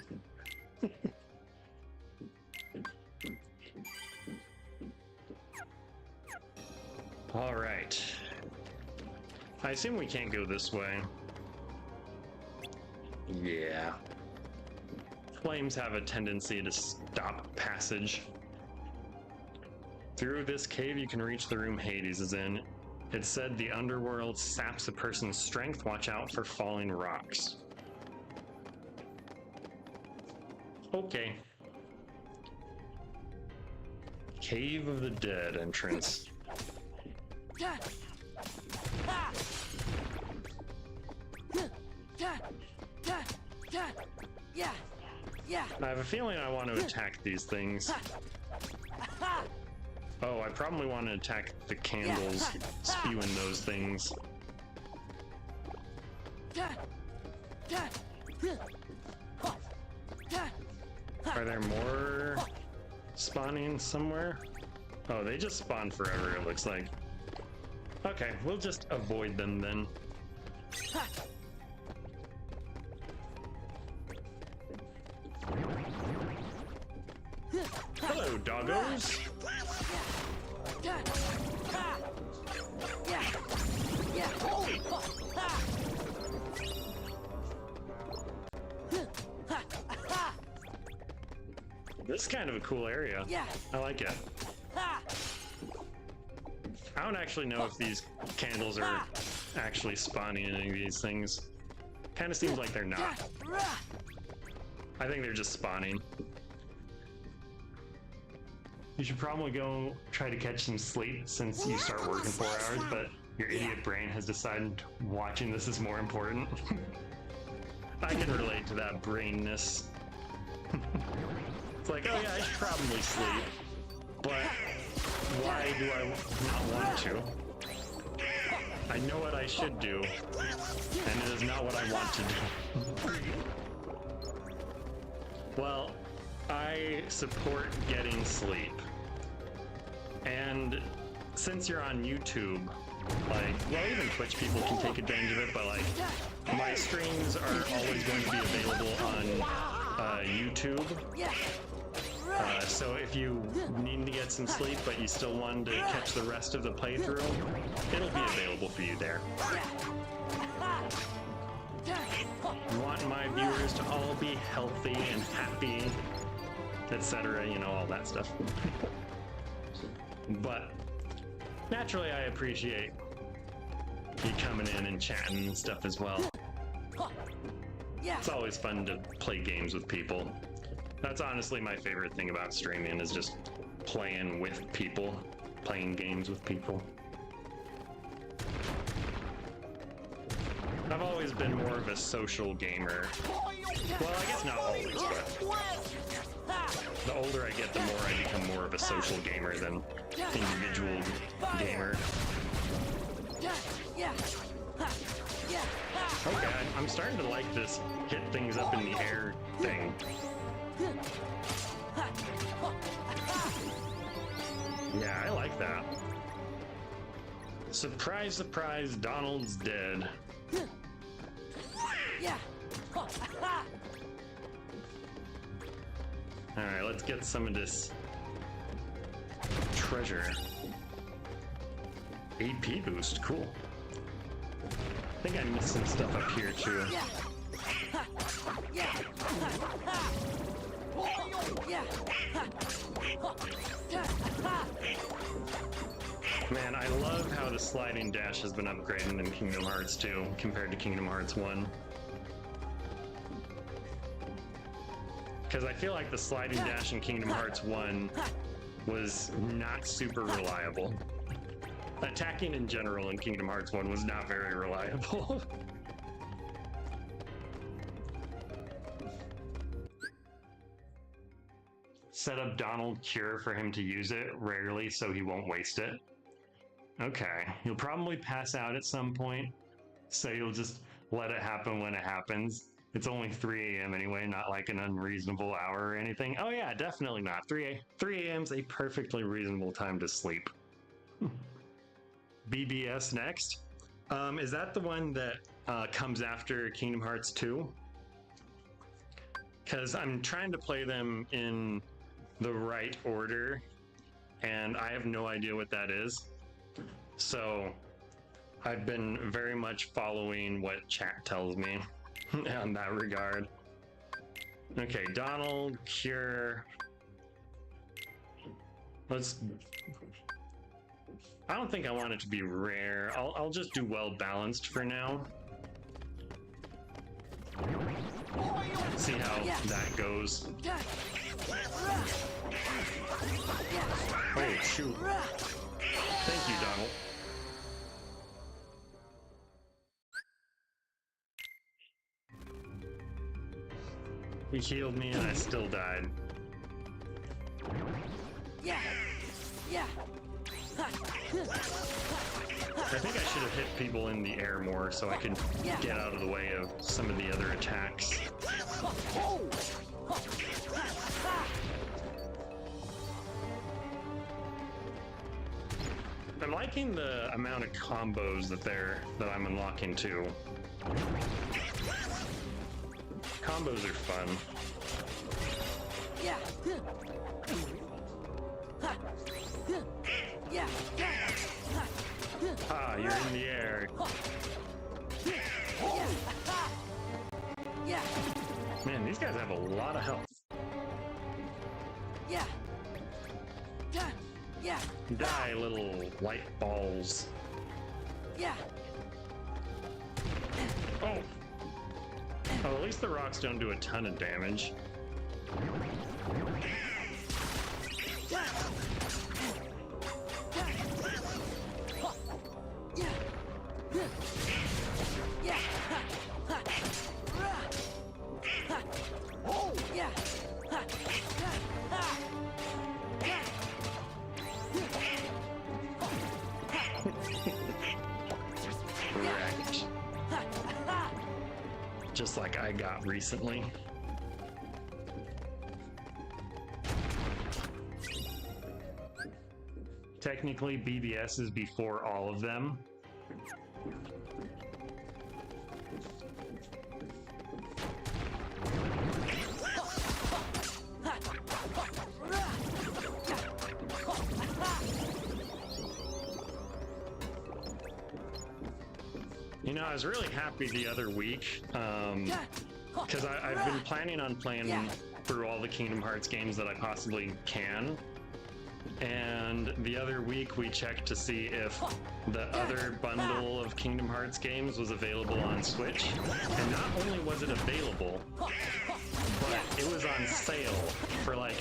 All right. I assume we can't go this way. Yeah. Flames have a tendency to stop passage. Through this cave, you can reach the room Hades is in. It said the underworld saps a person's strength. Watch out for falling rocks. Okay. Cave of the Dead entrance. I have a feeling I want to attack these things. Oh, I probably want to attack the candles spewing those things. Are there more spawning somewhere? Oh, they just spawn forever, it looks like. Okay, we'll just avoid them then. Hello, doggos! This is kind of a cool area. I like it. I don't actually know if these candles are actually spawning any of these things. Kind of seems like they're not. I think they're just spawning. You should probably go try to catch some sleep since you start working 4 hours, but your idiot brain has decided watching this is more important. I can relate to that brainness. It's like, oh yeah, I should probably sleep, but why do I not want to? I know what I should do, and it is not what I want to do. Well, I support getting sleep. And since you're on YouTube, like, well, even Twitch people can take advantage of it, but like, my streams are always going to be available on YouTube. So if you need to get some sleep, but you still want to catch the rest of the playthrough, it'll be available for you there. I want my viewers to all be healthy and happy, etc., you know, all that stuff. But naturally, I appreciate you coming in and chatting and stuff as well. It's always fun to play games with people. That's honestly my favorite thing about streaming, is just playing with people, playing games with people. I've always been more of a social gamer. Well, I guess not always, but the older I get, the more I become more of a social gamer than individual gamer. Okay, I'm starting to like this hit things up in the air thing. Yeah, I like that. Surprise, surprise, Donald's dead. Alright, let's get some of this treasure. AP boost, cool. I think I missed some stuff up here too. Man, I love how the sliding dash has been upgraded in Kingdom Hearts 2 compared to Kingdom Hearts 1. Because I feel like the sliding dash in Kingdom Hearts 1 was not super reliable. Attacking in general in Kingdom Hearts 1 was not very reliable. Set up Donald Cure for him to use it rarely so he won't waste it. Okay, he'll probably pass out at some point, so you'll just let it happen when it happens. It's only 3 a.m. anyway, not like an unreasonable hour or anything. Oh yeah, definitely not. 3 a.m. is a perfectly reasonable time to sleep. BBS next. Is that the one that comes after Kingdom Hearts 2? Because I'm trying to play them in the right order, and I have no idea what that is. So I've been very much following what chat tells me in that regard. Okay, Donald, Cure. I don't think I want it to be rare. I'll just do well balanced for now. See how that goes. Oh, shoot. Thank you, Donald. He healed me and I still died. I think I should have hit people in the air more so I could get out of the way of some of the other attacks. I'm liking the amount of combos that I'm unlocking too. Combos are fun. Ah, you're in the air. Man, these guys have a lot of health. Die, little light balls. Oh! Oh, at least the rocks don't do a ton of damage. Wrecked. Just like I got recently. Technically, BBS is before all of them. You know, I was really happy the other week, because I've been planning on playing through all the Kingdom Hearts games that I possibly can. And the other week we checked to see if the other bundle of Kingdom Hearts games was available on Switch. And not only was it available, but it was on sale for like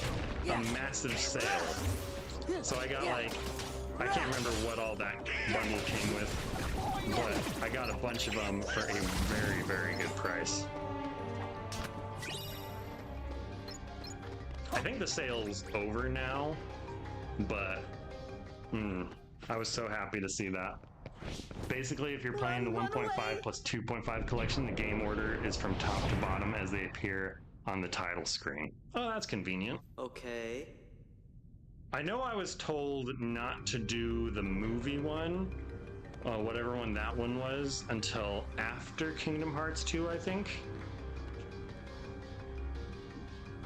a massive sale. So I got like, I can't remember what all that bundle came with, but I got a bunch of them for a very, very good price. I think the sale's over now, but I was so happy to see that. Basically, if you're playing the 1.5 plus 2.5 collection, the game order is from top to bottom as they appear on the title screen. Oh, that's convenient. Okay. I know I was told not to do the movie one, whatever one that one was, until after Kingdom Hearts 2, I think.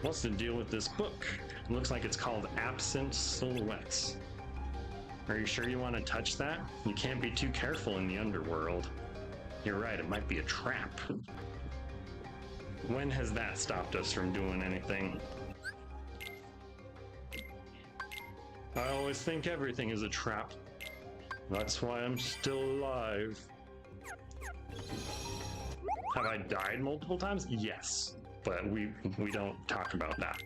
What's the deal with this book? It looks like it's called Absent Silhouettes. Are you sure you want to touch that? You can't be too careful in the underworld. You're right, it might be a trap. When has that stopped us from doing anything? I always think everything is a trap. That's why I'm still alive. Have I died multiple times? Yes, but we don't talk about that.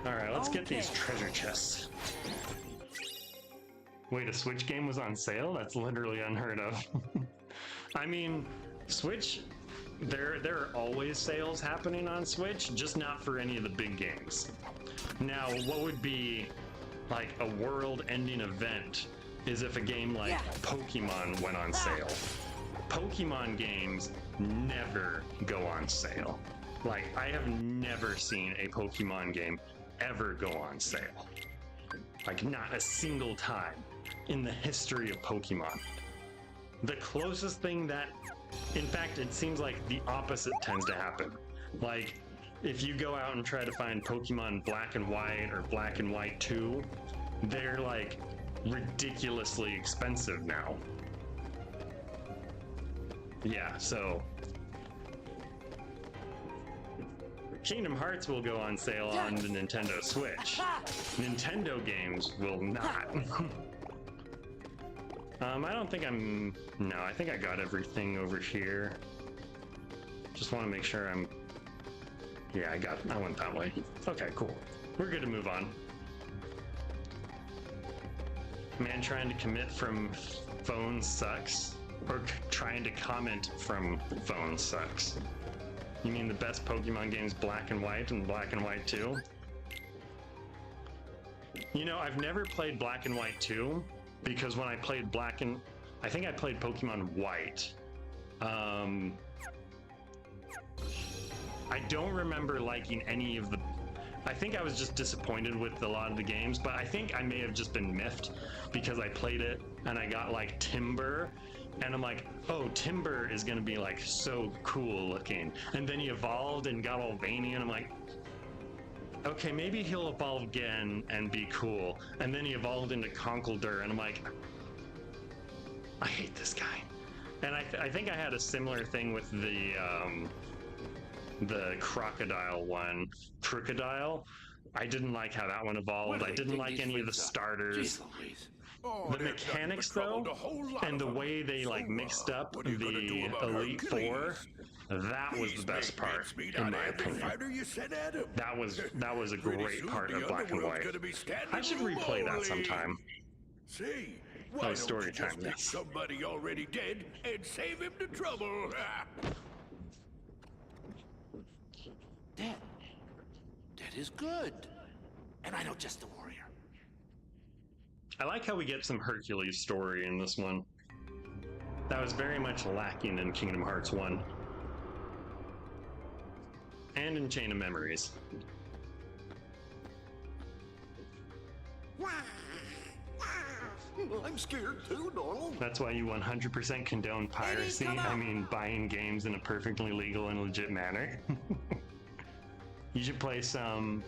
Alright, let's get these treasure chests. Wait, a Switch game was on sale? That's literally unheard of. I mean, Switch, there are always sales happening on Switch, just not for any of the big games. Now, what would be like a world-ending event is if a game like Pokemon went on sale. Pokemon games never go on sale. Like, I have never seen a Pokemon game ever go on sale. Like, not a single time in the history of Pokemon. The closest thing that, in fact, it seems like the opposite tends to happen. Like, if you go out and try to find Pokemon Black and White or Black and White 2, they're like ridiculously expensive now. Yeah, so Kingdom Hearts will go on sale on the Nintendo Switch. Nintendo games will not. I don't think no, I think I got everything over here. Just want to make sure yeah, I went that way. Okay, cool. We're good to move on. Man trying to commit from phone sucks? Or trying to comment from phone sucks? You mean the best Pokemon games Black and White and Black and White 2? You know, I've never played Black and White 2 because when I played I think I played Pokemon White. I don't remember liking any of the... I think I was just disappointed with a lot of the games, but I think I may have just been miffed because I played it and I got like Timber, and I'm like, oh, Timber is gonna be like so cool looking. And then he evolved and got all veiny, and I'm like, okay, maybe he'll evolve again and be cool. And then he evolved into Conkeldurr, and I'm like, I hate this guy. And I think I had a similar thing with the Crocodile one. Crocodile, I didn't like how that one evolved. I didn't like any of the starters. The mechanics though, and the way they like mixed up the Elite Four, that was the best part, in my opinion. That was a great part of Black and White. I should replay that sometime. Oh, story time, yes. Somebody already dead and save him the trouble. Dead is good. And I know just the warrior. I like how we get some Hercules story in this one. That was very much lacking in Kingdom Hearts 1. And in Chain of Memories. I'm scared too, Donald. That's why you 100% condone piracy. I mean, buying games in a perfectly legal and legit manner. You should play some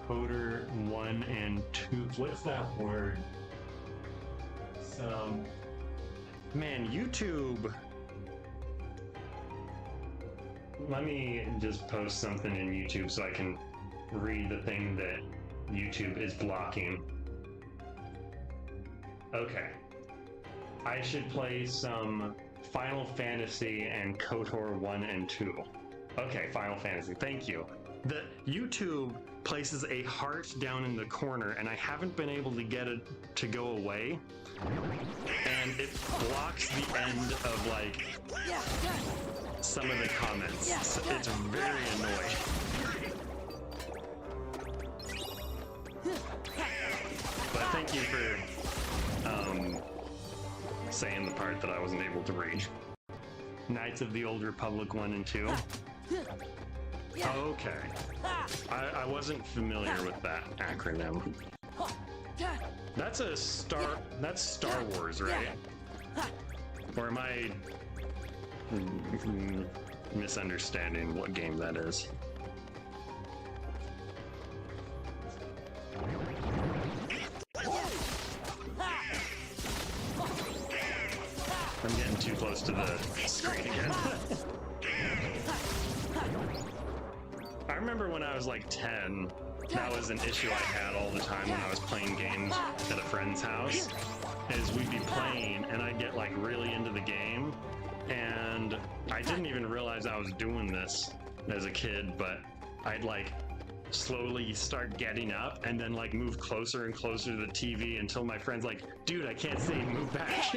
Coder 1 and 2. What's that word? Man, YouTube. Let me just post something in YouTube so I can read the thing that YouTube is blocking. Okay. I should play some Final Fantasy and KOTOR 1 and 2. Okay, Final Fantasy. Thank you. The YouTube places a heart down in the corner, and I haven't been able to get it to go away. And it blocks the end of, like, some of the comments. So it's very annoying. But thank you for saying the part that I wasn't able to read. Knights of the Old Republic 1 and 2. Okay. I wasn't familiar with that acronym. That's Star Wars, right? Or am I misunderstanding what game that is? I'm getting too close to the screen again. I remember when I was like 10, that was an issue I had all the time when I was playing games at a friend's house, is we'd be playing and I'd get like really into the game, and I didn't even realize I was doing this as a kid, but I'd like slowly start getting up and then like move closer and closer to the TV until my friend's like, dude, I can't see, move back.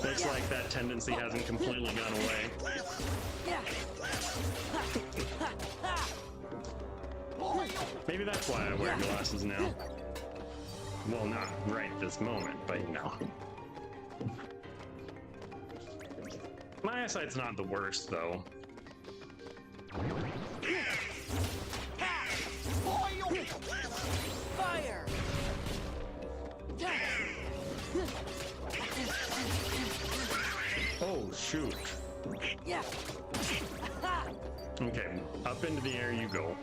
Looks like that tendency hasn't completely gone away. Maybe that's why I wear glasses now. Well, not right this moment, but you know. My eyesight's not the worst, though. Fire! Oh, shoot. Yeah. Okay, up into the air you go.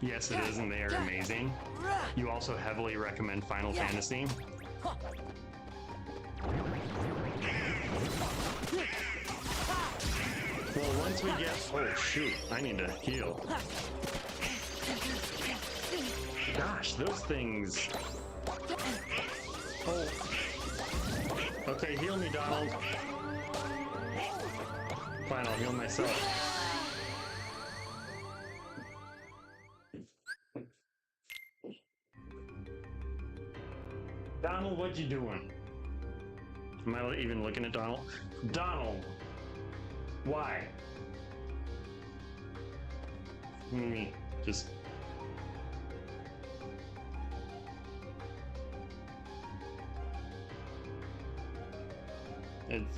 Yes, it is, and they are amazing. You also heavily recommend Final Fantasy. Well, once we get... Oh, shoot. I need to heal. Gosh, those things... Oh. Okay, heal me, Donald. Fine, I'll heal myself. Donald, what you doing? Am I even looking at Donald? Donald! Why? Me, just...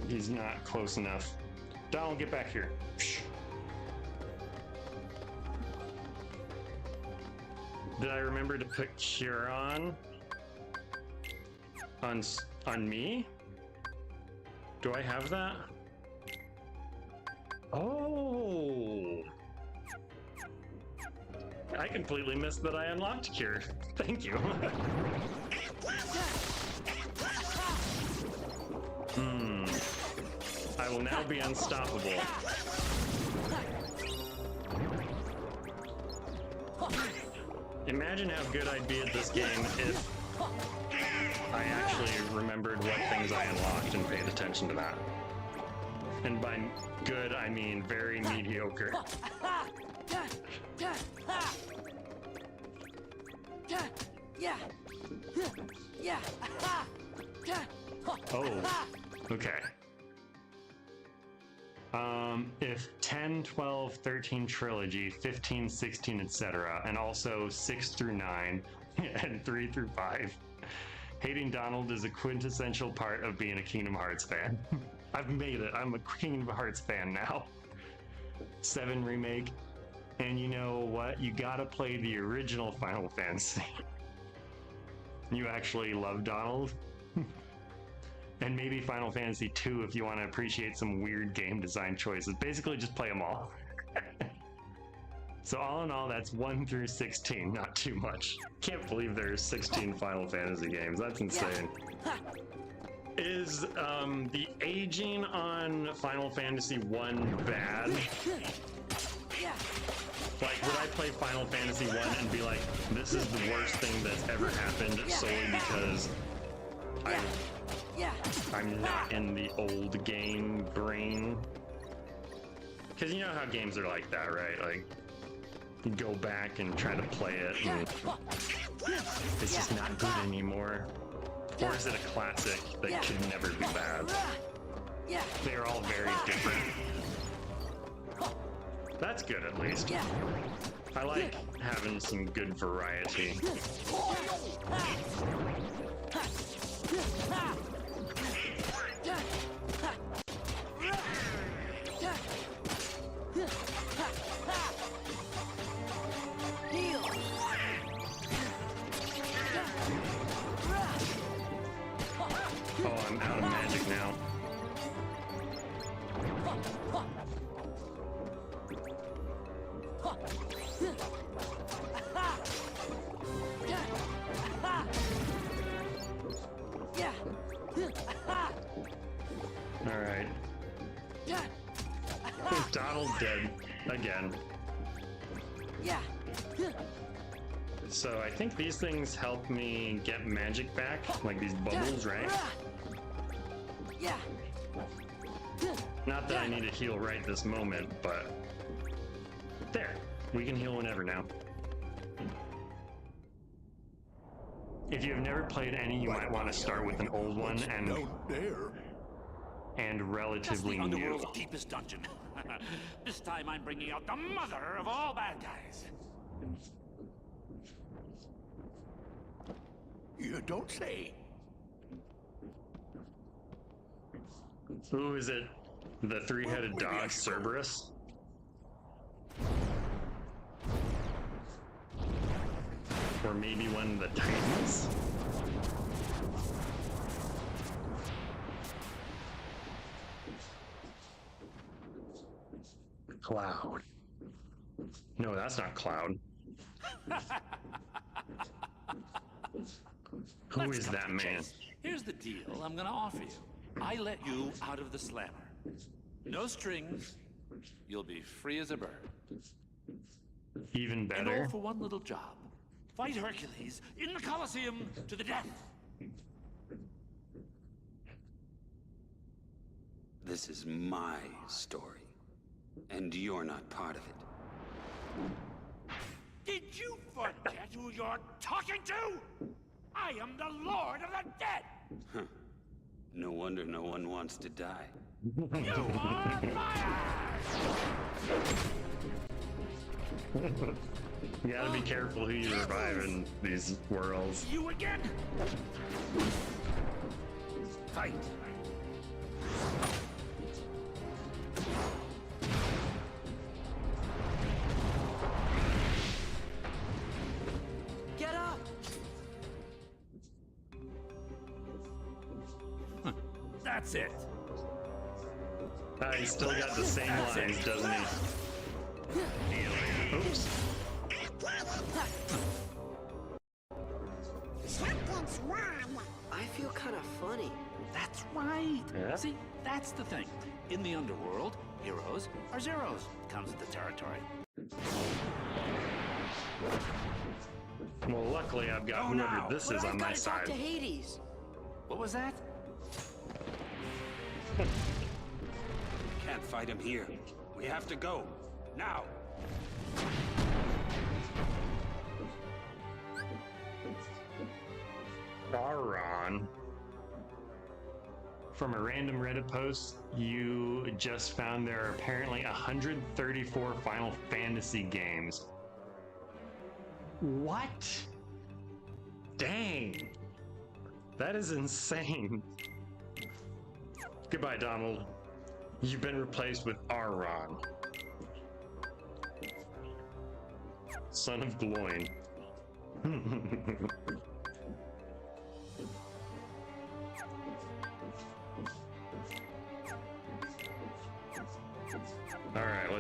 He's not close enough. Donald, get back here. Psh. Did I remember to put cure on me? Do I have that? Oh! I completely missed that I unlocked cure. Thank you. I will now be unstoppable. Imagine how good I'd be at this game if I actually remembered what things I unlocked and paid attention to that. And by good, I mean very mediocre. Oh, okay. If 10, 12, 13 trilogy, 15, 16, etc., and also 6 through 9, and 3 through 5. Hating Donald is a quintessential part of being a Kingdom Hearts fan. I've made it. I'm a Kingdom Hearts fan now. 7 remake. And you know what? You gotta play the original Final Fantasy. You actually love Donald? and maybe Final Fantasy II if you want to appreciate some weird game design choices. Basically, just play them all. So all in all, that's 1 through 16, not too much. Can't believe there's 16 Final Fantasy games. That's insane. Is the aging on Final Fantasy 1 bad? Like, would I play Final Fantasy 1 and be like, this is the worst thing that's ever happened solely because I'm not in the old game brain? Because you know how games are like that, right? Like, you go back and try to play it, and it's just not good anymore. Or is it a classic that could never be bad? They're all very different. That's good, at least. I like having some good variety. Oh, I'm out of magic now. Alright. Donald's dead. Again. So I think these things help me get magic back, like these bubbles, right? Not that I need to heal right this moment, but there. We can heal whenever now. If you've never played any, you might want to start with an old one and relatively Just the new. underworld's deepest dungeon. This time I'm bringing out the mother of all bad guys. You don't say. Who is it? The three-headed dog, Cerberus? Or maybe one of the Titans? Cloud. No, that's not Cloud. Who is that man? Here's the deal I'm gonna offer you. I let you out of the slammer. No strings. You'll be free as a bird. Even And better. all for one little job. Fight Hercules in the Colosseum to the death. This is my story, and you're not part of it. Did you forget who you're talking to? I am the Lord of the Dead! Huh. No wonder no one wants to die. You are fired! You gotta be careful who you revive in these worlds. You again! Fight! Get up! That's it. He's still got the same lines, doesn't he? Oops. Something's wrong. I feel kind of funny. That's right. Yeah? See, that's the thing. In the underworld, heroes are zeros. Comes with the territory. Well, luckily I've got Oh, whoever no. this But is I've on my gotta talk side. to Hades. What was that? Can't fight him here. We have to go. Now! Sauron. From a random Reddit post, you just found there are apparently 134 Final Fantasy games. What? Dang. That is insane. Goodbye, Donald. You've been replaced with Auron, son of Gloin.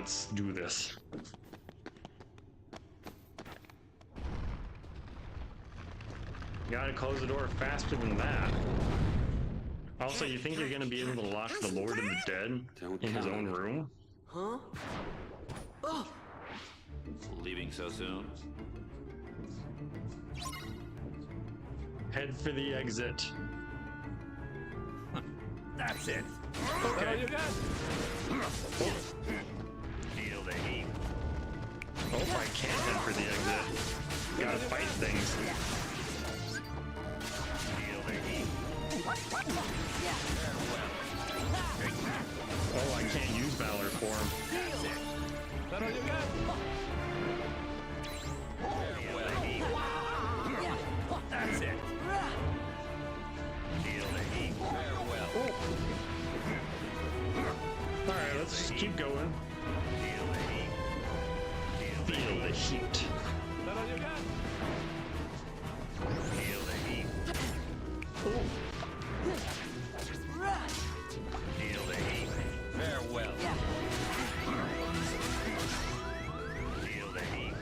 let's do this. Gotta close the door faster than that. Also, you think you're gonna be able to lock the Lord of the Dead in his own room? Huh? Oh! Leaving so soon? Head for the exit. That's it. Okay. You got? Feel the heat. Oh, I can't head for the exit. Gotta fight things. Feel the heat. Oh, I can't use Valor Form. That's it. That all you got? Feel the heat. That's it. Feel the heat. Farewell. Alright, let's just keep going. Feel the heat. Feel the heat. That all you got? Feel the heat. Oh. Feel the heat. Farewell. Feel the heat.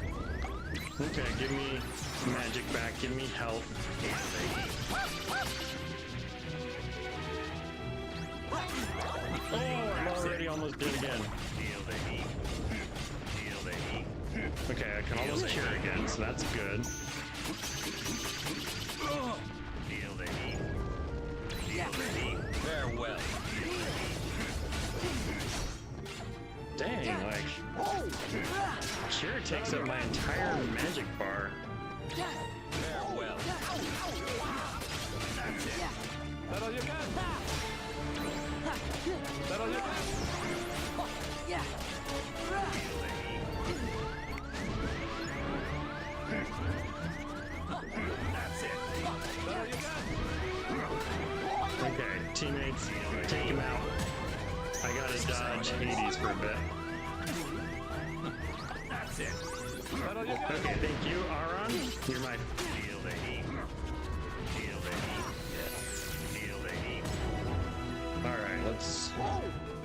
Okay, give me magic back, give me health. Feel the heat. Oh, I'm already almost dead again. Feel the heat. Feel the heat. Okay, I can almost cure again, so that's good. Feel the heat. Feel the heat. Farewell. Dang, like, cure takes up my entire magic bar. Farewell. That's it. That all you got? That all you got? Feel the heat. That's it. That all you got? Okay, teammates, take him out. I gotta dodge Hades for a bit. That's it. That all you got? Okay, thank you, Aron. You're my... Feel the heat. Feel the heat. Yes. Feel the heat. Alright, let's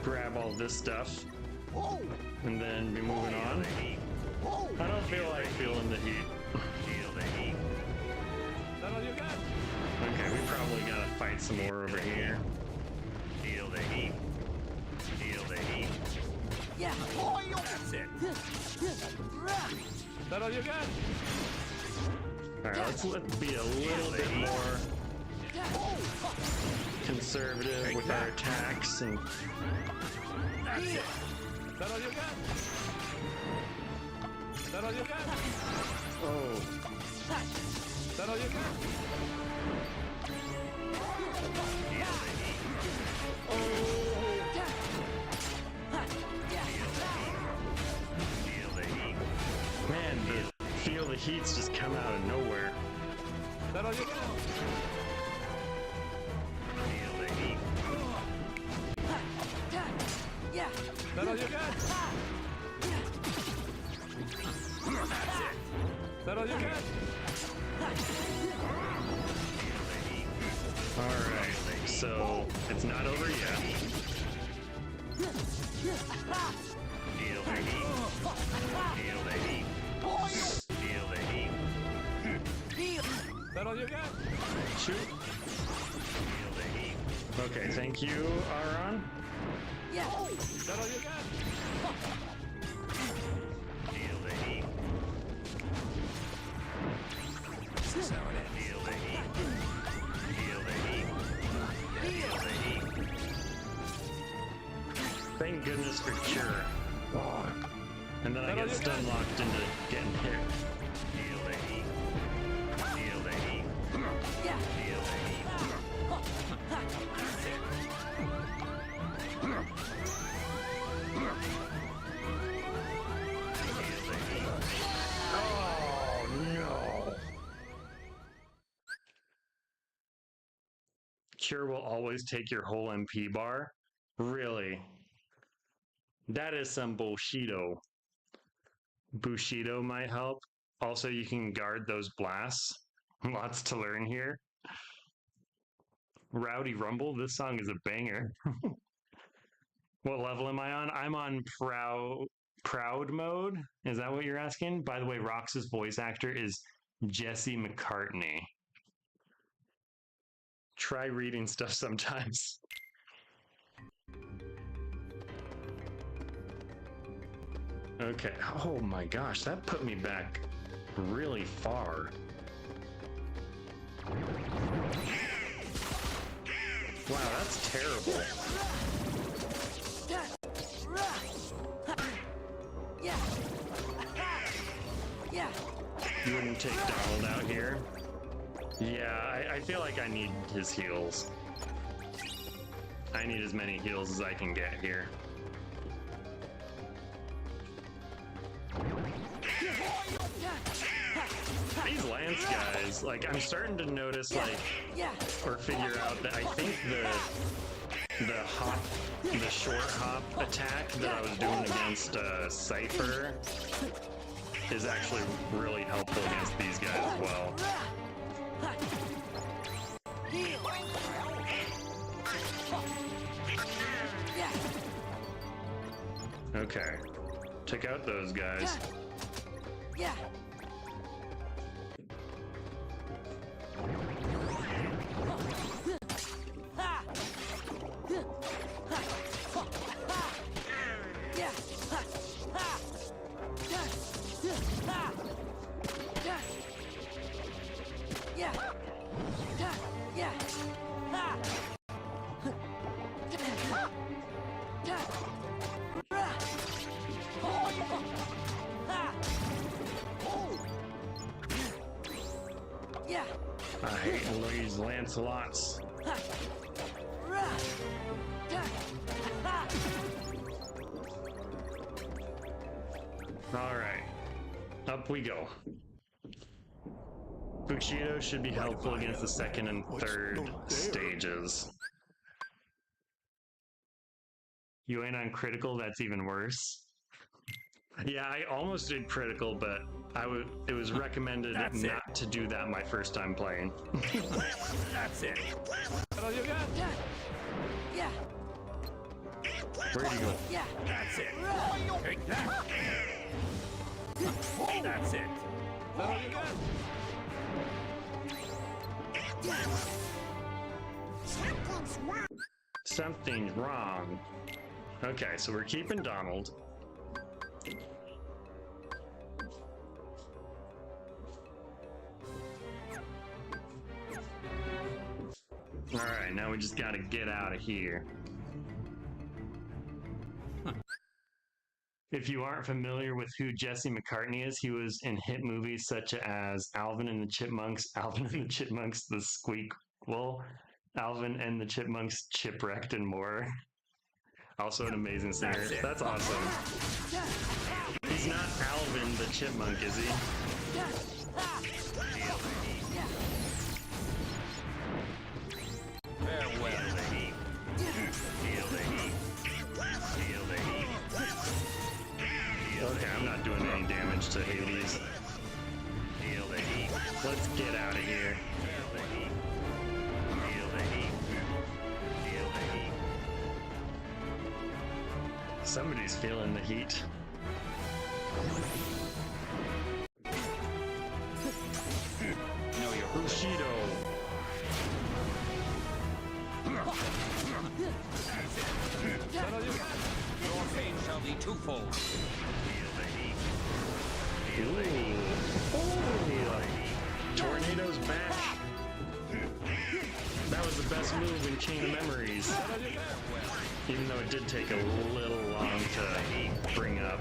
grab all this stuff. And then be moving on. The heat. I don't feel like feeling the heat. Feel the heat. That all you got? Okay, we probably gotta fight some more over here. Feel the heat. Feel the heat. That's it. That all you got? Alright, let's be a little bit more conservative with our attacks and... That's it. That all you got? That all you got? Oh. That all you got? Feel the heat. Man, the feel the heat's just come out of nowhere. That all you got? Feel the heat. That all you got? That's it. That all you got? Alright, so it's not over yet. Feel the heat. Feel the heat. Feel the heat. That all you got? Shoot. Feel the heat. Okay, thank you, Aron. That all you got? Feel the heat. This is how it ends. Feel the heat. Feel the heat. Feel the heat. Thank goodness for cure. And then I get stun locked into getting hit. Feel the heat. Feel the heat. Feel the heat. Oh no! Cure will always take your whole MP bar? Really? That is some Bushido. Bushido might help. Also, you can guard those blasts. Lots to learn here. Rowdy Rumble, this song is a banger. What level am I on? I'm on Proud Mode? Is that what you're asking? By the way, Rox's voice actor is Jesse McCartney. Try reading stuff sometimes. Okay. Oh my gosh, that put me back really far. Wow, that's terrible. You wouldn't take Donald out here? Yeah, I feel like I need his heals. I need as many heals as I can get here. These Lance guys, like, I'm starting to notice, like, or figure out that I think the short hop attack that I was doing against Cypher is actually really helpful against these guys as well. Okay, took out those guys. I hate these Lancelots. Alright, up we go. Bushido should be helpful against the second and third stages. You ain't on critical, that's even worse. Yeah, I almost did critical, but it was recommended not to do that my first time playing. That's it. That's all you got? Yeah. Where'd he go? Yeah. That's it. Take that. That's it. That's all you got? Something's wrong. Something's wrong. Okay, so we're keeping Donald. Alright, now we just gotta get out of here. If you aren't familiar with who Jesse McCartney is, he was in hit movies such as Alvin and the Chipmunks, Alvin and the Chipmunks, The Squeakquel, Alvin and the Chipmunks, Chipwrecked, and more. Also an amazing singer. That's awesome. He's not Alvin the Chipmunk, is he? Farewell. Feel the heat. Feel the heat. Okay, I'm not doing any damage to Hades. Feel the heat. Let's get out of here. Feel the heat. Feel the heat. Feel the heat. Somebody's feeling the heat. Know your Bushido. Your fate shall be twofold. Feel the heat. Ooh. Tornado's back. That was the best move in Chain of Memories. Even though it did take a little long to bring up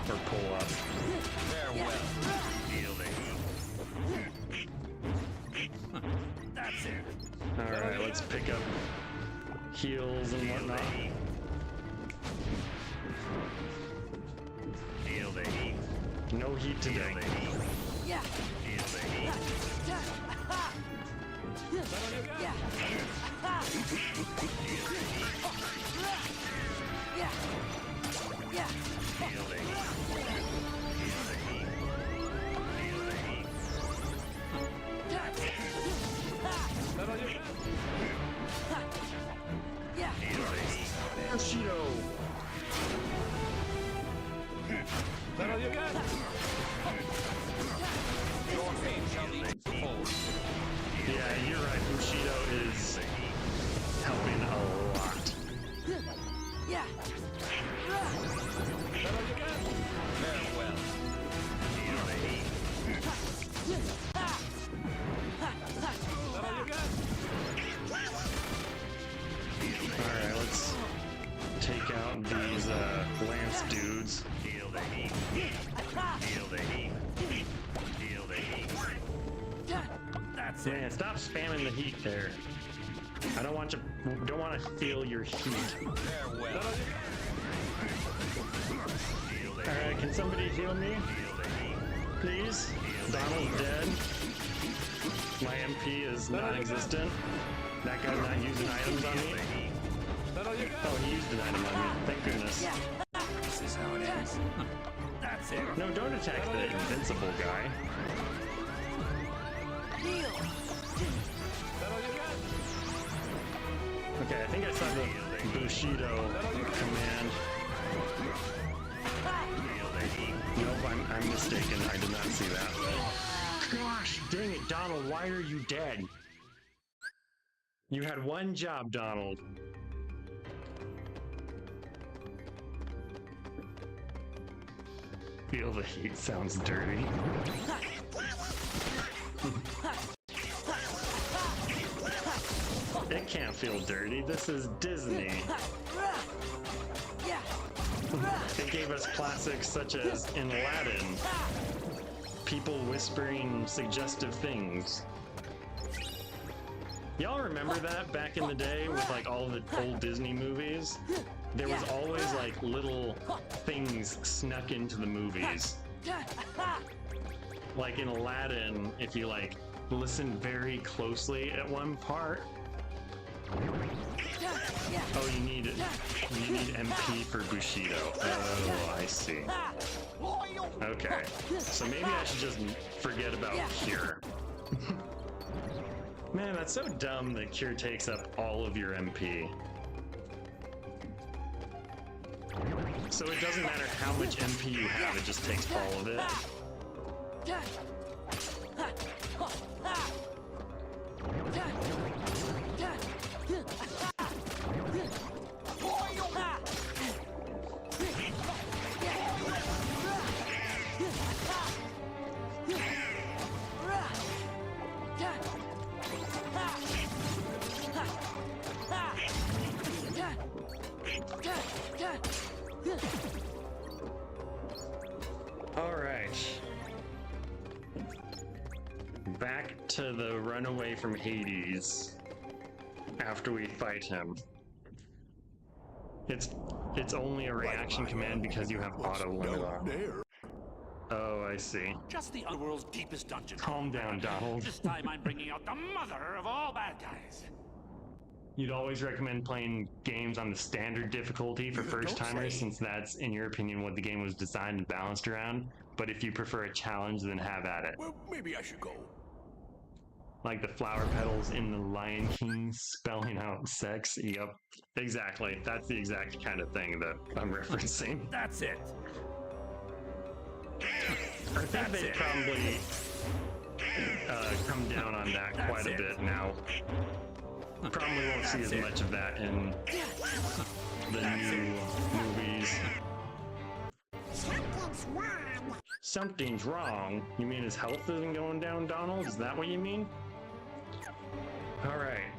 or pull up. Farewell. Feel the heat. That's it. Alright, let's pick up heals and whatnot. Feel the heat. No heat today. Feel the heat. Yeah. Feel the heat. Feel the heat. Feel the heat. Feel the heat. That's it. Feel the heat. Bushido. you got? Your fate shall be twofold. Yeah, you're right. Bushido is helping a lot. Yeah. Farewell. Feel the heat. Alright, let's take out these Lance dudes. Feel the heat. Feel the heat. Feel the heat. That's Man, stop spamming the heat there. I don't want to feel your heat. Farewell. Alright, can somebody heal me? Please? Donald's dead. My MP is non-existent. That guy's not using items on me. Oh, he used an item on me. Thank goodness. This is how it ends. That's it. No, don't attack the invincible guy. Okay, I think I saw the Bushido command. Nope, I'm mistaken. I did not see that. Gosh, dang it, Donald, why are you dead? You had one job, Donald. Feel the heat sounds dirty. It can't feel dirty. This is Disney. It gave us classics such as in Aladdin. People whispering suggestive things. Y'all remember that back in the day with like all the old Disney movies? There was always like little things snuck into the movies. Like in Aladdin, if you like listen very closely at one part. Oh, you need MP for Bushido. Oh, I see. Okay, so maybe I should just forget about Cure. Man, that's so dumb that Cure takes up all of your MP. So it doesn't matter how much MP you have, it just takes all of it. All right. Back to the runaway from Hades after we fight him. It's only a reaction command because you have auto limit on. Oh, I see. Just the underworld's deepest dungeon. Calm down, Donald. This time I'm bringing out the mother of all bad guys. You'd always recommend playing games on the standard difficulty for first-timers, since that's, in your opinion, what the game was designed and balanced around. But if you prefer a challenge, then have at it. Well, maybe I should go. Like the flower petals in The Lion King spelling out sex. Yep, exactly. That's the exact kind of thing that I'm referencing. That's it. I think they probably come down on that quite a bit now. Probably won't see as much of that in the new movies. Something's wrong. Something's wrong? You mean his health isn't going down, Donald? Is that what you mean? Alright.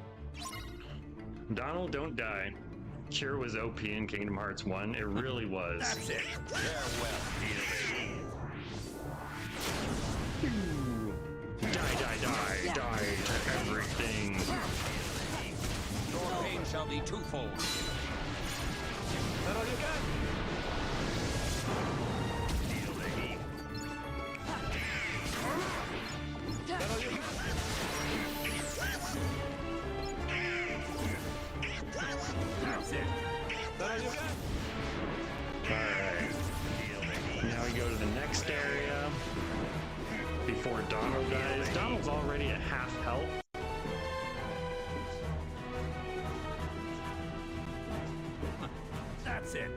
Donald, don't die. Cure was OP in Kingdom Hearts 1. It really was. That's it. Farewell. Die, die, die, die to everything. Your pain shall be twofold. That all you got? Feel the heat. That all you got? That's it. That all you got? Alright. Now we go to the next area. Before Donald dies. Donald's already at half health. That's it.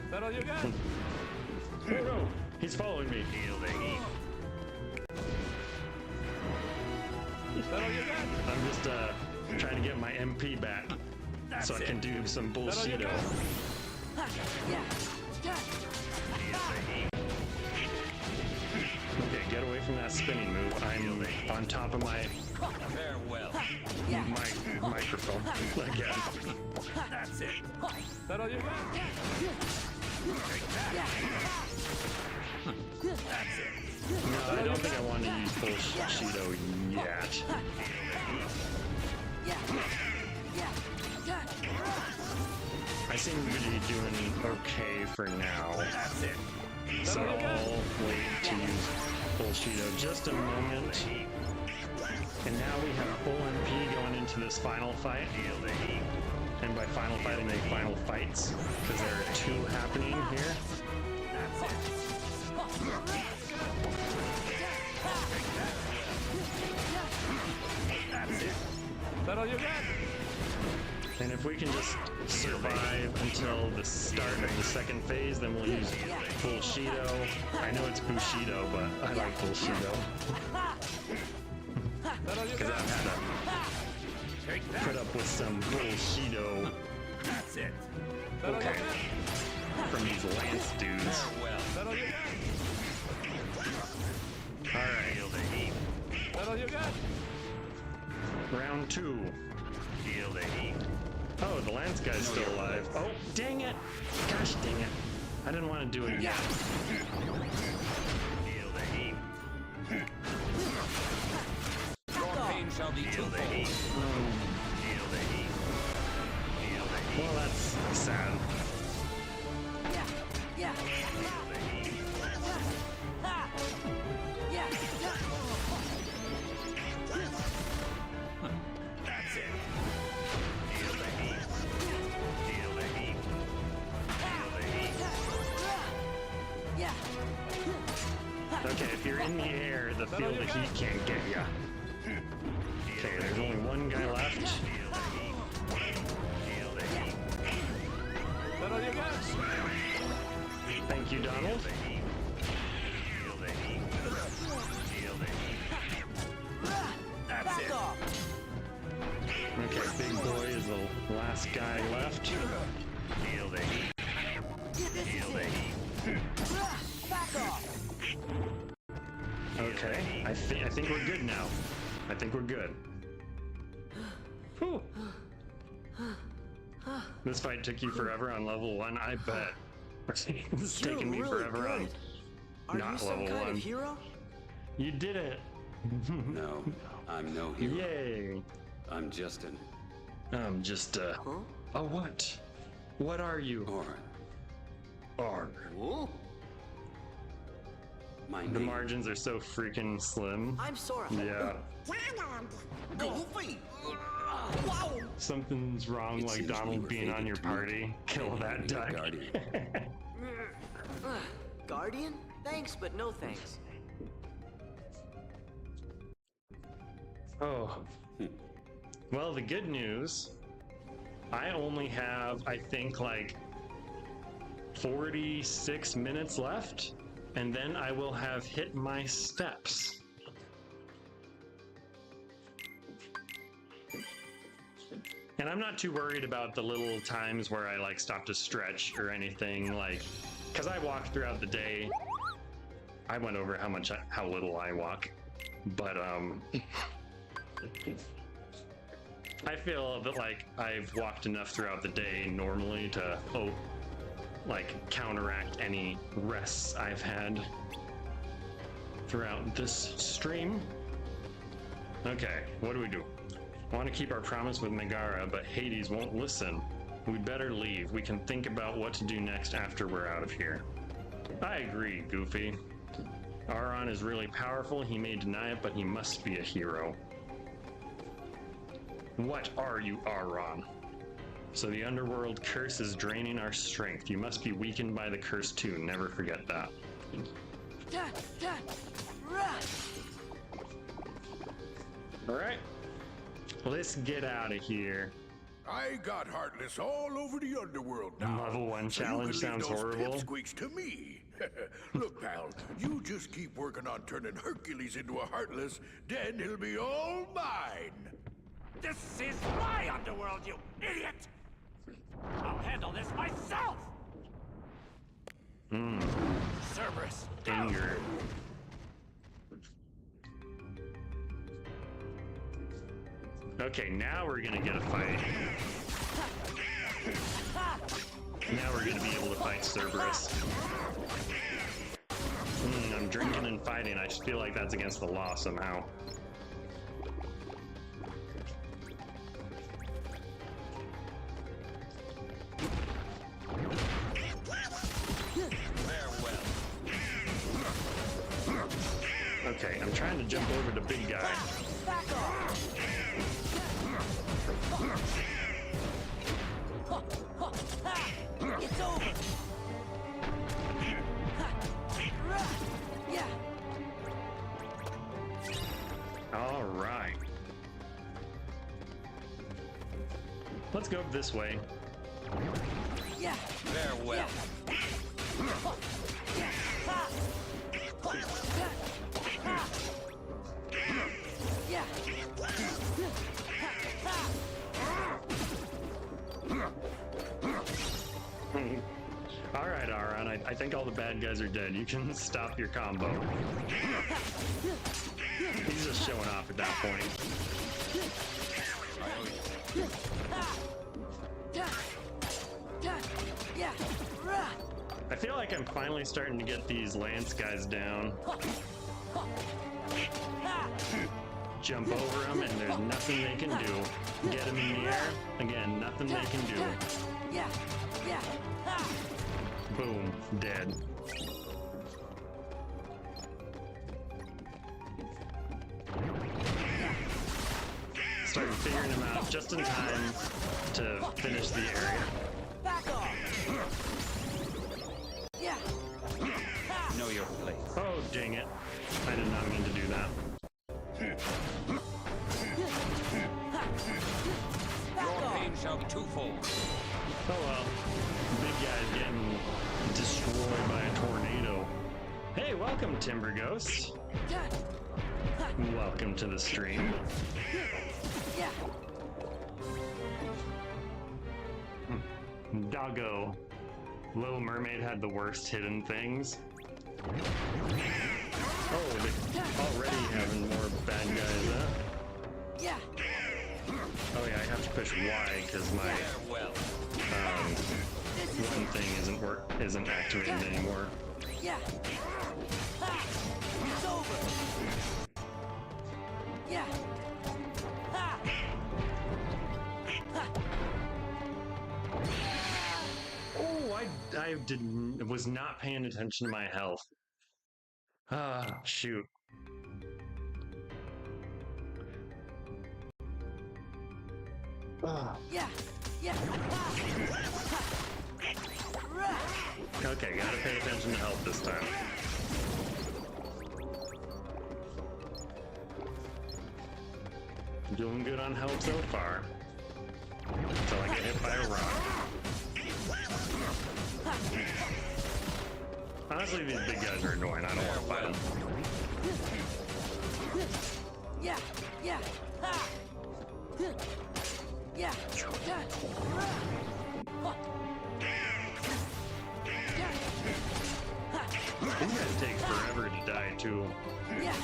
That all you got? Oh no! He's following me. Feel the heat. I'm just trying to get my MP back so I can do some bullshit. Feel the heat. Okay, get away from that spinning move. I'm on top of my Farewell. microphone again. That's it. That all you got? That's it. No, I don't think I want to use Bushido yet. I seem to be doing okay for now. That's it. So I'll wait to use Bushido just a moment. And now we have full MP going into this final fight. Feel the heat. And by final fight, I mean final fights, because there are two happening here. That's it. That's it. That all you got? And if we can just survive until the start of the second phase, then we'll use Bushido. I know it's Bushido, but I like Bushido. Because I've had to put up with some Bushido. That's it. Okay. From these Lance dudes. Farewell. That all you got? Alright. Feel the heat. That all you got? Round 2. Feel the heat. Oh, the Lance guy's still alive. Oh, dang it! Gosh dang it. I didn't want to do it yet. Feel the heat. Your pain shall be twofold. Feel the heat. Feel the heat. Feel the heat. Well, that's sad. That's it. Feel the heat. Feel the heat. Feel the heat. Okay, if you're in the air, the field of heat can't get ya. Okay, there's only one guy left. Feel the heat. Feel the heat. That all you got? Thank you, Donald. Feel the heat. Feel the heat. Feel the heat. That's it. Okay, Big Boy is the last guy left. Feel the heat. Feel the heat. Okay, I think we're good now. I think we're good. Whew. This fight took you forever on level 1, I bet. It's taken me forever on Are you not some level kind 1. of hero? You did it! No, I'm no hero. Yay! I'm just an Just a what? What are you? Arg. My The name. margins are so freaking slim. I'm Sora. Yeah. Goofy! Something's wrong, It like seems we Donald were being on fated your to meet. party. Kill Maybe that we need a duck. guardian. Guardian? Thanks, but no thanks. Oh. Well, the good news, I only have, I think, like 46 minutes left, and then I will have hit my steps. And I'm not too worried about the little times where I like stop to stretch or anything, like, because I walk throughout the day. I went over how little I walk, but I feel that like I've walked enough throughout the day normally to like counteract any rests I've had throughout this stream. Okay, what do we do? I want to keep our promise with Megara, but Hades won't listen. We better leave. We can think about what to do next after we're out of here. I agree, Goofy. Auron is really powerful. He may deny it, but he must be a hero. What are you, Auron? So the underworld curse is draining our strength. You must be weakened by the curse too. Never forget that. All right. Let's get out of here. I got Heartless all over the underworld now. Level 1 so challenge you can leave sounds those horrible. pipsqueaks to me. Look, pal, you just keep working on turning Hercules into a Heartless, then he'll be all mine. This is my underworld, you idiot! I'll handle this myself! Cerberus, go! Anger. Okay, now we're gonna get a fight. Now we're gonna be able to fight Cerberus. I'm drinking and fighting. I just feel like that's against the law somehow. Okay, I'm trying to jump over the big guy. Back off! It's over! Yeah! All right. Let's go this way. Yeah! Farewell. Yeah! All right, Aron. I think all the bad guys are dead. You can stop your combo. He's just showing off at that point. I feel like I'm finally starting to get these Lance guys down. Jump over them, and there's nothing they can do. Get them in the air. Again, nothing they can do. Yeah! Yeah! Boom, dead. Started figuring them out just in time to finish the area. Back off! Yeah! Know your place. Oh, dang it. I did not mean to do that. Your pain shall be twofold. Oh well. Big guy's getting destroyed by a tornado. Hey, welcome, Timber Ghost. Welcome to the stream. Yeah! Doggo. Little Mermaid had the worst hidden things. Oh, they're already having more bad guys, huh? Yeah! Oh yeah, I have to push Y because my one thing isn't activated anymore. Yeah! It's over! Yeah! Oh, I was not paying attention to my health. Ah, shoot. Yeah! Yeah! Okay, gotta pay attention to health this time. Doing good on health so far. Until I get hit by a rock. Honestly, these big guys are annoying. I don't want to fight them. Yeah! Yeah! Ha! Yeah! These guys take forever to die, too. Yeah!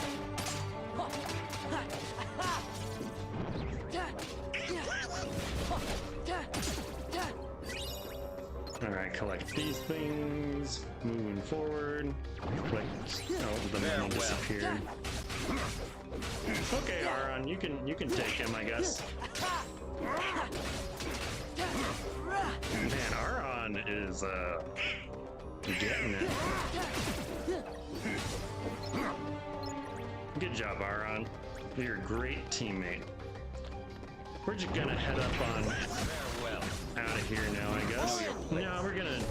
Alright, collect these things. Moving forward. Click. Oh, the money disappeared. Okay, Aron, you can take him, I guess. Man, Aron is getting it. Good job, Aron. You're a great teammate. We're just gonna head up on out of here now, I guess. No, we're gonna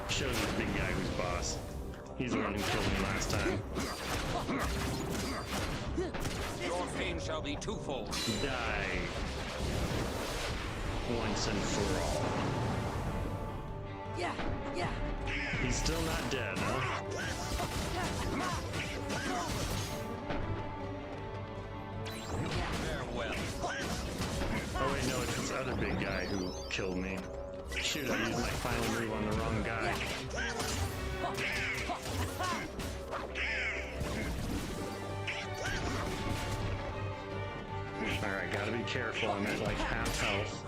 show this big guy who's boss. He's the one who killed me last time. Your pain shall be twofold. Die. once and for all. Yeah, yeah. He's still not dead, huh? Farewell. Oh wait, no, it's this other big guy who killed me. Shoot, I used my final move on the wrong guy. Alright, gotta be careful, I'm at like half health.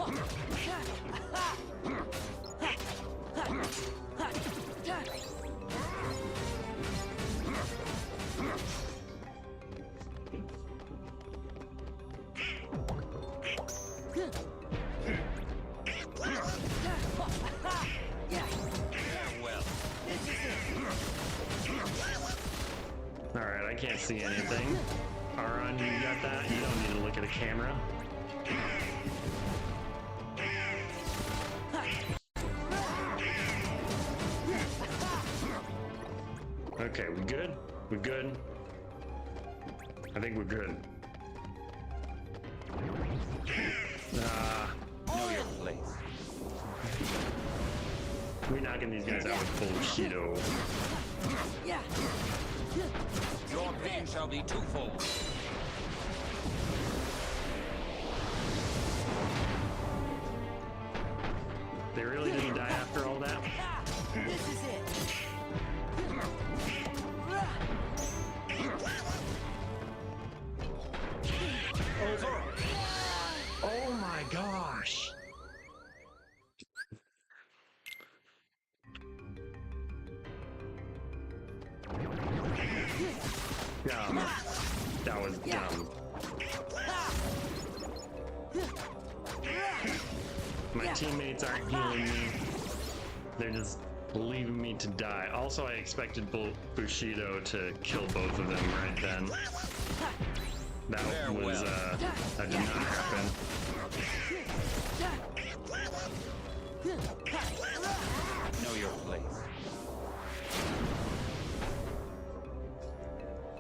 Alright, I can't see anything. Aron, you got that? You don't need to look at a camera. Okay, we good? We good? I think we're good. Know your place. We're knocking these guys out with bullshito. Yeah. Your pain shall be twofold. They really didn't die after all that? This is it. Oh my gosh! Dumb. That was dumb. My teammates aren't healing me. They're just leaving me to die. Also, I expected Bushido to kill both of them right then. That was, that did not happen. Know your place.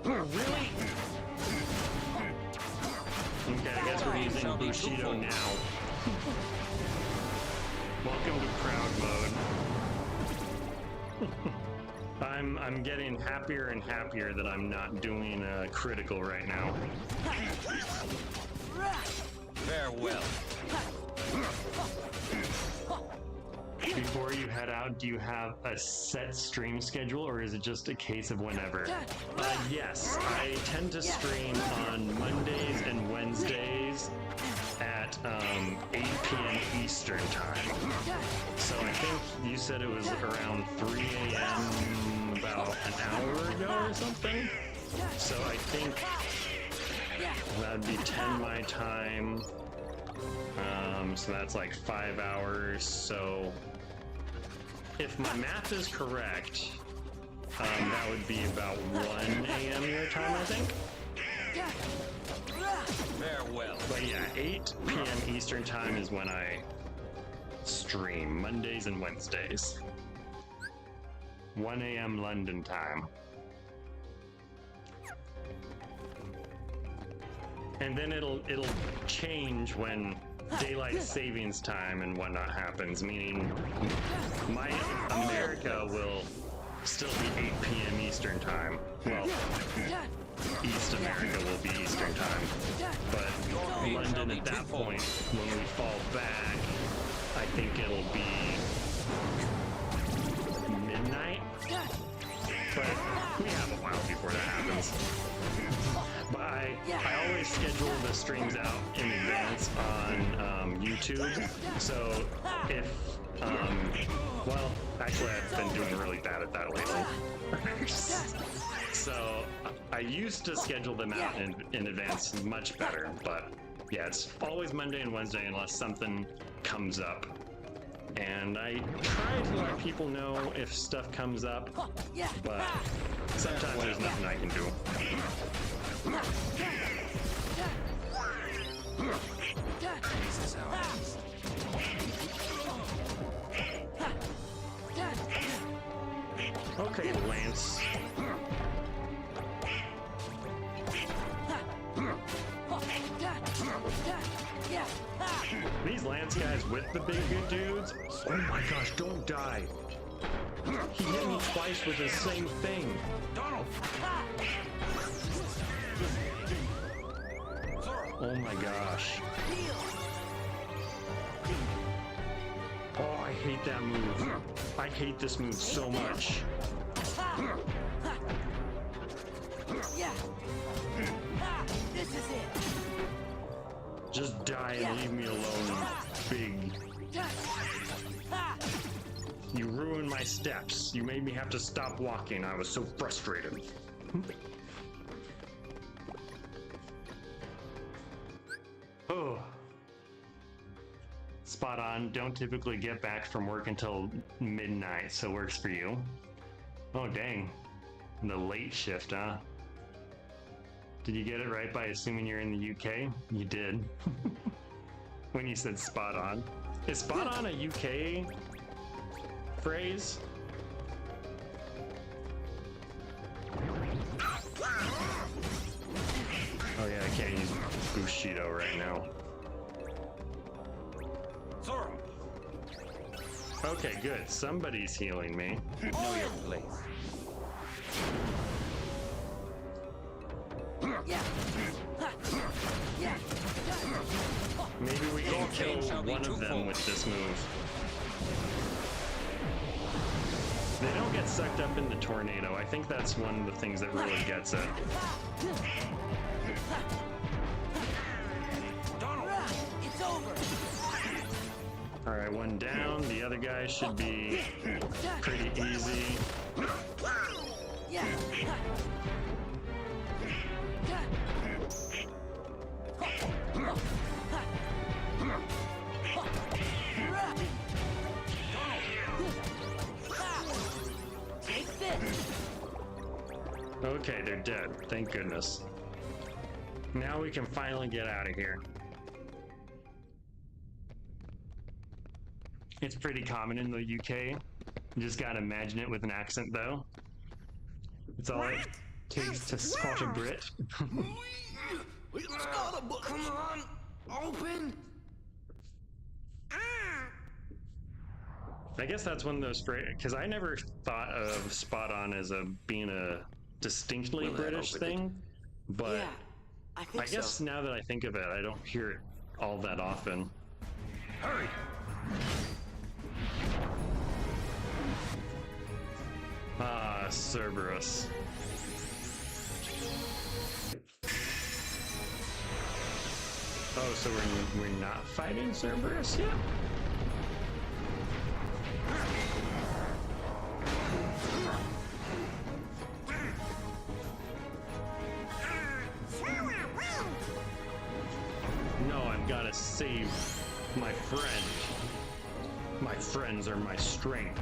Oh, really? Okay, I guess we're using Bushido now. Welcome to crowd mode. I'm getting happier and happier that I'm not doing critical right now. Farewell. Before you head out, do you have a set stream schedule, or is it just a case of whenever? Yes, I tend to stream on Mondays and Wednesdays at 8 p.m. Eastern time. So I think you said it was around 3 a.m. about an hour ago or something? So I think that'd be 10 my time. So that's like 5 hours. So if my math is correct, that would be about 1 a.m. your time, I think. Farewell. But yeah, 8 p.m. Eastern time is when I stream, Mondays and Wednesdays. 1 a.m. London time. And then it'll change when daylight savings time and whatnot happens, meaning my America will still be 8 p.m. Eastern time. Well, East America will be Eastern time. But London at that point, when we fall back, I think it'll be midnight. But we have a while before that happens. But I always schedule the streams out in advance on YouTube. So if, well, actually I've been doing really bad at that lately. So I used to schedule them out in advance much better, but yeah, it's always Monday and Wednesday unless something comes up. And I try to let people know if stuff comes up, but sometimes there's nothing I can do. Okay, Lance. These Lance fights guys with the big good dudes. Oh my gosh, don't die. He hit me twice with the same thing. Donald! Oh my gosh. Oh, I hate that move. I hate this move so much. Yeah. This is it. Just die and leave me alone, big. You ruined my steps. You made me have to stop walking. I was so frustrated. Oh. Spot on. Don't typically get back from work until midnight, so works for you. Oh, dang. The late shift, huh? Did you get it right by assuming you're in the UK? You did. When you said spot on. Is spot on a UK phrase? Oh yeah, I can't use Bushido right now. Zoro! Okay, good. Somebody's healing me. Know your place. Maybe we can kill one of them with this move. They don't get sucked up in the tornado. I think that's one of the things that really gets it. Donald, it's over. All right, one down. The other guy should be pretty easy. Yeah. Okay, they're dead. Thank goodness. Now we can finally get out of here. It's pretty common in the UK. You just gotta imagine it with an accent, though. It's all it takes to spot a Brit. It's got a book. Come on, open. I guess that's one of those because I never thought of spot on as being a distinctly British thing, but Yeah, I guess so. now that I think of it, I don't hear it all that often. Hurry! Ah, Cerberus. Oh, so we're not fighting Cerberus yet? No, I've got to save my friend. My friends are my strength.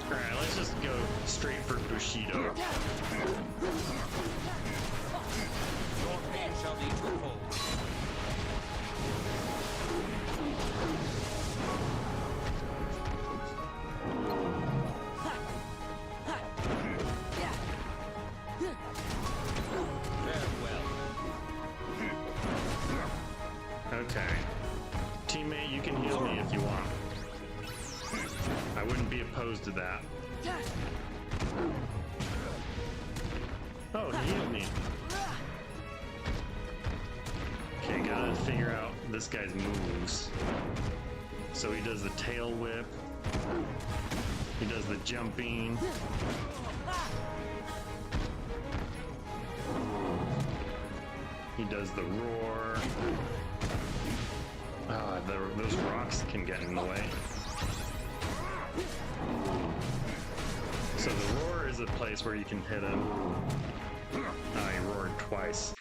Alright, let's just go straight for Bushido. Your pain shall be twofold. Okay. Teammate, you can heal me if you want. I wouldn't be opposed to that. Oh, he healed me. Okay, gotta figure out this guy's moves. So he does the tail whip. He does the jumping. He does the roar. Ah, those rocks can get in the way. So the roar is a place where you can hit him. Ah, he roared twice.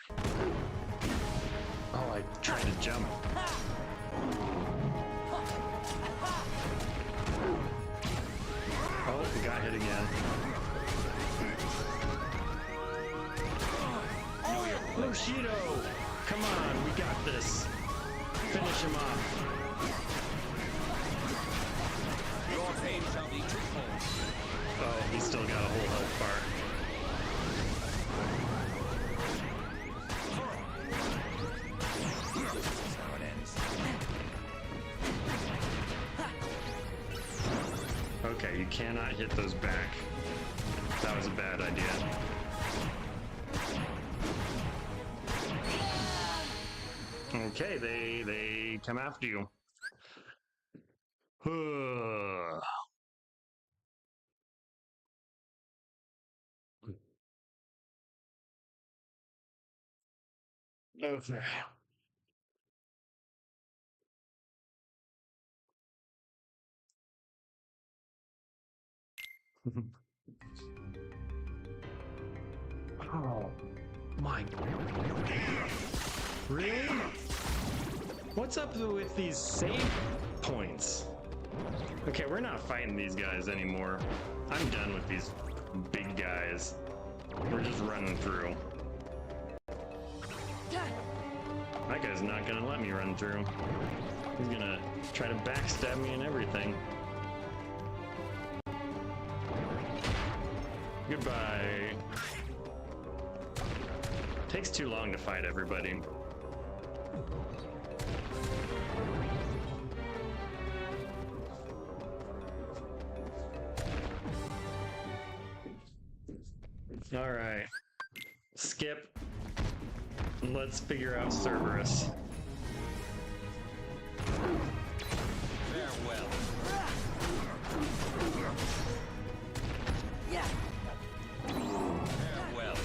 Oh, I tried to jump. Oh, we got hit again. Bushido! Come on, we got this. Finish him off. Your pain shall be twofold. Oh, he's still got a whole health bar. you cannot hit those back. That was a bad idea. Okay, they come after you. Okay. Oh my God. Really? What's up with these save points? Okay, we're not fighting these guys anymore. I'm done with these big guys. We're just running through. That guy's not gonna let me run through. He's gonna try to backstab me and everything. Goodbye. Takes too long to fight everybody. All right. Skip. Let's figure out Cerberus. Farewell. Yeah. Farewell.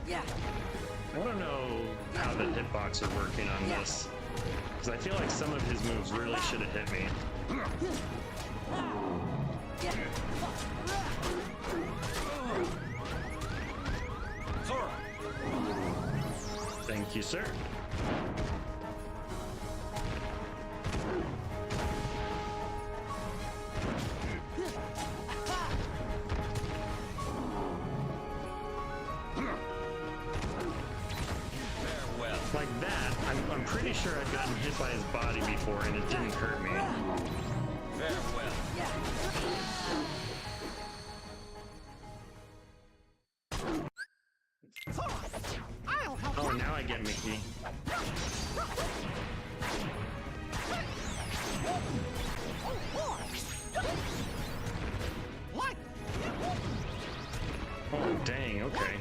Yeah. I don't know how the hitbox are working on this, because I feel like some of his moves really should have hit me. Thank you, sir. Like that, I'm pretty sure I've gotten hit by his body before and it didn't hurt me. Farewell. Oh, now I get Mickey. Oh, dang, okay.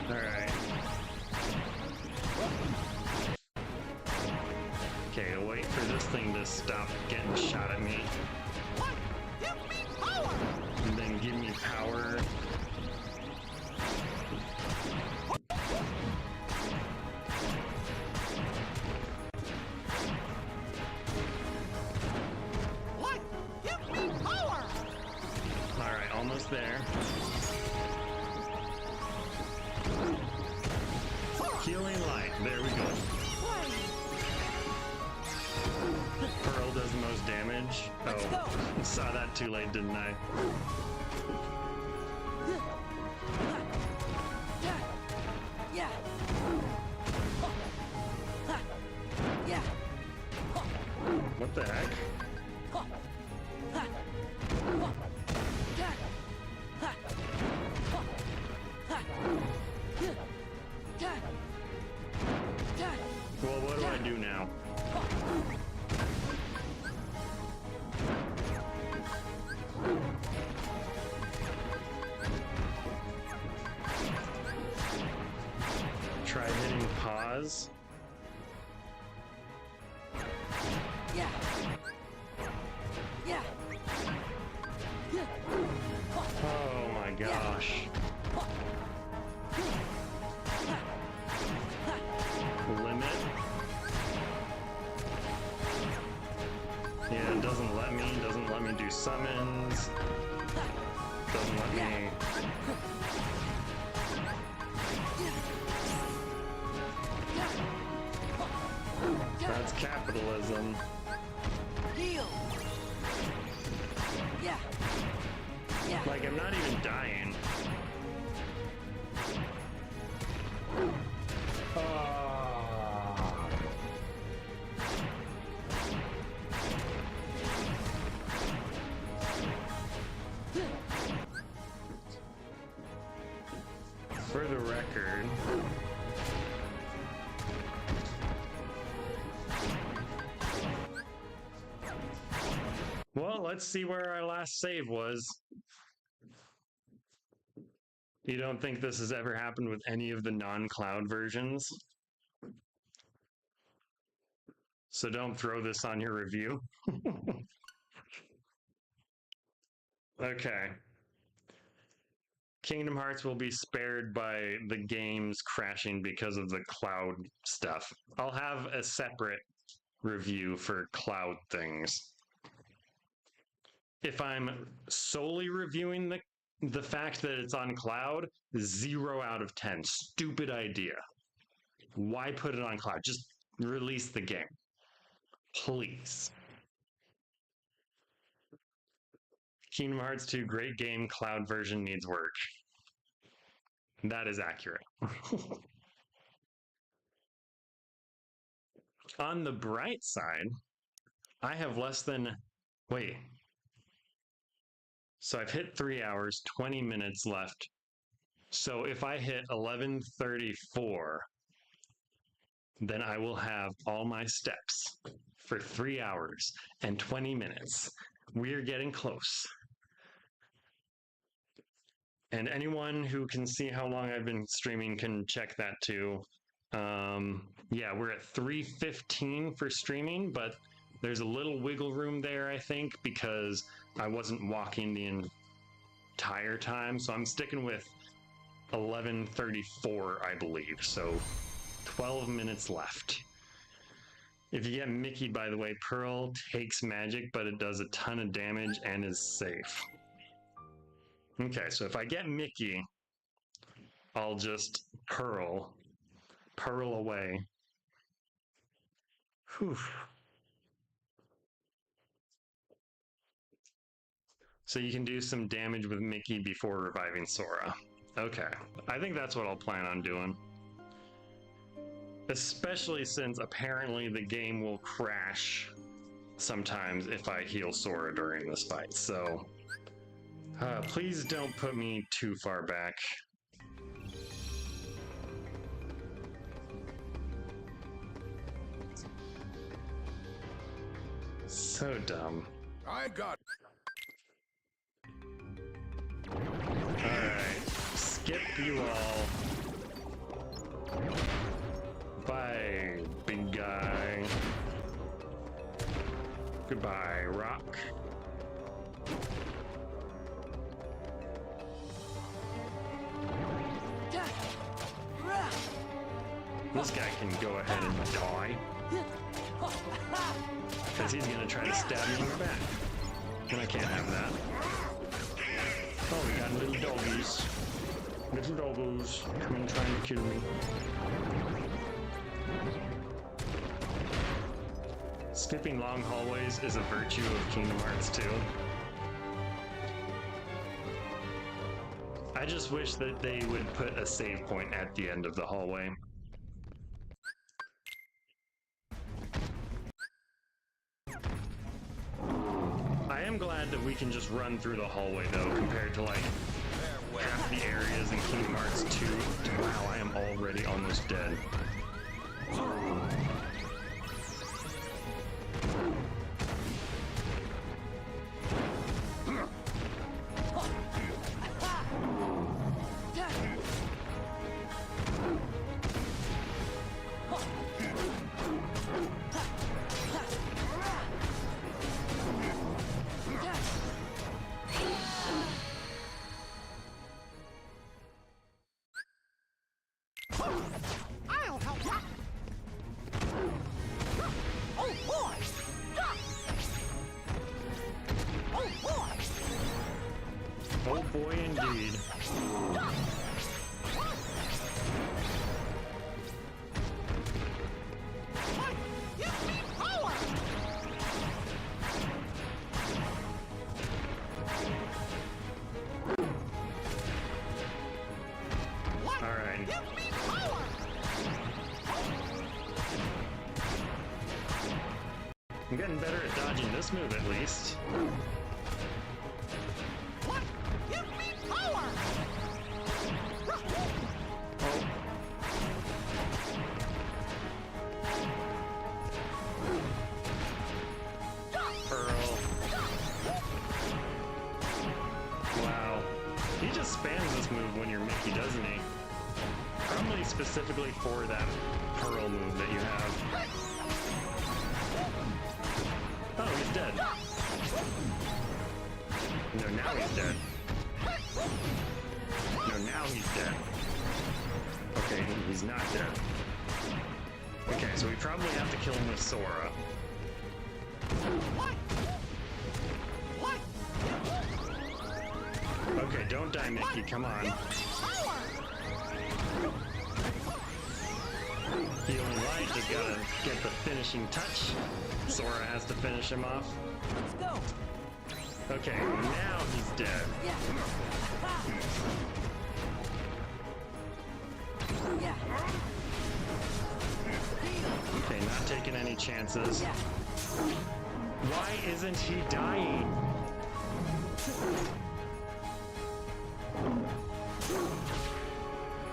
Alright. Okay, I'll wait for this thing to stop getting shot at me. And then give me power. Alright, almost there. Healing light, there we go. Pearl does the most damage. Oh, saw that too late, didn't I? Yeah. Yeah. What the heck? Well, what do I do now? Try hitting pause. Yeah. Yeah. Oh my gosh. Limit. Yeah, it doesn't let me do summons. Doesn't let me. That's capitalism. Heal. Yeah. Yeah. Like, I'm not even dying. let's see where our last save was. You don't think this has ever happened with any of the non-cloud versions? So don't throw this on your review. Okay. Kingdom Hearts will be spared by the games crashing because of the cloud stuff. I'll have a separate review for cloud things. If I'm solely reviewing the fact that it's on cloud, 0 out of 10. Stupid idea. Why put it on cloud? Just release the game. Please. Kingdom Hearts 2, great game, cloud version needs work. That is accurate. On the bright side, I have less than, wait. So I've hit 3 hours, 20 minutes left. So if I hit 11:34, then I will have all my steps for 3 hours and 20 minutes. We're getting close. And anyone who can see how long I've been streaming can check that too. Yeah, we're at 3:15 for streaming, but there's a little wiggle room there, I think, because I wasn't walking the entire time. So I'm sticking with 11:34, I believe. So 12 minutes left. If you get Mickey, by the way, Pearl takes magic, but it does a ton of damage and is safe. Okay, so if I get Mickey, I'll just Pearl away. Whew. So you can do some damage with Mickey before reviving Sora. Okay, I think that's what I'll plan on doing. Especially since apparently the game will crash sometimes if I heal Sora during this fight, so please don't put me too far back. So dumb. I got. Alright, skip you all. Bye, big guy. Goodbye, Rock. This guy can go ahead and die. Because he's going to try to stab me in the back. And I can't have that. Oh, we got little doggies. Little doggos coming trying to kill me. Skipping long hallways is a virtue of Kingdom Hearts 2. I just wish that they would put a save point at the end of the hallway. I am glad that we can just run through the hallway though, compared to like half the areas in Kingdom Hearts 2. Wow, I am already almost dead. I'll help you. Oh boy! Oh boy! Oh boy, indeed. Give me power! All right. Give me power! I'm getting better at dodging this move at least. What? Give me power! Pearl. specifically for that pearl move that you have. Oh, he's dead. No, now he's dead. No, now he's dead. Okay, he's not dead. Okay, so we probably have to kill him with Sora. Okay, don't die, Mickey, come on. Healing Light just gotta get the finishing touch. Sora has to finish him off. Let's go. Okay, now he's dead. Yeah. Yeah. Okay, not taking any chances. Yeah. Why isn't he dying?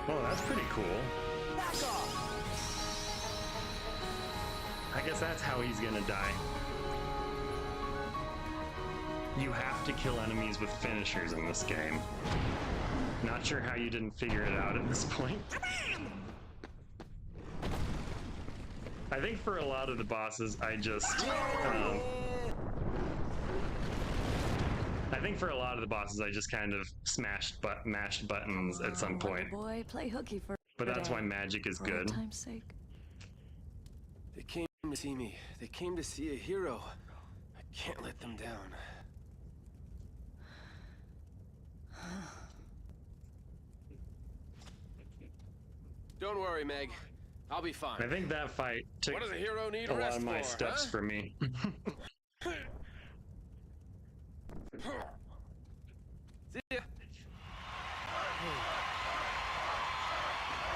Oh, that's pretty cool. Back off. I guess that's how he's gonna die. You have to kill enemies with finishers in this game. Not sure how you didn't figure it out at this point. I think for a lot of the bosses, I just... I think for a lot of the bosses, I just kind of mashed buttons at some point. Boy, play hooky for. But that's why magic is For good. old time's sake. They came to see me. They came to see a hero. I can't let them down. Don't worry, Meg. I'll be fine. I think that fight took What does a hero need a lot rest of my for, steps huh? for me. See ya.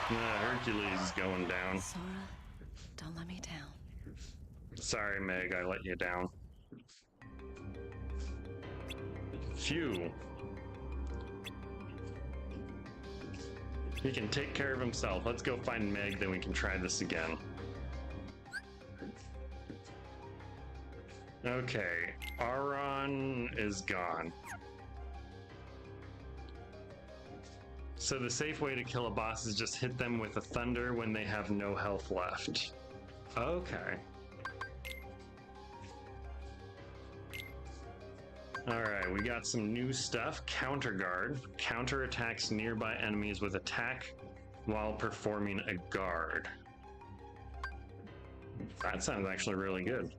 Hercules is going down. Sora, don't let me down. Sorry, Meg, I let you down. Phew. He can take care of himself. Let's go find Meg, then we can try this again. Okay, Auron is gone. So the safe way to kill a boss is just hit them with a thunder when they have no health left. Okay. Alright, we got some new stuff. Counter Guard. Counter attacks nearby enemies with attack while performing a guard. That sounds actually really good.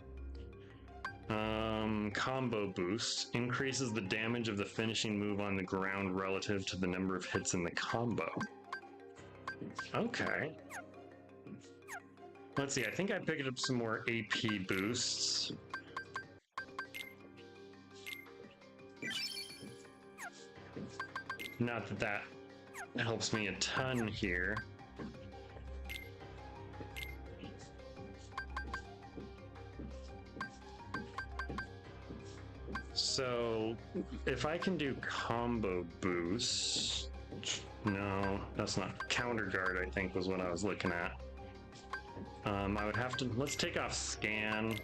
Combo Boost. Increases the damage of the finishing move on the ground relative to the number of hits in the combo. Okay. Let's see, I think I picked up some more AP boosts. Not that that helps me a ton here. So, if I can do combo boosts... No, that's not. Counter Guard, I think, was what I was looking at. I would have to... Let's take off Scan.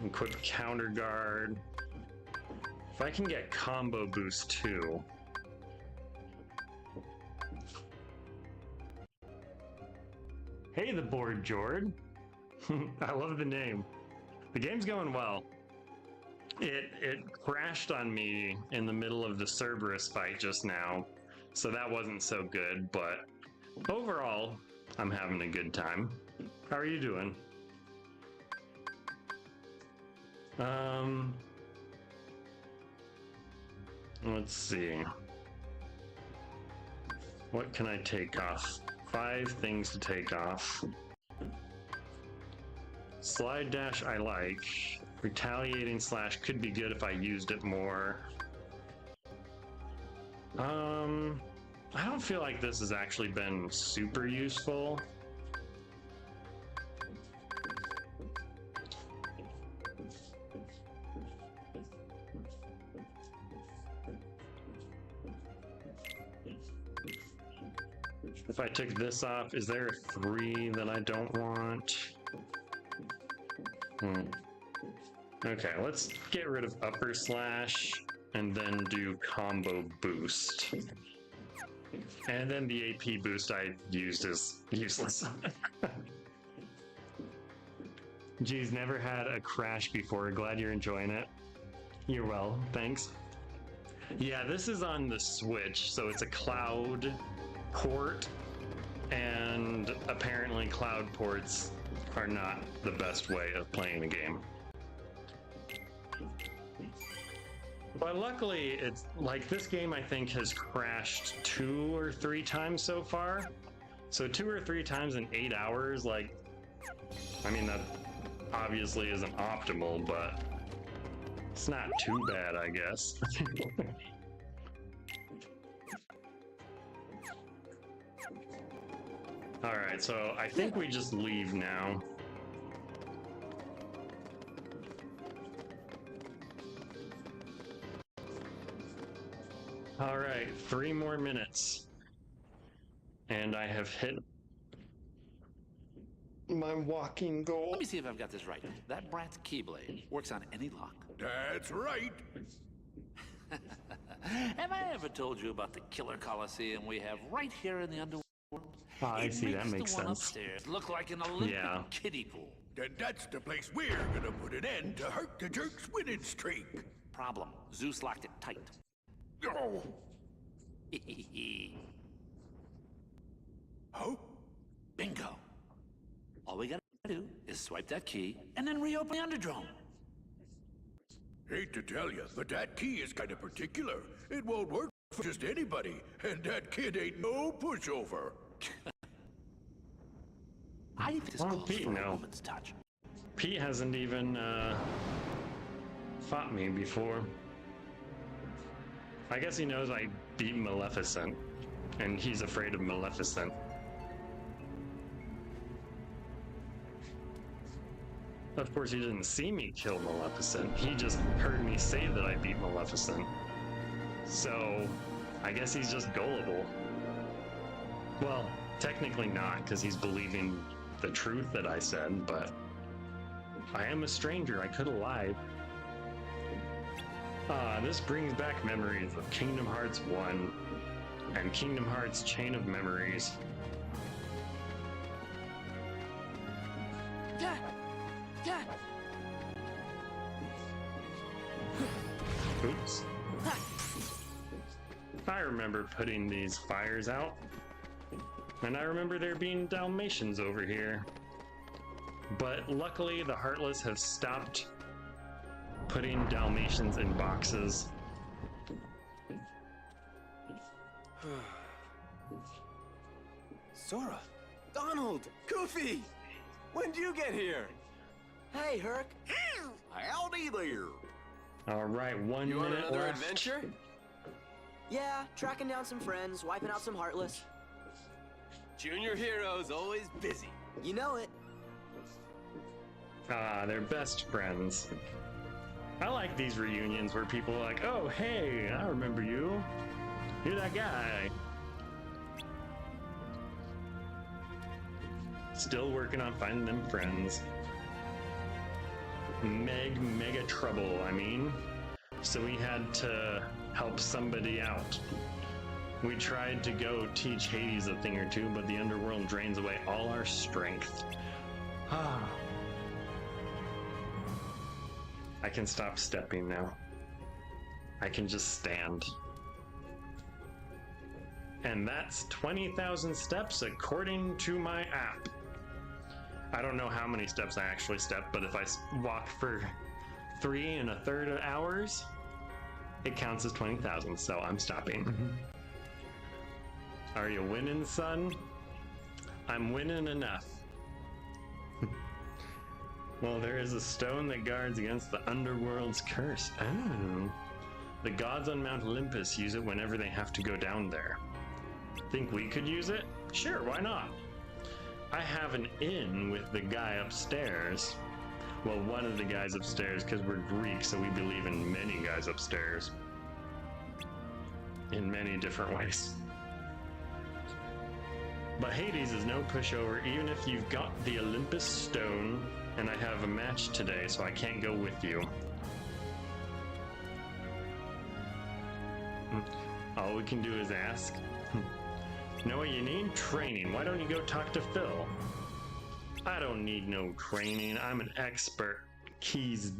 Equip Counter Guard. If I can get combo boost too. Hey, the board, Jord. I love the name. The game's going well. It crashed on me in the middle of the Cerberus fight just now, so that wasn't so good, but overall, I'm having a good time. How are you doing? Let's see. What can I take off? 5 things to take off. Slide dash I like. Retaliating slash could be good if I used it more. I don't feel like this has actually been super useful. If I took this off, is there a 3 that I don't want? Okay, let's get rid of upper slash and then do combo boost. And then the AP boost I used is useless. Geez, never had a crash before. Glad you're enjoying it. You're well, thanks. Yeah, this is on the Switch, so it's a cloud port, and apparently cloud ports are not the best way of playing the game. But luckily, it's like this game I think has crashed 2 or 3 times so far. So 2 or 3 times in 8 hours, like, I mean, that obviously isn't optimal, but it's not too bad, I guess. All right, so I think we just leave now. All right, 3 more minutes. And I have hit my walking goal. Let me see if I've got this right. That Brat's Keyblade works on any lock. That's right. Have I ever told you about the killer coliseum we have right here in the underworld? Oh, I see, that makes the one sense. upstairs look like an Olympic kiddie pool. Then that's the place we're gonna put an end to Hurt the Jerk's winning streak. Problem, Zeus locked it tight. Oh. Oh? Bingo. All we gotta do is swipe that key and then reopen the Underdrome. Hate to tell you, but that key is kind of particular. It won't work for just anybody, and that kid ain't no pushover. I think this calls Pete, for a no. woman's touch. Pete hasn't even fought me before. I guess he knows I beat Maleficent, and he's afraid of Maleficent. Of course, he didn't see me kill Maleficent. He just heard me say that I beat Maleficent. So, I guess he's just gullible. Well, technically not, because he's believing the truth that I said, but I am a stranger. I could have lied. This brings back memories of Kingdom Hearts 1 and Kingdom Hearts Chain of Memories. Oops. I remember putting these fires out. And I remember there being Dalmatians over here. But luckily, the Heartless have stopped putting Dalmatians in boxes. Sora! Donald! Goofy! When'd you get here? Hey, Herc. Howdy there. All right, 1 You on minute another left. adventure? Yeah, tracking down some friends, wiping out some Heartless. Junior hero's always busy. You know it. Ah, they're best friends. I like these reunions where people are like, oh, hey, I remember you. You're that guy. Still working on finding them friends. Mega trouble, I mean. So we had to help somebody out. We tried to go teach Hades a thing or two, but the underworld drains away all our strength. Ah. I can stop stepping now. I can just stand. And that's 20,000 steps according to my app. I don't know how many steps I actually stepped, but if I walk for 3 1/3 hours, it counts as 20,000, so I'm stopping. Are you winning, son? I'm winning enough. Well, there is a stone that guards against the underworld's curse. Oh. The gods on Mount Olympus use it whenever they have to go down there. Think we could use it? Sure, why not? I have an in with the guy upstairs. Well, one of the guys upstairs, because we're Greek, so we believe in many guys upstairs. In many different ways. But Hades is no pushover, even if you've got the Olympus stone, and I have a match today, so I can't go with you. All we can do is ask. Know what you need? Training. Why don't you go talk to Phil? I don't need no training. I'm an expert keys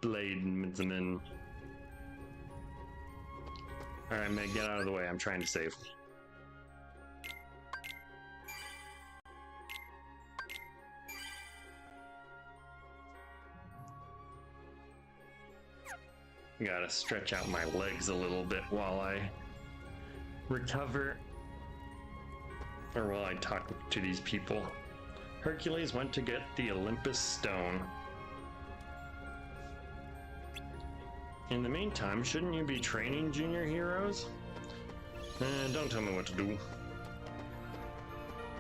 bladesman. Alright, Meg, get out of the way. I'm trying to save. Gotta stretch out my legs a little bit while I recover. Or while I talk to these people. Hercules went to get the Olympus Stone. In the meantime, shouldn't you be training junior heroes? Don't tell me what to do.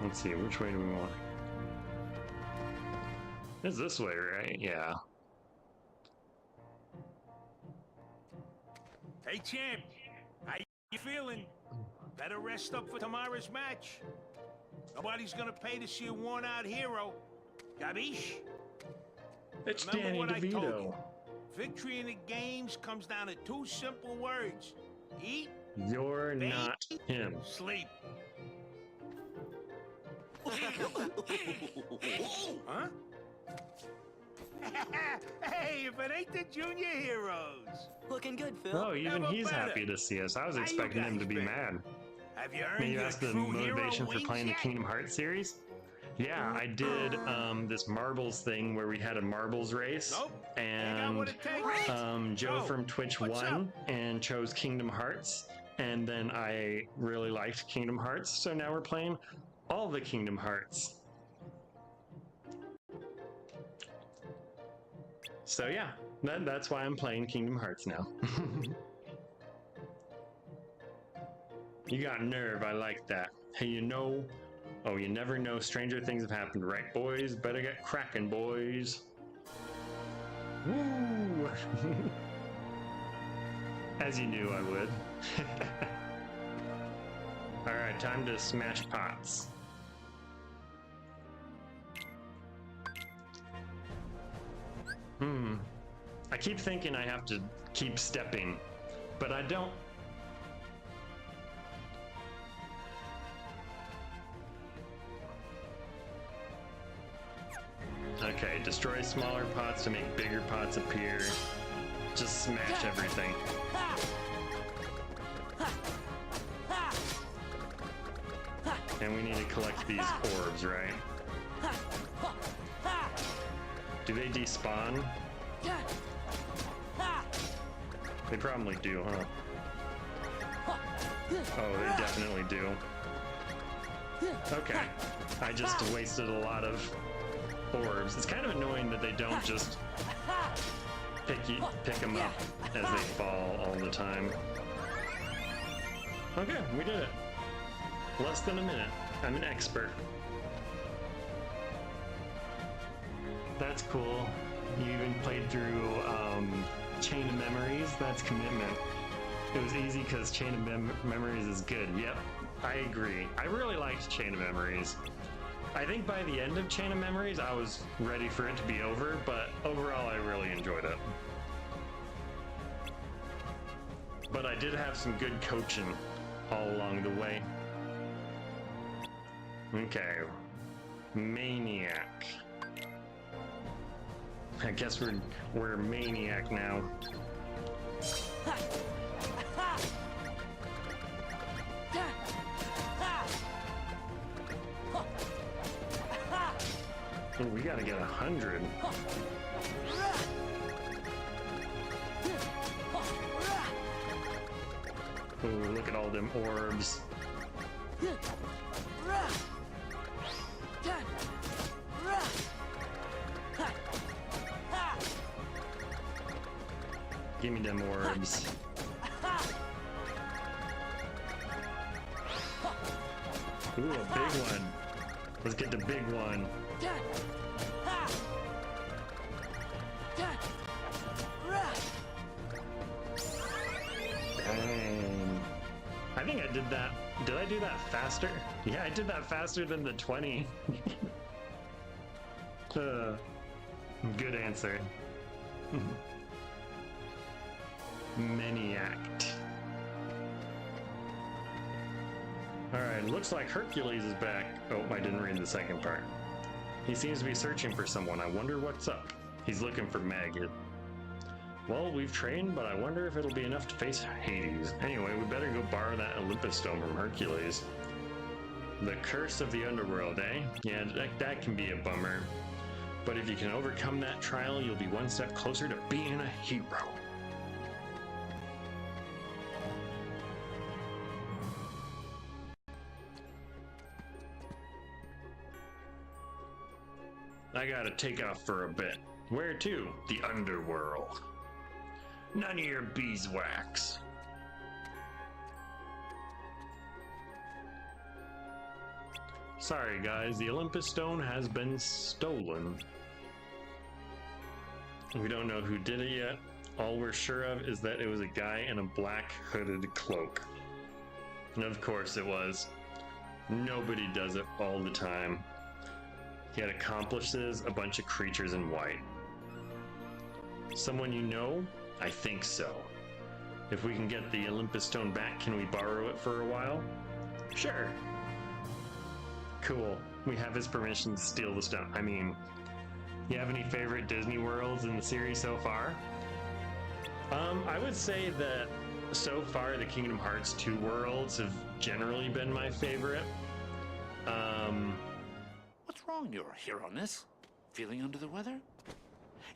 Let's see, which way do we want? It's this way, right? Yeah. Hey, champ. How you feeling? Better rest up for tomorrow's match. Nobody's gonna pay to see a worn-out hero. Gabish? It's Remember Danny what I told DeVito. you. Victory in the games comes down to two simple words. Eat, You're bathe, not him. sleep. Huh? Hey, if it ain't the junior heroes. Looking good, Phil. Oh, even Never he's better. happy to see us. I was How you expecting him guys to be been? mad. Have you earned Maybe your that's the true hero motivation for wings playing the yet? Kingdom Hearts series. Yeah, I did this marbles thing where we had a marbles race, Nope. and what it takes. Joe Oh, from Twitch what's won and chose Kingdom Hearts, and then I really liked Kingdom Hearts, so now we're playing all the Kingdom Hearts. So yeah, that's why I'm playing Kingdom Hearts now. You got nerve, I like that. Hey, you know, oh, you never know, stranger things have happened, right, boys? Better get cracking, boys. Woo! As you knew I would. Alright, time to smash pots. I keep thinking I have to keep stepping, but I don't. Okay, destroy smaller pots to make bigger pots appear. Just smash everything. And we need to collect these orbs, right? Do they despawn? They probably do, huh? Oh, they definitely do. Okay. I just wasted a lot of orbs. It's kind of annoying that they don't just pick them up as they fall all the time. Okay, we did it. Less than a minute. I'm an expert. That's cool. You even played through Chain of Memories. That's commitment. It was easy because Chain of Memories is good. Yep, I agree. I really liked Chain of Memories. I think by the end of Chain of Memories, I was ready for it to be over, but overall, I really enjoyed it. But I did have some good coaching all along the way. Okay. Maniac. I guess we're Maniac now. Oh, we gotta get 100. Oh, look at all them orbs. Give me them orbs. Ooh, a big one. Let's get the big one. Dang. I think I did that. Did I do that faster? Yeah, I did that faster than the 20. Good answer. Maniac. Alright, looks like Hercules is back. Oh, I didn't read the second part. He seems to be searching for someone. I wonder what's up. He's looking for Meg. Well, we've trained, but I wonder if it'll be enough to face Hades. Anyway, we better go borrow that Olympus Stone from Hercules. The curse of the underworld, eh? Yeah, that can be a bummer. But if you can overcome that trial, you'll be one step closer to being a hero. I gotta take off for a bit. Where to? The underworld. None of your beeswax. Sorry guys, the Olympus Stone has been stolen. We don't know who did it yet. All we're sure of is that it was a guy in a black hooded cloak. And of course it was. Nobody does it all the time. He had accomplices, a bunch of creatures in white. Someone you know? I think so. If we can get the Olympus Stone back, can we borrow it for a while? Sure. Cool. We have his permission to steal the stone. I mean, you have any favorite Disney worlds in the series so far? I would say that so far the Kingdom Hearts 2 worlds have generally been my favorite. What's wrong, your hero-ness? Feeling under the weather?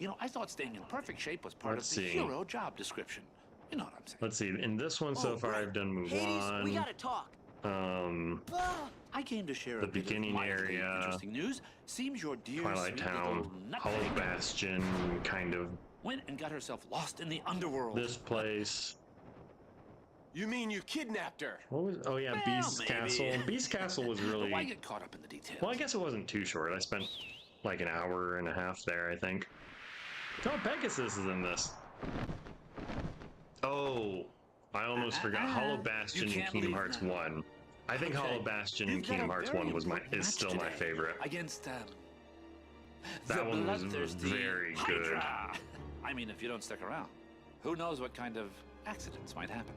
You know, I thought staying in perfect shape was part of the hero job description. You know what I'm saying? Let's see. In this one so far, I've done Mulan. Hades, we gotta talk. I came to share the a bit beginning of area, interesting news. Seems your dear Twilight sweet Town, little Hollow nutcracker Bastion, kind of. went and got herself lost in the underworld. This place. You mean you kidnapped her? What was? Oh yeah, Well, Beast maybe. Castle. Beast Castle was really. Why get caught up in the details? Well, I guess it wasn't too short. I spent like an hour and a half there, I think. Oh, Pegasus is in this. Oh, I almost forgot. Hollow Bastion in Kingdom Hearts 1. I think Hollow Bastion in Kingdom Hearts 1 is still my favorite. Against That one was bloodthirsty very good. Hydra. I mean, if you don't stick around, who knows what kind of accidents might happen.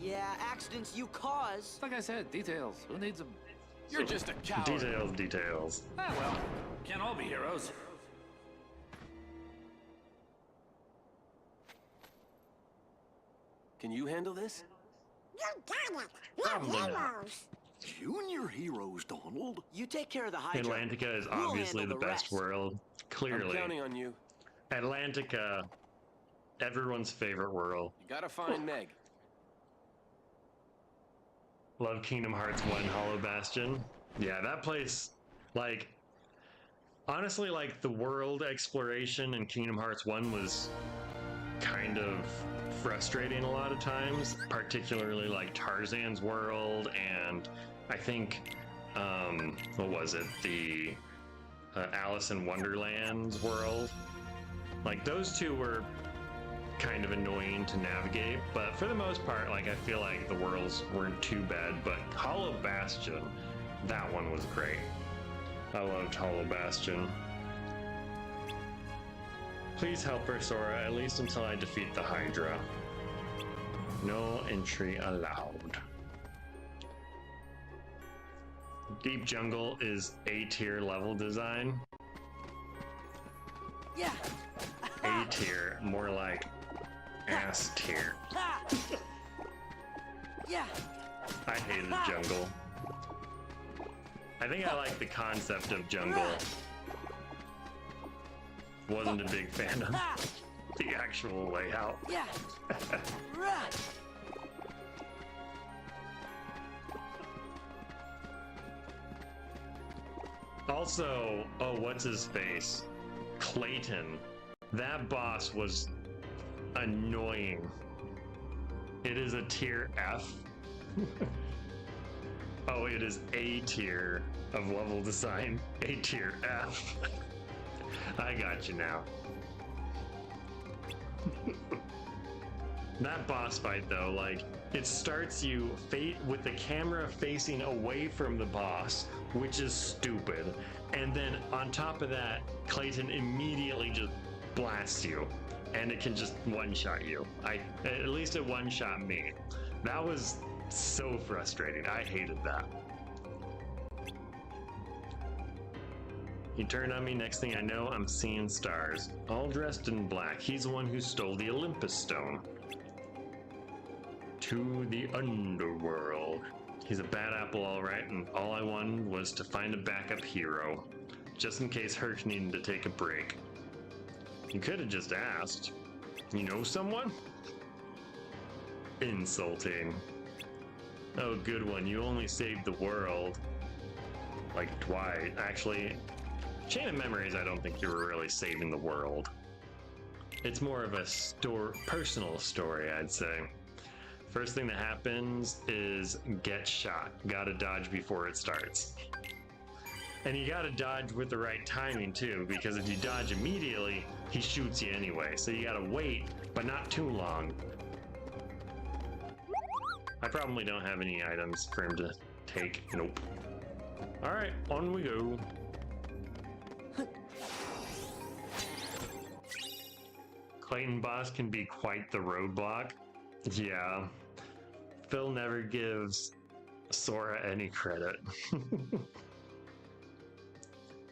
Yeah, accidents you cause. Like I said, details. Who needs them? You're just a coward. Details. Ah, well, can't all be heroes. Can you handle this? You got it. We're heroes. Junior heroes, Donald. You take care of the Hydra. Atlantica is We'll obviously the handle best rest. world. Clearly. I'm counting on you. Atlantica, everyone's favorite world. You gotta find Meg. Love Kingdom Hearts 1 Hollow Bastion. Yeah, that place, like, honestly, like, the world exploration in Kingdom Hearts 1 was kind of frustrating a lot of times, particularly, like, Tarzan's world, and I think, what was it, the Alice in Wonderland's world. Like, those two were kind of annoying to navigate, but for the most part, like, I feel like the worlds weren't too bad. But Hollow Bastion, that one was great. I loved Hollow Bastion. Please help her, Sora, at least until I defeat the Hydra. No entry allowed. Deep Jungle is A-tier level design. Yeah. A-tier, more like ass tier. Yeah. I hated jungle. I think I like the concept of jungle. Wasn't a big fan of the actual layout. Yeah. Also, oh, what's his face? Clayton. That boss was annoying. It is a tier F. Oh, it is A tier of level design. A tier F. I got you now. That boss fight though, like, it starts you with the camera facing away from the boss, which is stupid. And then on top of that, Clayton immediately just blasts you, and it can just one-shot you. At least it one-shot me. That was So frustrating. I hated that. He turned on me, next thing I know, I'm seeing stars. All dressed in black. He's the one who stole the Olympus Stone. To the underworld. He's a bad apple, alright, and all I wanted was to find a backup hero. Just in case Herc needed to take a break. You could have just asked. You know someone? Insulting. Oh, good one. You only saved the world. Like Dwight. Actually, Chain of Memories, I don't think you were really saving the world. It's more of a personal story, I'd say. First thing that happens is get shot. Gotta dodge before it starts. And you gotta dodge with the right timing too, because if you dodge immediately, he shoots you anyway. So you gotta wait, but not too long. I probably don't have any items for him to take. Nope. Alright, on we go. Clayton Boss can be quite the roadblock. Yeah. Phil never gives Sora any credit.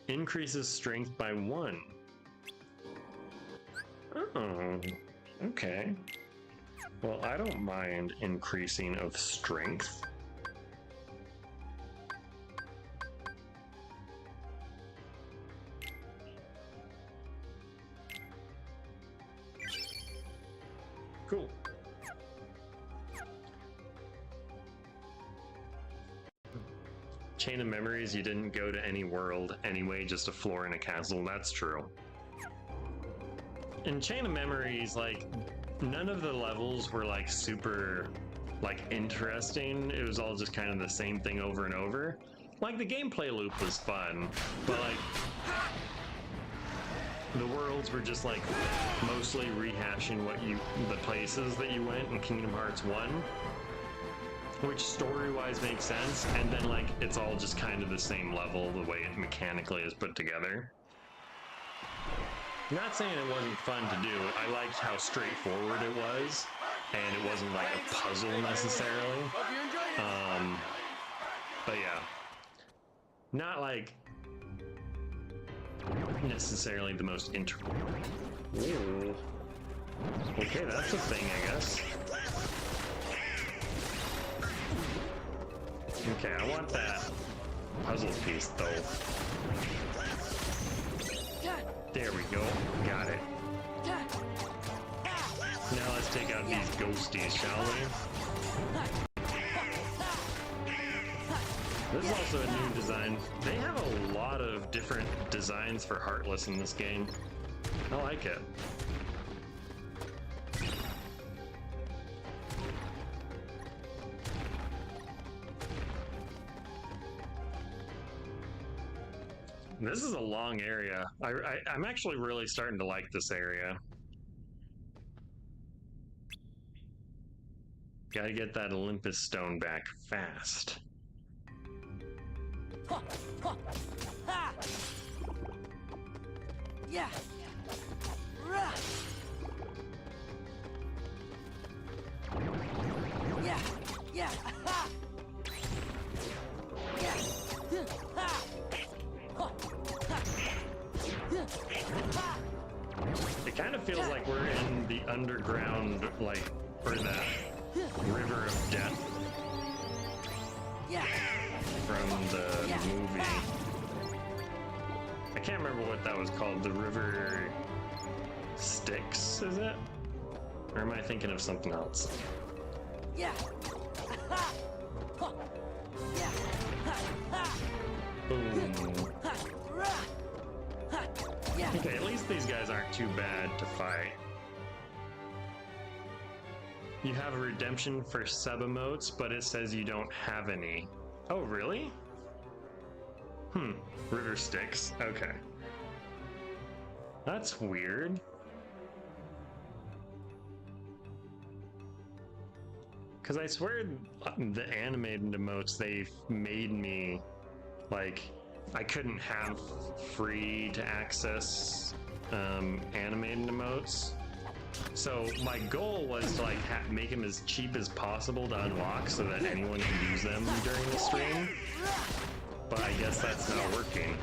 Increases strength by 1. Oh, okay. Well, I don't mind increasing of strength. Cool. Chain of Memories, you didn't go to any world anyway, just a floor in a castle. That's true. In Chain of Memories, like, none of the levels were like super like interesting. It was all just kind of the same thing over and over. Like, the gameplay loop was fun, but like the worlds were just like mostly rehashing the places that you went in Kingdom Hearts 1, which story-wise makes sense, and then like it's all just kind of the same level the way it mechanically is put together. Not saying it wasn't fun to do. I liked how straightforward it was, and it wasn't like a puzzle necessarily. But yeah, not like necessarily the most Ooh. Okay, that's a thing, I guess. Okay, I want that puzzle piece though. There we go. Got it. Now let's take out these ghosties, shall we? This is also a new design. They have a lot of different designs for Heartless in this game. I like it. This is a long area. I'm actually really starting to like this area. Gotta get that Olympus Stone back fast. Yeah. Yeah. Yeah. It kind of feels like we're in the underground, like, or that river of death from the movie. I can't remember what that was called. The River Styx, is it? Or am I thinking of something else? Yeah. Boom. Okay, at least these guys aren't too bad to fight. You have a redemption for sub-emotes, but it says you don't have any. Oh, really? River Styx. Okay. That's weird. Because I swear the animated emotes, they've made me, like, I couldn't have free to access animated emotes. So my goal was to like make them as cheap as possible to unlock so that anyone can use them during the stream. But I guess that's not working.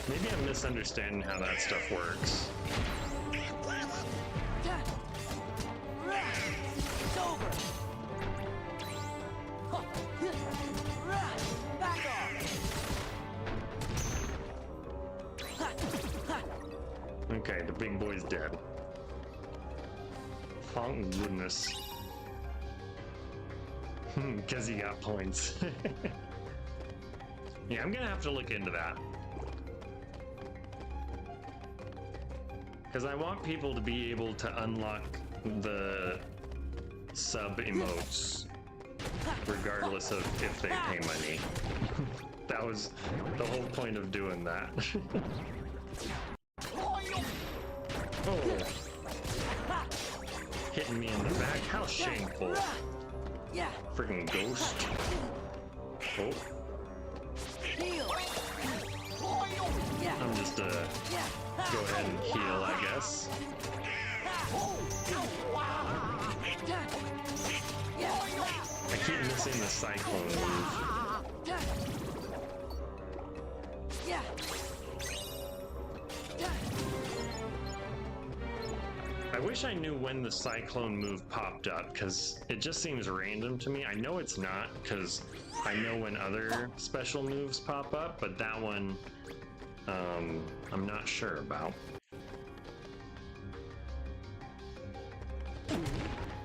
Maybe I'm misunderstanding how that stuff works. It's over. Back off. Okay, the big boy's dead. Thank goodness. Because he got points. Yeah, I'm gonna have to look into that. Because I want people to be able to unlock the sub emotes regardless of if they pay money. That was the whole point of doing that. Oh. Hitting me in the back? How shameful. Freaking ghost. Oh. I'm just go ahead and heal, I guess. I keep missing the cyclone move. I wish I knew when the cyclone move popped up, because it just seems random to me. I know it's not, because I know when other special moves pop up, but that one, I'm not sure about.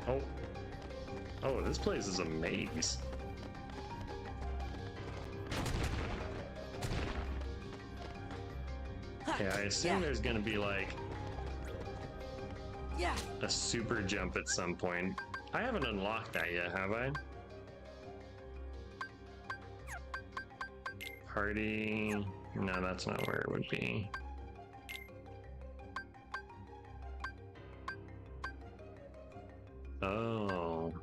Oh. Oh, this place is a maze. Okay, I assume there's gonna be like a super jump at some point. I haven't unlocked that yet, have I? Party... No, that's not where it would be. Oh.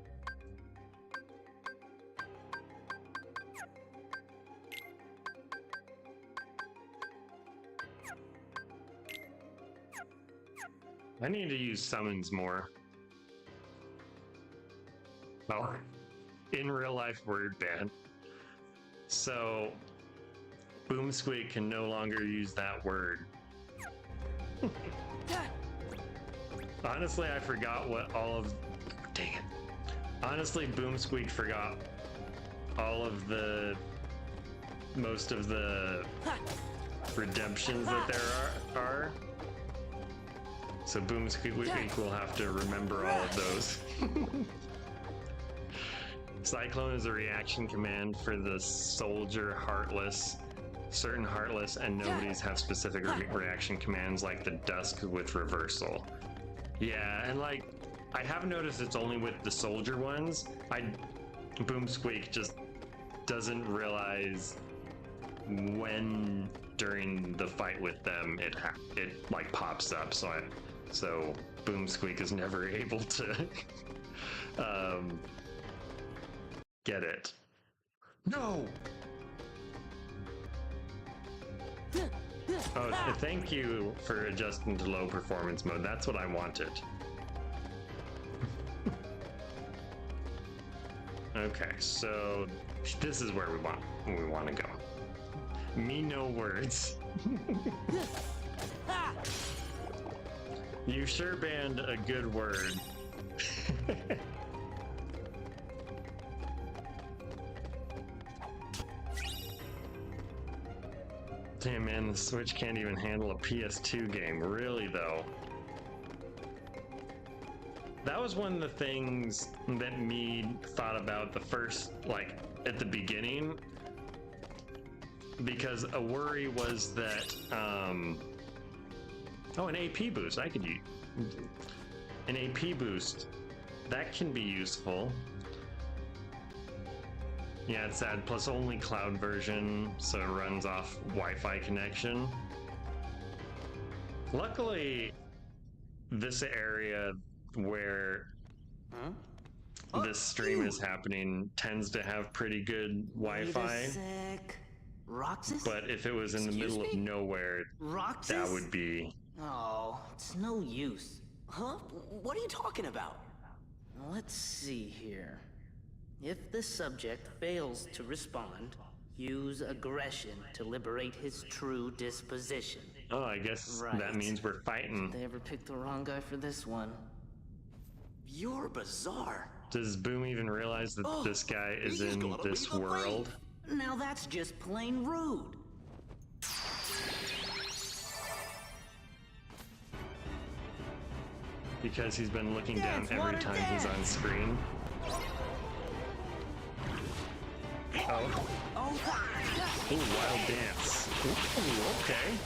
I need to use summons more. Well, in real life word ban. So, Boom Squeak can no longer use that word. Honestly, I forgot what all of... Dang it. Honestly, Boom Squeak forgot all of the... most of the redemptions that there are. So Boom Squeak will have to remember all of those. Cyclone is a reaction command for the soldier Heartless. Certain Heartless and Nobodies have specific reaction commands like the Dusk with Reversal. Yeah, and like, I have noticed it's only with the soldier ones. Boom Squeak just doesn't realize when during the fight with them it like pops up, so Boom Squeak is never able to get it. No! Oh, thank you for adjusting to low performance mode. That's what I wanted. Okay, so this is where we want to go. Me no words. You sure banned a good word. Damn man, the Switch can't even handle a PS2 game. Really though. That was one of the things that me thought about the first, like, at the beginning. Because a worry was that, oh, an AP boost. I could use an AP boost. That can be useful. Yeah, it's sad. Plus only cloud version, so it runs off Wi-Fi connection. Luckily, this area where this stream is happening tends to have pretty good Wi-Fi. Wait a sec. Roxas? But if it was in the middle of nowhere, Roxas? that would be... Oh, it's no use. Huh? What are you talking about? Let's see here. If the subject fails to respond, use aggression to liberate his true disposition. Oh, I guess that means we're fighting. They ever picked the wrong guy for this one? You're bizarre. Does Boom even realize that this guy is in this world? Now that's just plain rude. Because he's been looking down every time he's on screen. Oh. Ooh, wild dance. Ooh, okay.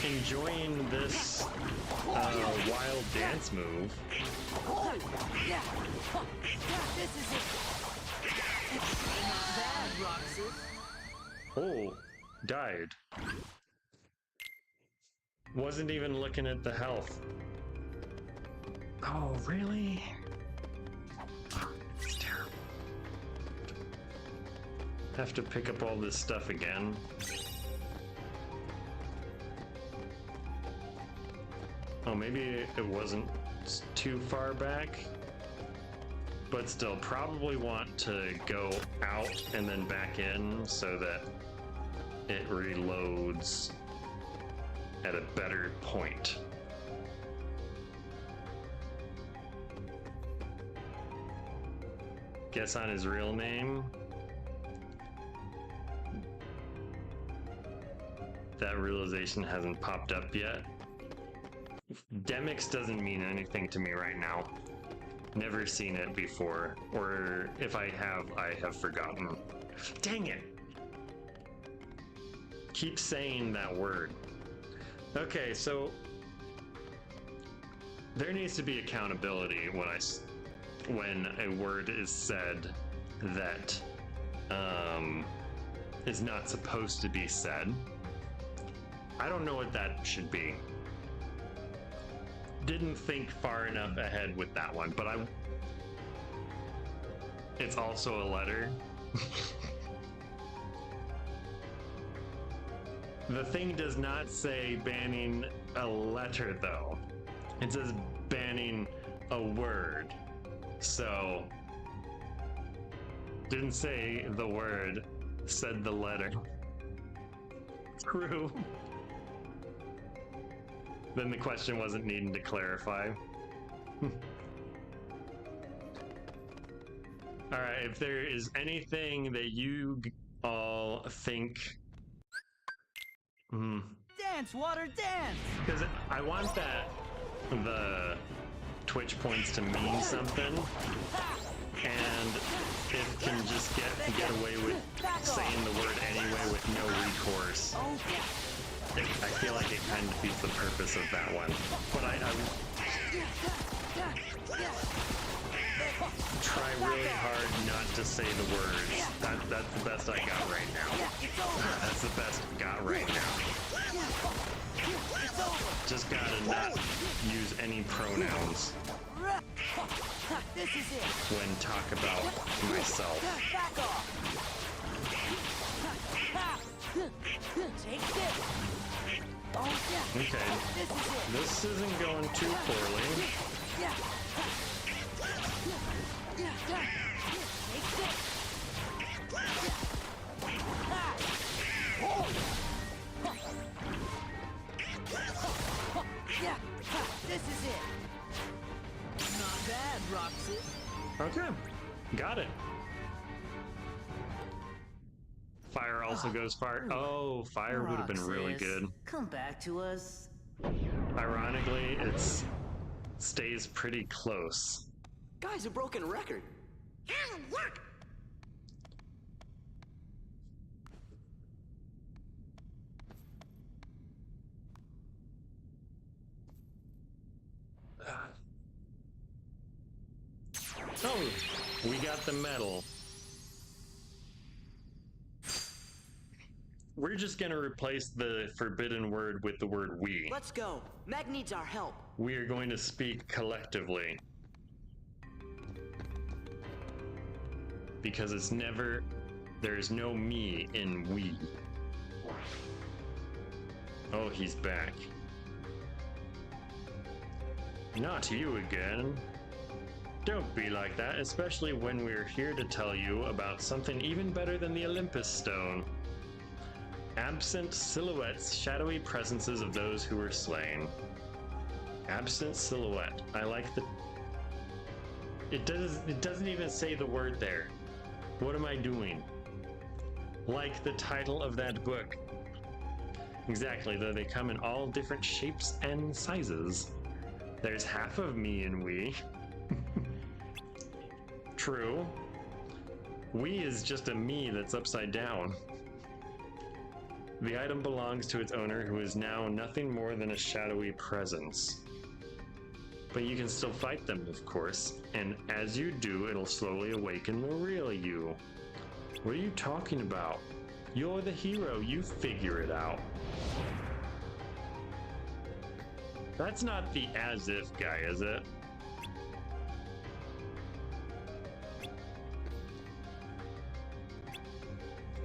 Enjoying this wild dance move. This is it. Not bad, Roxas. Oh, died. Wasn't even looking at the health. Oh, really? It's terrible. Have to pick up all this stuff again. Oh, maybe it wasn't too far back. But still, probably want to go out and then back in so that it reloads at a better point. Guess on his real name. That realization hasn't popped up yet. Demyx doesn't mean anything to me right now. Never seen it before, or if I have forgotten. Dang it! Keep saying that word. Okay, so there needs to be accountability when a word is said that is not supposed to be said. I don't know what that should be. Didn't think far enough ahead with that one, but it's also a letter. The thing does not say banning a letter though. It says banning a word. So, didn't say the word, said the letter. True. Then the question wasn't needing to clarify. Alright, if there is anything that you all think... Dance, water, dance! Because I want the Twitch points to mean something, and it can just get away with saying the word anyway with no recourse. I feel like it kind of defeats the purpose of that one. But I try really hard not to say the words. That's the best I got right now. That's the best I got right now. Just gotta not use any pronouns when talk about myself. Okay, this isn't going too poorly. This is it. Not bad, Roxas. Okay, got it. Fire also goes far. Oh, fire would have been really good. Come back to us. Ironically, stays pretty close. Guy's a broken record. Yuck! Oh, we got the medal. We're just gonna replace the forbidden word with the word we. Let's go. Meg needs our help. We are going to speak collectively. because it's never, there's no me in we. Oh, he's back. Not you again. Don't be like that, especially when we're here to tell you about something even better than the Olympus Stone. Absent silhouettes, shadowy presences of those who were slain. Absent silhouette. I like the... It doesn't even say the word there. What am I doing? Like the title of that book. Exactly, though they come in all different shapes and sizes. There's half of me in we. True. We is just a me that's upside down. The item belongs to its owner, who is now nothing more than a shadowy presence. But you can still fight them, of course, and as you do, it'll slowly awaken the real you. What are you talking about? You're the hero, you figure it out. That's not the as-if guy, is it?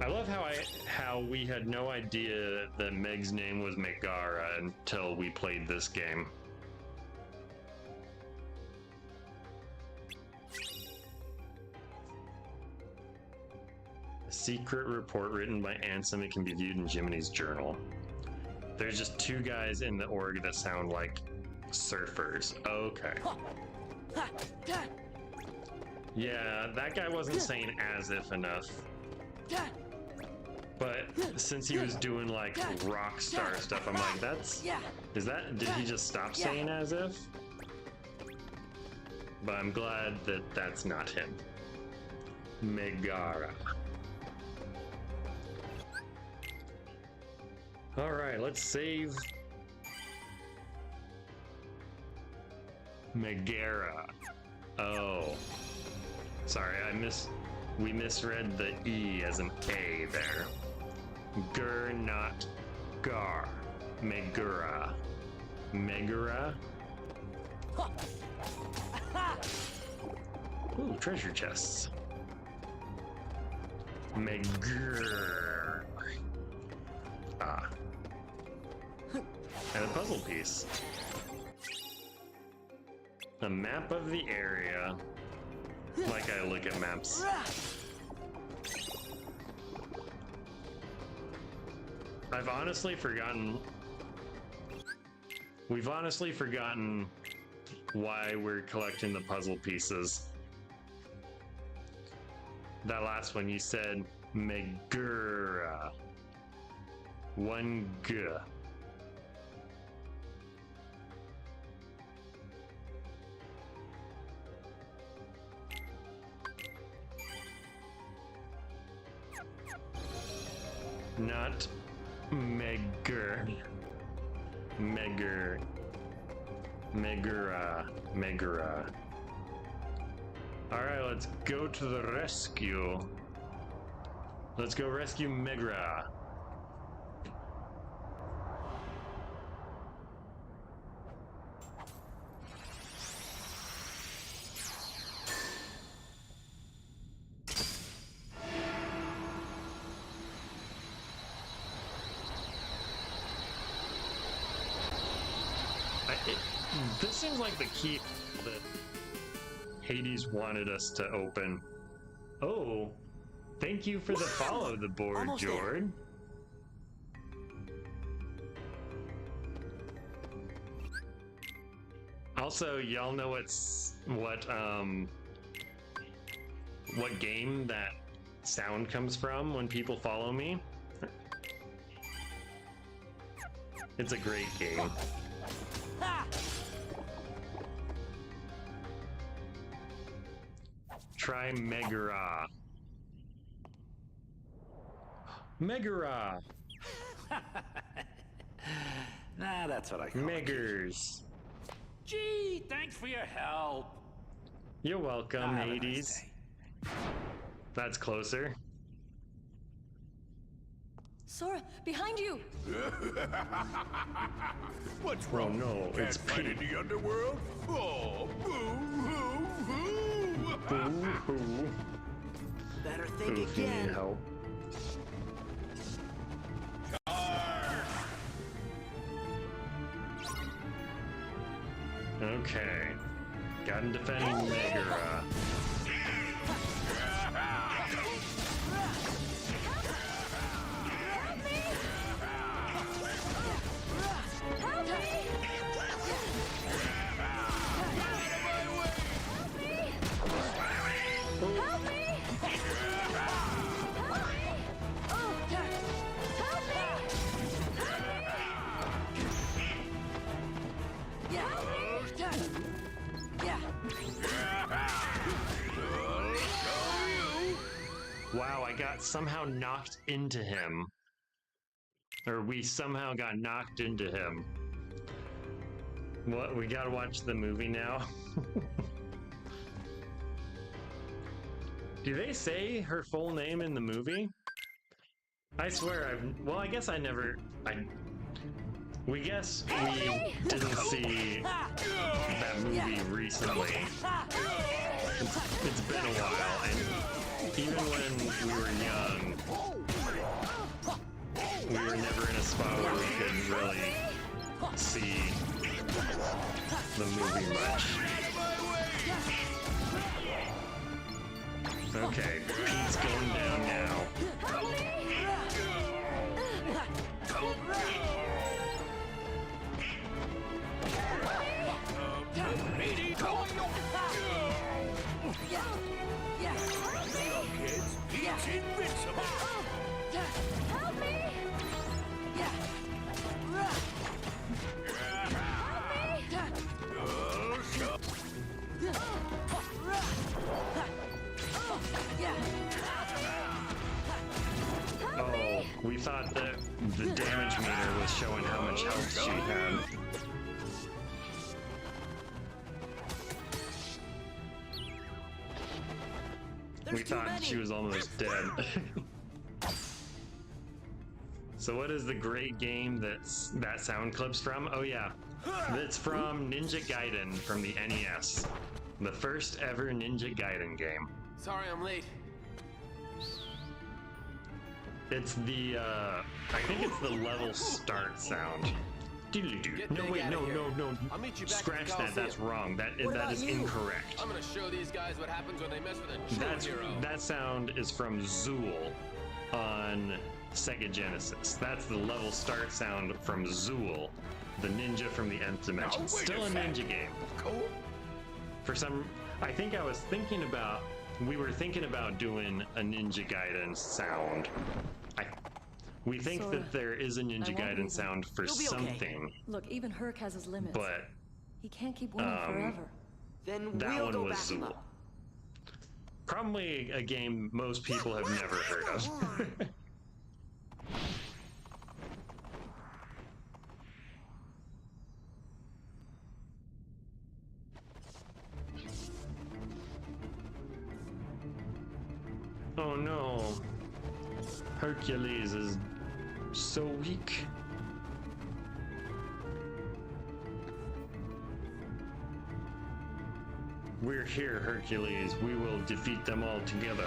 I love how we had no idea that Meg's name was Megara until we played this game. A secret report written by Ansem. It can be viewed in Jiminy's journal. There's just two guys in the org that sound like surfers. Okay. Yeah, that guy wasn't saying as if enough. But since he was doing like rock star stuff, I'm like, did he just stop saying as if? But I'm glad that that's not him. Megara. All right, let's save Megara. Oh, sorry, we misread the E as an A there. Gur, not Gar. Megara. Megara? Ooh, treasure chests. Megara. Ah. And a puzzle piece. A map of the area. Like I look at maps. I've honestly forgotten. We've honestly forgotten why we're collecting the puzzle pieces. That last one you said Megara. One G. Not Megara. Megara. Alright, let's go to the rescue. Let's go rescue Megara. This seems like the key that Hades wanted us to open. Oh, thank you for the follow the board, Jord. Also, y'all know what game that sound comes from when people follow me? It's a great game. Try Megara. Megara. Nah, that's what I call Meggers. Gee, thanks for your help. You're welcome, Hades. That's closer. Sora, behind you! What's wrong? Oh no, Can't it's fight in the underworld? Oh, boo hoo hoo! Boo hoo. Better think Goofy again. need help. Okay. Got him defending Megara. Wow, I got somehow knocked into him. Or we somehow got knocked into him. What? We gotta watch the movie now? Do they say her full name in the movie? I swear well, I guess I never... We guess we didn't see that movie recently. It's been a while, and even when we were young, we were never in a spot where we could really see the movie much. Okay, Pete's going down now. Oh, we thought that the damage meter was showing how much health she had. We thought she was almost dead. So what is the great game that sound clip's from? Oh yeah, it's from Ninja Gaiden from the NES. The first ever Ninja Gaiden game. Sorry I'm late. It's the, I think it's the level start sound. Doodly-doo. No, wait, no. I'll meet you back Scratch at the that, that's Coliseum. wrong. That is incorrect. I'm gonna show these guys what happens when they mess with a true hero. That sound is from Zool on Sega Genesis. That's the level start sound from Zool, the ninja from the Nth Dimension. Still a ninja game. Cool. For some, I think I was thinking about, we were thinking about doing a Ninja Gaiden sound. We think Sora, that there is a Ninja Gaiden sound for something, Look, even Herc has his limits. but He can't keep winning forever. Then that we'll one go was back him Zool. up. Probably a game most people have never heard of. Oh no. Hercules is so weak. We're here, Hercules. We will defeat them all together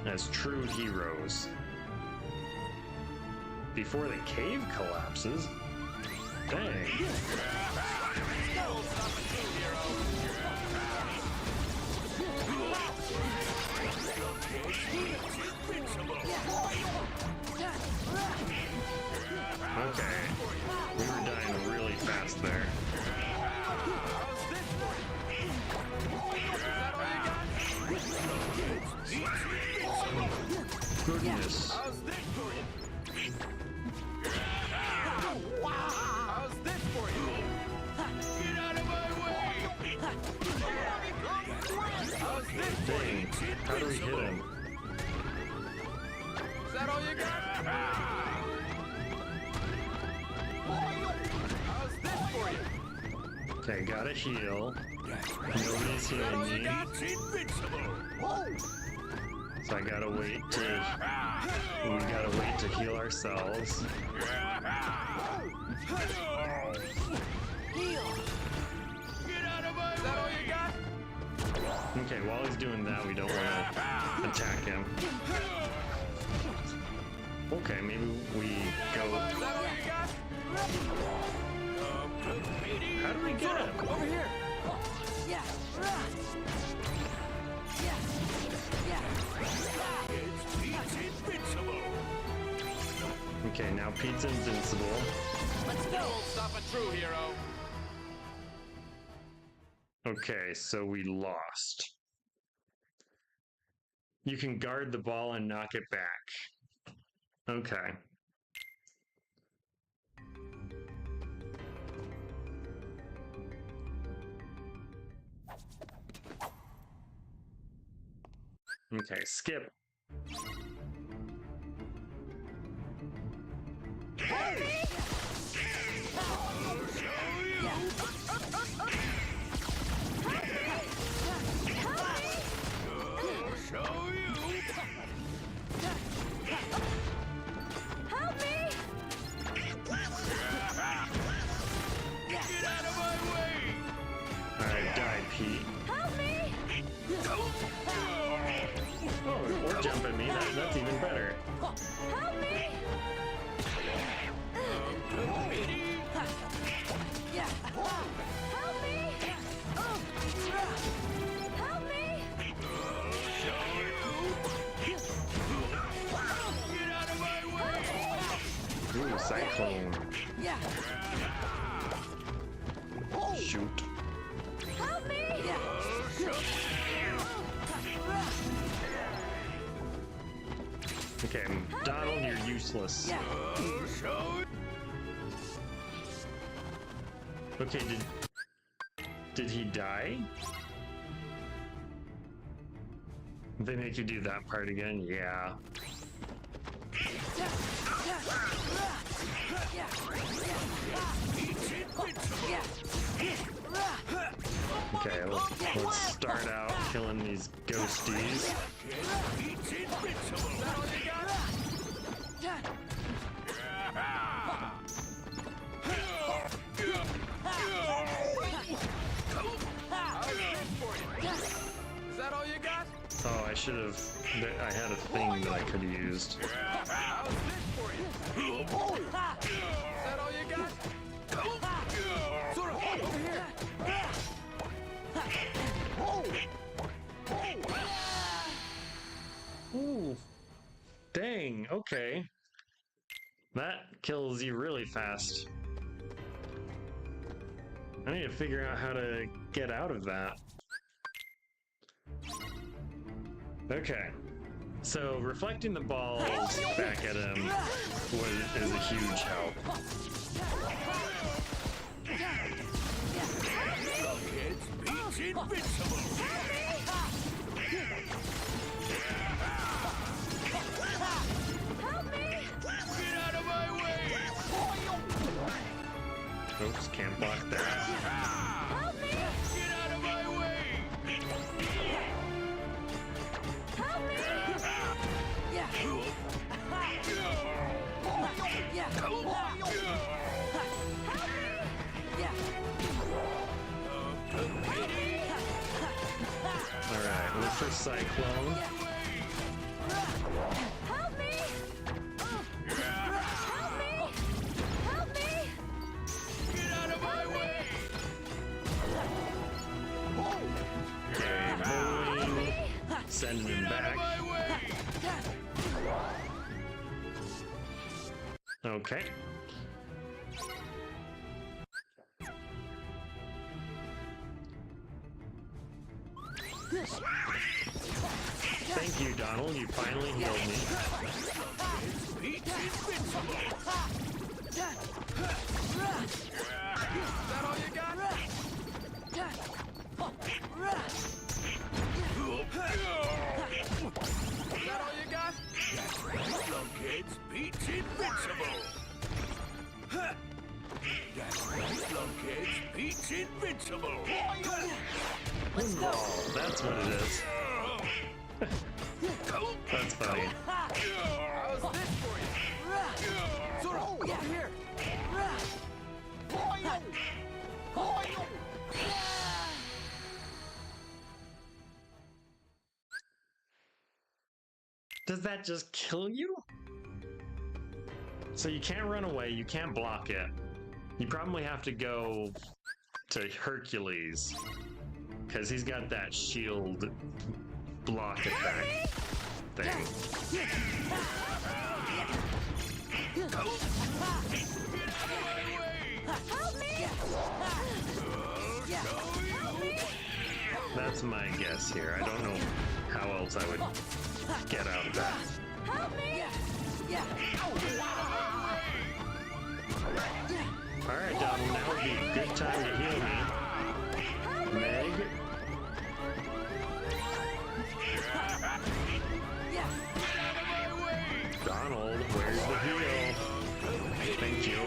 as true heroes. Before the cave collapses? Dang. Okay. We were dying really fast there. Goodness. How's this for you? How's this for you? Get out of my way! How's this for Dang. you? How do we hit him? Is that all you got? How's this for you? Okay, gotta heal. Nobody's healing me. So I gotta wait to heal ourselves. Okay, while he's doing that, we don't want to attack him. Okay, maybe we go. How do we get him? Over here. Yeah. Okay, now Pete's invincible. Let's go. Stop a true hero. Okay, so we lost. You can guard the ball and knock it back. Okay. Okay, skip. Help me! Get out of my way! Alright, die, Pete. Help me! Oh, or jump at me. That's even better. Help me! Help me! Help me! Get out of my way! Ooh, cyclone. Yeah. Shoot. Help me! Okay, Donald, you're useless. Okay, did he die? They make you do that part again? Yeah. Okay, let's start out killing these ghosties. Is that all you got? Oh, I should have. I had a thing that I could have used. How's this for you? Is that all you got? Sora, over here! Ooh. Dang, okay. That kills you really fast. I need to figure out how to get out of that. Okay. So reflecting the balls back at him is a huge help. Pete's invincible! Help me! Get out of my way! Oops, can't block that. Help me! Get out of my way! Help me! Yeah. Alright, look for Cyclone. Help me! Help me! Help me! Get out of my way! Okay, bullying. Sending him back. Okay. Thank you, Donald. You finally healed me. Pete's invincible! Is that all you got? Is that all you got? That's right, lunkheads. Pete's invincible! That's right, lunkheads. Pete's invincible! Let's go! Oh, that's what it is. That's funny. How's this for you? Sora, over here! Does that just kill you? So you can't run away, you can't block it. You probably have to go to Hercules, because he's got that shield block attack thing. That's my guess here. I don't know how else I would get out of that. Alright, Donald, now would be a good time to heal me. Meg? Donald, where's the heal? Thank you.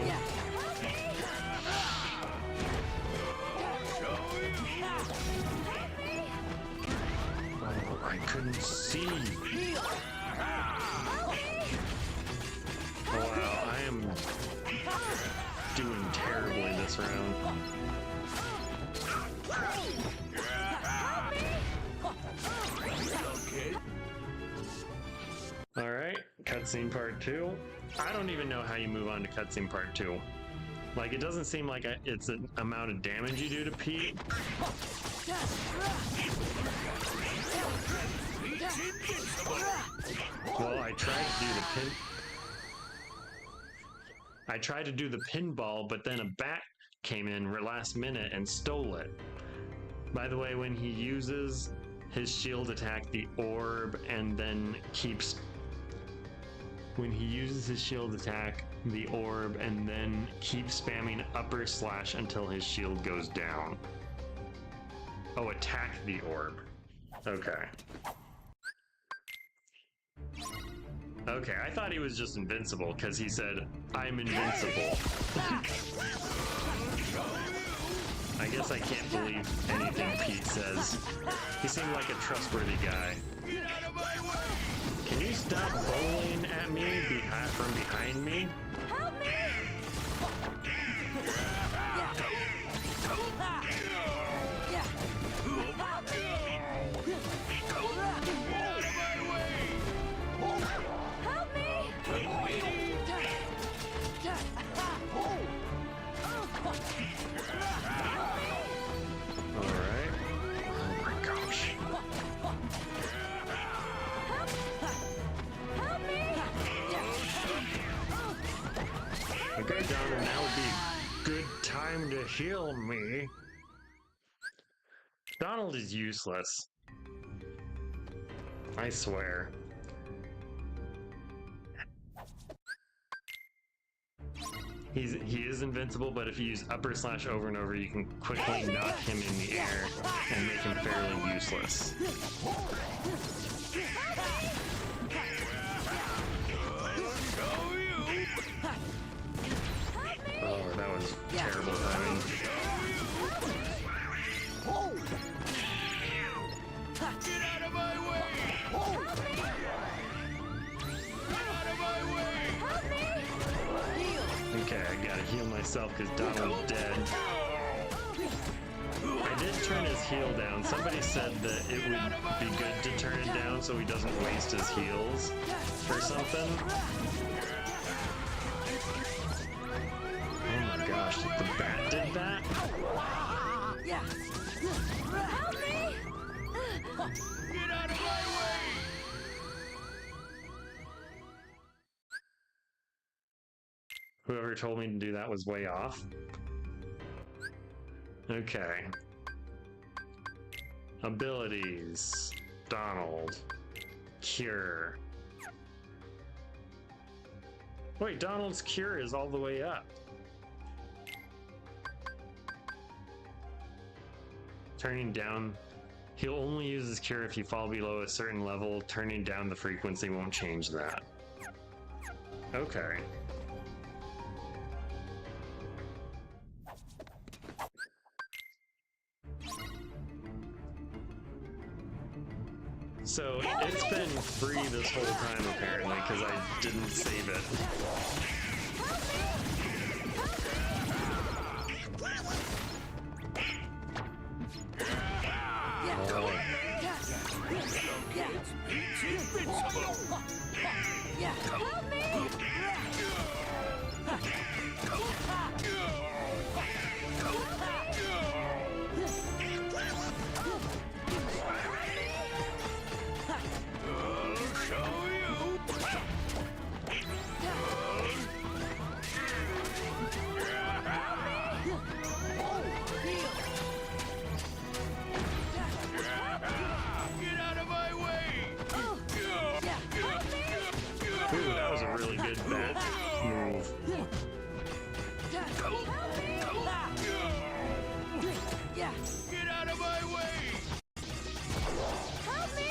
Oh, I couldn't see. Wow, I am doing terribly this round. Alright, cutscene part 2. I don't even know how you move on to cutscene part 2. Like, it doesn't seem like it's an amount of damage you do to Pete. Well, I tried to do the pinball, but then a bat came in last minute and stole it. By the way, when he uses his shield attack, the orb, and then keeps... When he uses his shield attack, the orb, and then keeps spamming upper slash until his shield goes down. Oh, attack the orb. Okay. Okay, I thought he was just invincible because he said, "I'm invincible." I guess I can't believe anything Pete says. He seemed like a trustworthy guy. Can you stop bowling at me from behind me? Help me! Alright. Oh my gosh. Okay, Donald, now would be a good time to heal me. Donald is useless. I swear. He is invincible, but if you use upper slash over and over, you can quickly knock him in the air and make him fairly useless. Oh, that was terrible timing. Get out of my way! Get out of my way! Okay, I gotta heal myself because Donald's dead. I did turn his heal down. Somebody said that it would be good to turn it down so he doesn't waste his heals or something. Oh my gosh, the bat did that? Help me! Get out of my way! Whoever told me to do that was way off. Okay. Abilities. Donald. Cure. Wait, Donald's cure is all the way up. Turning down. He'll only use his cure if you fall below a certain level. Turning down the frequency won't change that. Okay. So it's been free this whole time apparently because I didn't save it. Yeah. Get out of my way! Help me!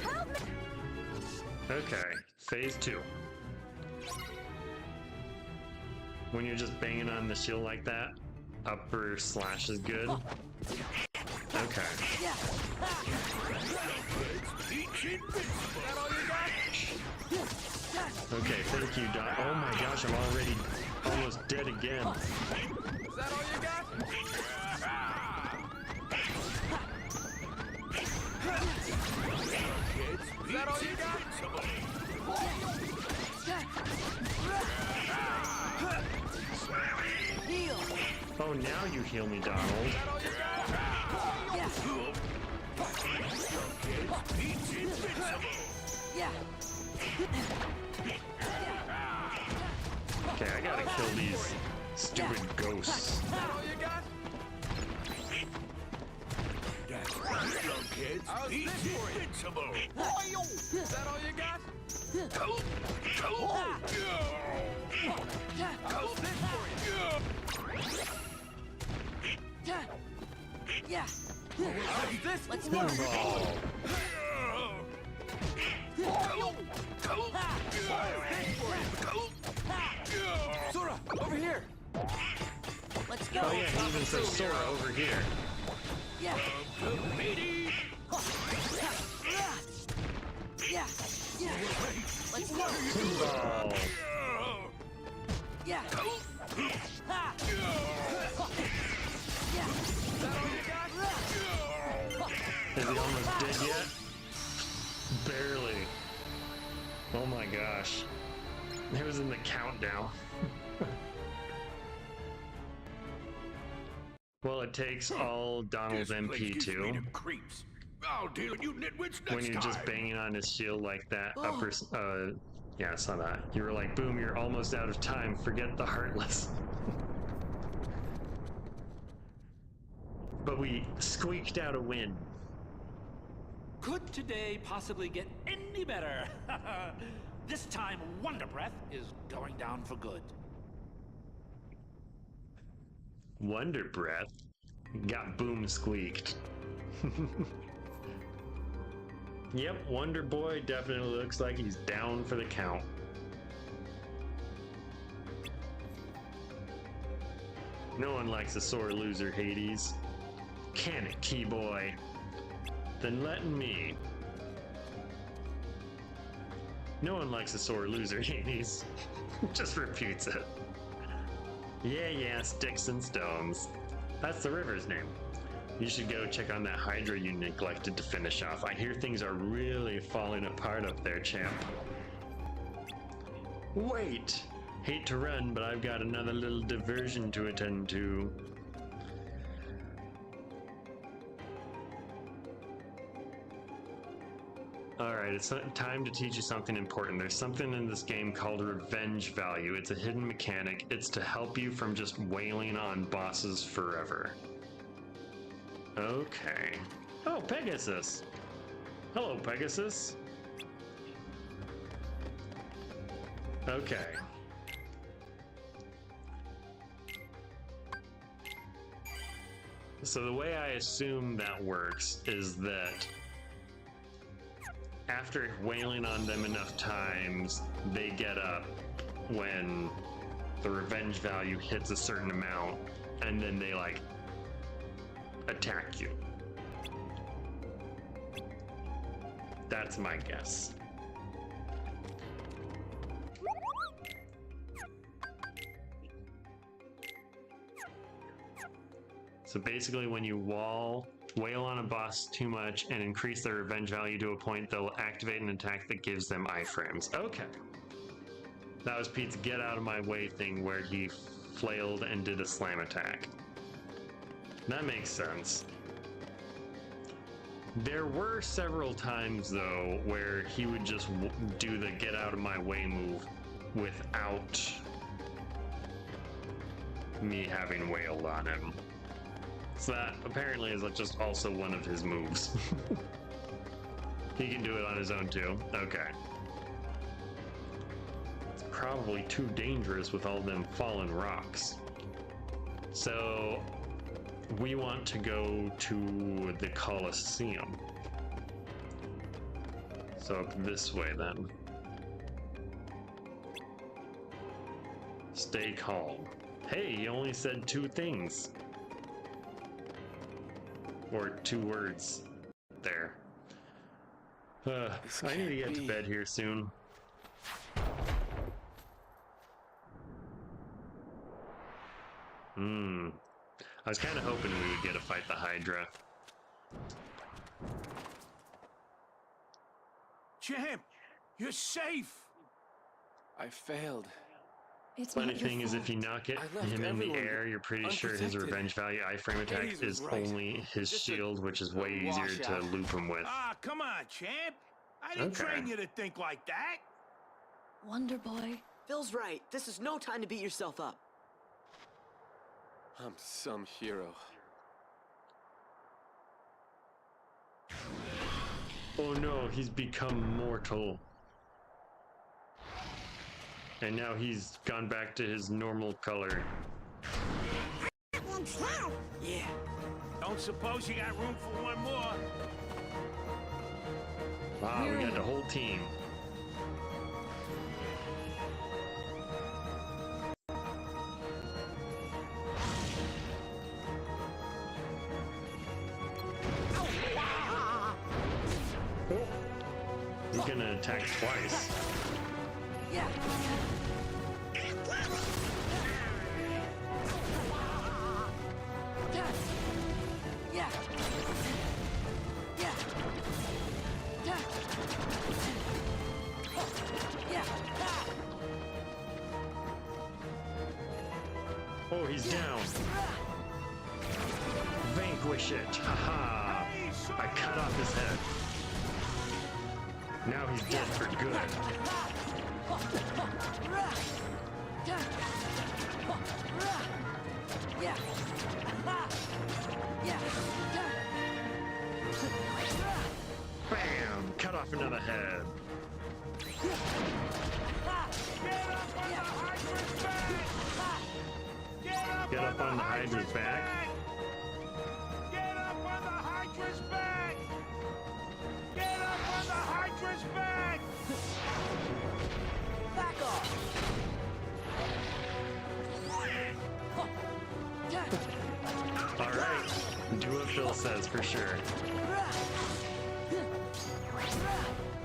Help me! Okay, phase 2. When you're just banging on the shield like that, upper slash is good. Okay. Yeah. Okay, thank you, Doc. Oh my gosh, I'm already almost dead again. Is that all you got? Is that all you got? Heal. Oh, now you heal me, Donald. Yeah. Yeah. Okay, I gotta kill these stupid ghosts. Is that all you got? That's right, young kids. How's this for you? Is that all you got? How's this for you? Yeah. How's this? Let's for go. Sora, over here. Let's go. Oh yeah, he even says Sora over here. Yeah. Yeah. Yeah. Let's go. Pinball. Yeah. Is he almost dead yet? Barely. Oh my gosh. It was in the countdown. Well, it takes all Donald's MP2. I'll deal with you nitwits next When you're just time. banging on his shield like that, upper, yeah, I saw that. You were like, boom, you're almost out of time. Forget the Heartless. But we squeaked out a win. Could today possibly get any better? This time, Wonder Breath is going down for good. Wonder Breath got boom squeaked. Yep, Wonder Boy definitely looks like he's down for the count. No one likes a sore loser, Hades. Can it, Keyboy? Then let me. No one likes a sore loser, Hades. Just repeats it. Yeah, sticks and stones. That's the river's name. You should go check on that Hydra you neglected to finish off. I hear things are really falling apart up there, champ. Wait! Hate to run, but I've got another little diversion to attend to. Alright, it's time to teach you something important. There's something in this game called revenge value. It's a hidden mechanic. It's to help you from just wailing on bosses forever. Okay. Oh, Pegasus! Hello, Pegasus! Okay. So the way I assume that works is that after wailing on them enough times, they get up when the revenge value hits a certain amount, and then they, like, attack you. That's my guess. So basically, when you wail on a boss too much and increase their revenge value to a point, they'll activate an attack that gives them iframes. Okay. That was Pete's get out of my way thing where he flailed and did a slam attack. That makes sense. There were several times, though, where he would just do the get out of my way move without me having wailed on him. So that apparently is just also one of his moves. He can do it on his own too. Okay. It's probably too dangerous with all them fallen rocks. So we want to go to the Colosseum. So up this way then. Stay calm. Hey, you only said 2 things. Or 2 words there. I need to get to bed here soon. I was kind of hoping we would get to fight the Hydra. Champ, you're safe. I failed. Funny thing is, if you knock him in the air, you're pretty sure his revenge value iframe attack is only his shield, which is way easier to loop him with. Ah, come on, champ. I didn't train you to think like that. Wonder Boy. Phil's right. This is no time to beat yourself up. I'm some hero. Oh no, he's become mortal. And now he's gone back to his normal color. Yeah. Don't suppose you got room for one more? Wow, we got the whole team. He's gonna attack twice. Yeah. Yeah. Oh, he's down. Vanquish it. Haha. I cut off his head. Now he's dead for good. Yeah. Yeah. Bam! Cut off another head. Get up on the Hydra's back. Get up on the Hydra's back! Get up on the Hydra's back! Back off! Alright, do what Phil says for sure.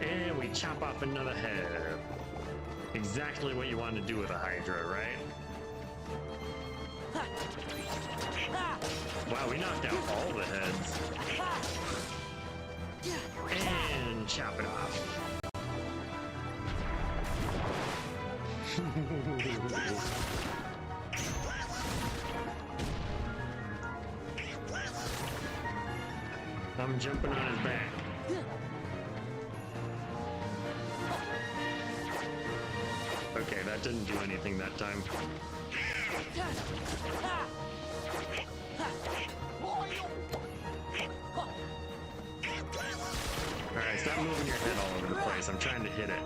And we chop off another head. Exactly what you want to do with a Hydra, right? Wow, we knocked out all the heads. And chop it off. I'm jumping on his back. Okay, that didn't do anything that time. Alright, stop moving your head all over the place. I'm trying to hit it.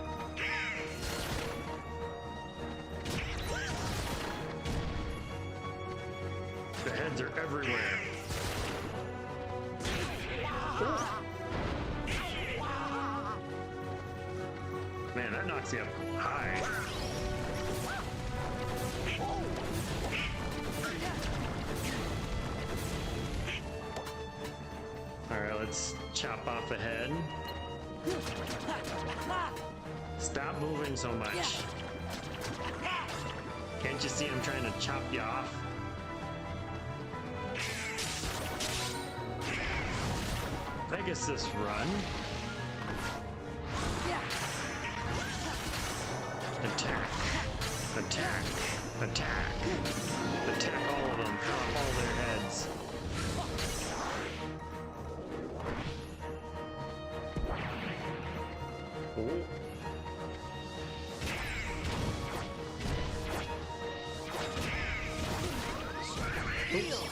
The heads are everywhere. Man, that knocks you up high. Alright, let's chop off a head. Stop moving so much. Can't you see I'm trying to chop you off? Pegasus run. Attack. Attack. Attack. Attack all of them. Cut off all their heads. Oh. Oops.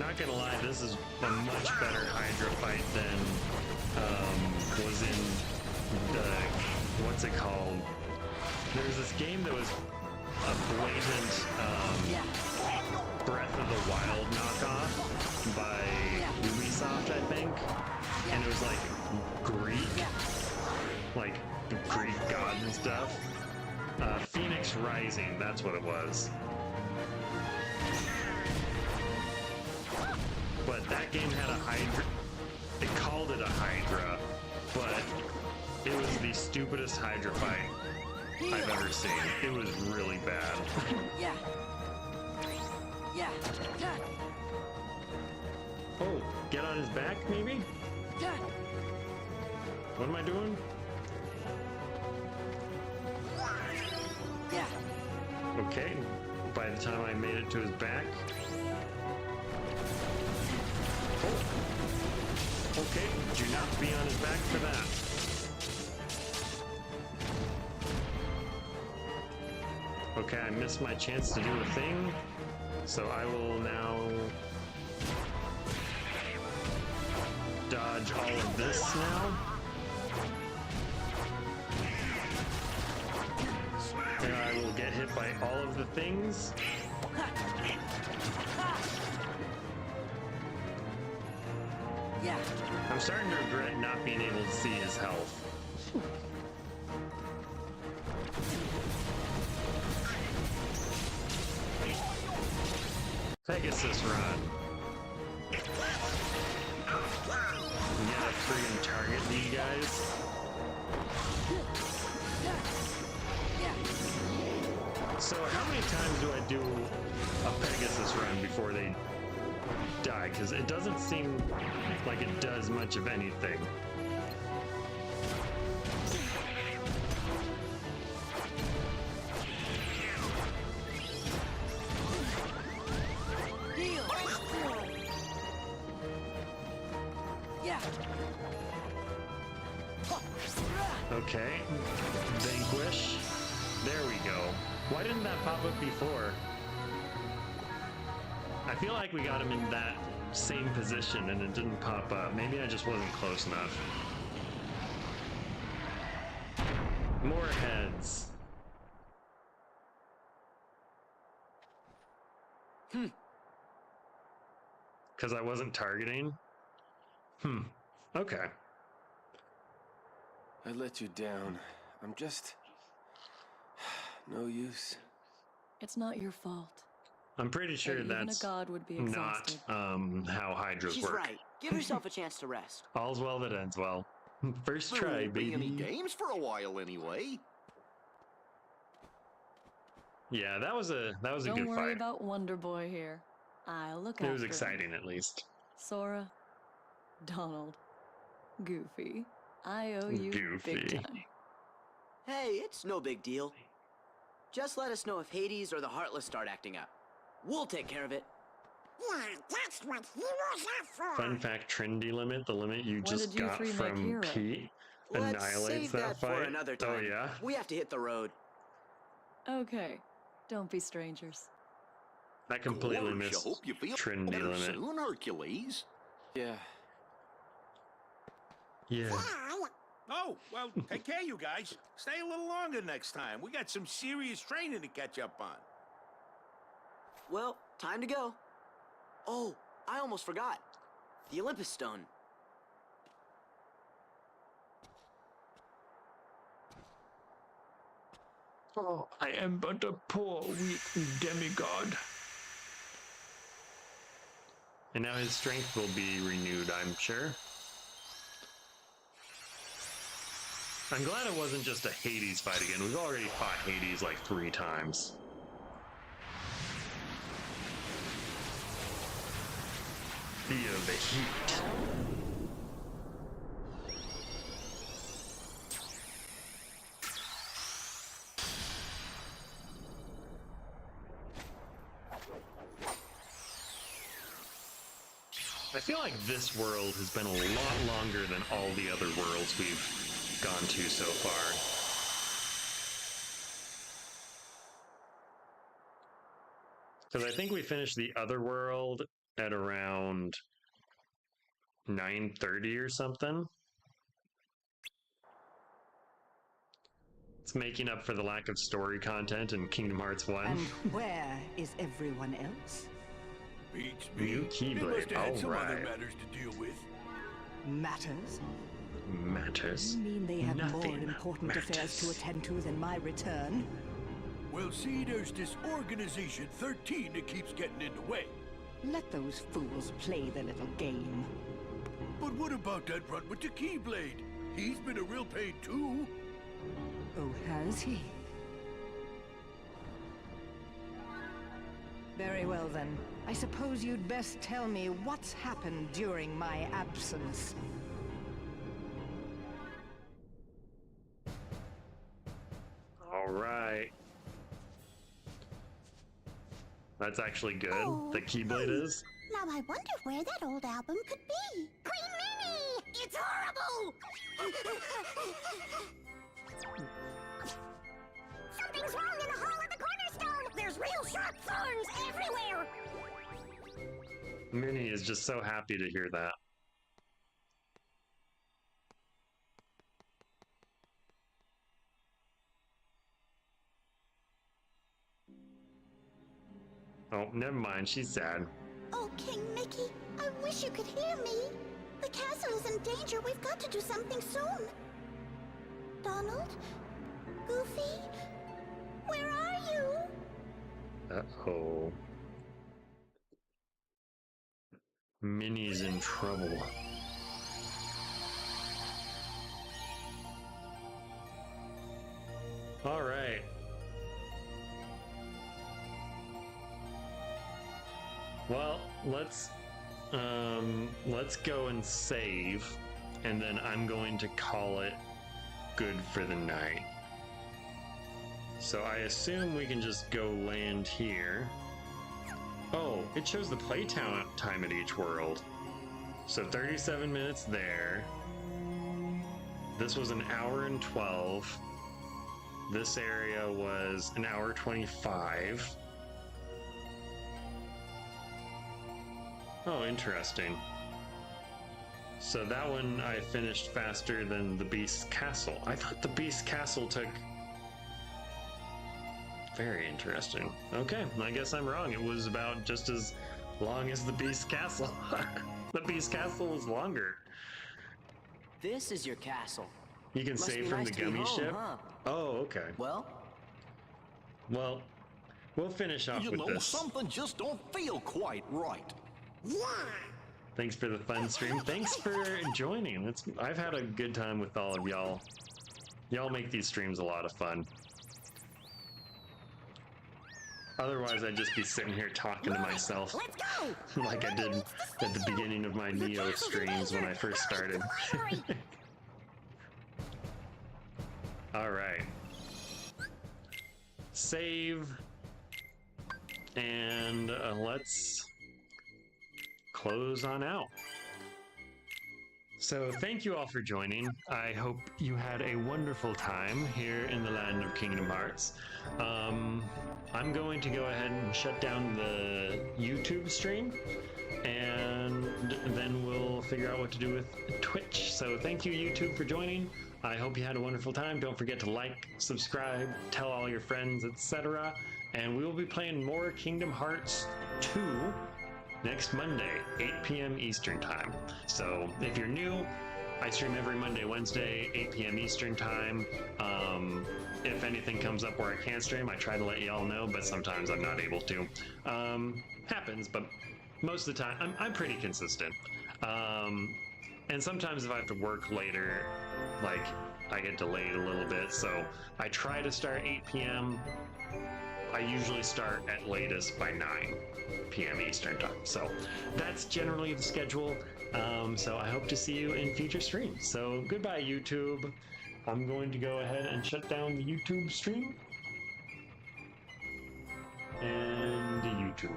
not gonna lie, this is a much better Hydra fight than was in the, what's it called? There's this game that was a blatant Breath of the Wild knockoff by Ubisoft, I think, and it was like Greek gods and stuff. Phoenix Rising, that's what it was. But that game had a Hydra. They called it a Hydra, but it was the stupidest Hydra fight I've ever seen. It was really bad. Yeah. Yeah. Oh, get on his back, maybe? What am I doing? Yeah. Okay, by the time I made it to his back. Oh. Okay, do not be on his back for that. Okay, I missed my chance to do a thing, so I will now dodge all of this now. And I will get hit by all of the things. Yeah. I'm starting to regret not being able to see his health. Pegasus run. You gotta freaking target these guys. So how many times do I do a Pegasus run before they die? Because it doesn't seem like it does much of anything. Okay, Vanquish. There we go. Why didn't that pop up before? I feel like we got him in that same position and it didn't pop up. Maybe I just wasn't close enough. More heads. Because I wasn't targeting? Okay. I let you down. I'm just... no use. It's not your fault. I'm pretty sure Even that's a god would be not exhausted. how Hydras She's work. right. Give yourself a chance to rest. All's well that ends well. First There try, won't be any baby. games for a while anyway. Yeah, that was a Don't good worry fight. about Wonder Boy here. I'll look It was after him. exciting, at least. Sora, Donald, Goofy, I owe you Goofy. big time. Hey, it's no big deal. Just let us know if Hades or the Heartless start acting up. We'll take care of it. Yeah, that's what heroes are for. Fun fact, trendy limit, the limit you When just did you got three make from Hero? Pete, Let's annihilates save that fight. for another time. Oh yeah? We have to hit the road. Okay, don't be strangers. I completely Gorge, I missed hope you feel trendy better limit. soon, Hercules. Yeah. Yeah. Oh, well, take care, you guys. Stay a little longer next time. We got some serious training to catch up on. Well, time to go. Oh, I almost forgot. The Olympus Stone. Oh, I am but a poor, weak demigod. And now his strength will be renewed, I'm sure. I'm glad it wasn't just a Hades fight again. We've already fought Hades like 3 times. Feel the heat. I feel like this world has been a lot longer than all the other worlds we've gone to so far. Because I think we finished the other world at around 9:30 or something. It's making up for the lack of story content in Kingdom Hearts 1. And where is everyone else? Beats New Keyblade, alright. matters to deal with. Matters? Matters? You mean they have Nothing more important matters. affairs to attend to than my return? Well, see, there's this Organization 13 that keeps getting in the way. Let those fools play their little game. But what about that runt with the Keyblade? He's been a real pain too. Oh, has he? Very well then. I suppose you'd best tell me what's happened during my absence. All right. That's actually good. Oh, the Keyblade is. Now I wonder where that old album could be. Queen Minnie! It's horrible! Something's wrong in the hall of the cornerstone! There's real sharp thorns everywhere! Minnie is just so happy to hear that. Oh, never mind. She's sad. Oh, King Mickey, I wish you could hear me. The castle is in danger. We've got to do something soon. Donald? Goofy? Where are you? Uh-oh. Minnie's in trouble. All right. Well, let's go and save, and then I'm going to call it good for the night. So I assume we can just go land here. Oh, it shows the playtime time at each world. So 37 minutes there. This was an hour and 12. This area was an hour 25. Oh, interesting. So that one I finished faster than the Beast's Castle. I thought the Beast's Castle took... Very interesting. Okay, I guess I'm wrong. It was about just as long as the Beast's Castle. The Beast's Castle was longer. This is your castle. You can Must save be from nice the to be gummy home, ship? huh? Oh, okay. Well, we'll finish off You with know, this. something just don't feel quite right. Yeah. Thanks for the fun stream. Thanks for joining. I've had a good time with all of y'all. Y'all make these streams a lot of fun. Otherwise, I'd just be sitting here talking to myself. Let's go! Like I did at the beginning of my Neo streams when I first started. Alright. Save. And let's close on out. So thank you all for joining. I hope you had a wonderful time here in the land of Kingdom Hearts. I'm going to go ahead and shut down the YouTube stream, and then we'll figure out what to do with Twitch. So thank you, YouTube, for joining. I hope you had a wonderful time. Don't forget to like, subscribe, tell all your friends, etc. And we will be playing more Kingdom Hearts 2 next Monday, 8 p.m. Eastern Time. So if you're new, I stream every Monday, Wednesday, 8 p.m. Eastern Time. If anything comes up where I can't stream, I try to let you all know, but sometimes I'm not able to. Happens, but most of the time, I'm pretty consistent. And sometimes if I have to work later, like, I get delayed a little bit, so I try to start 8 p.m. I usually start at latest by 9 p.m. Eastern Time. So that's generally the schedule. So I hope to see you in future streams. So goodbye, YouTube. I'm going to go ahead and shut down the YouTube stream. And the YouTube.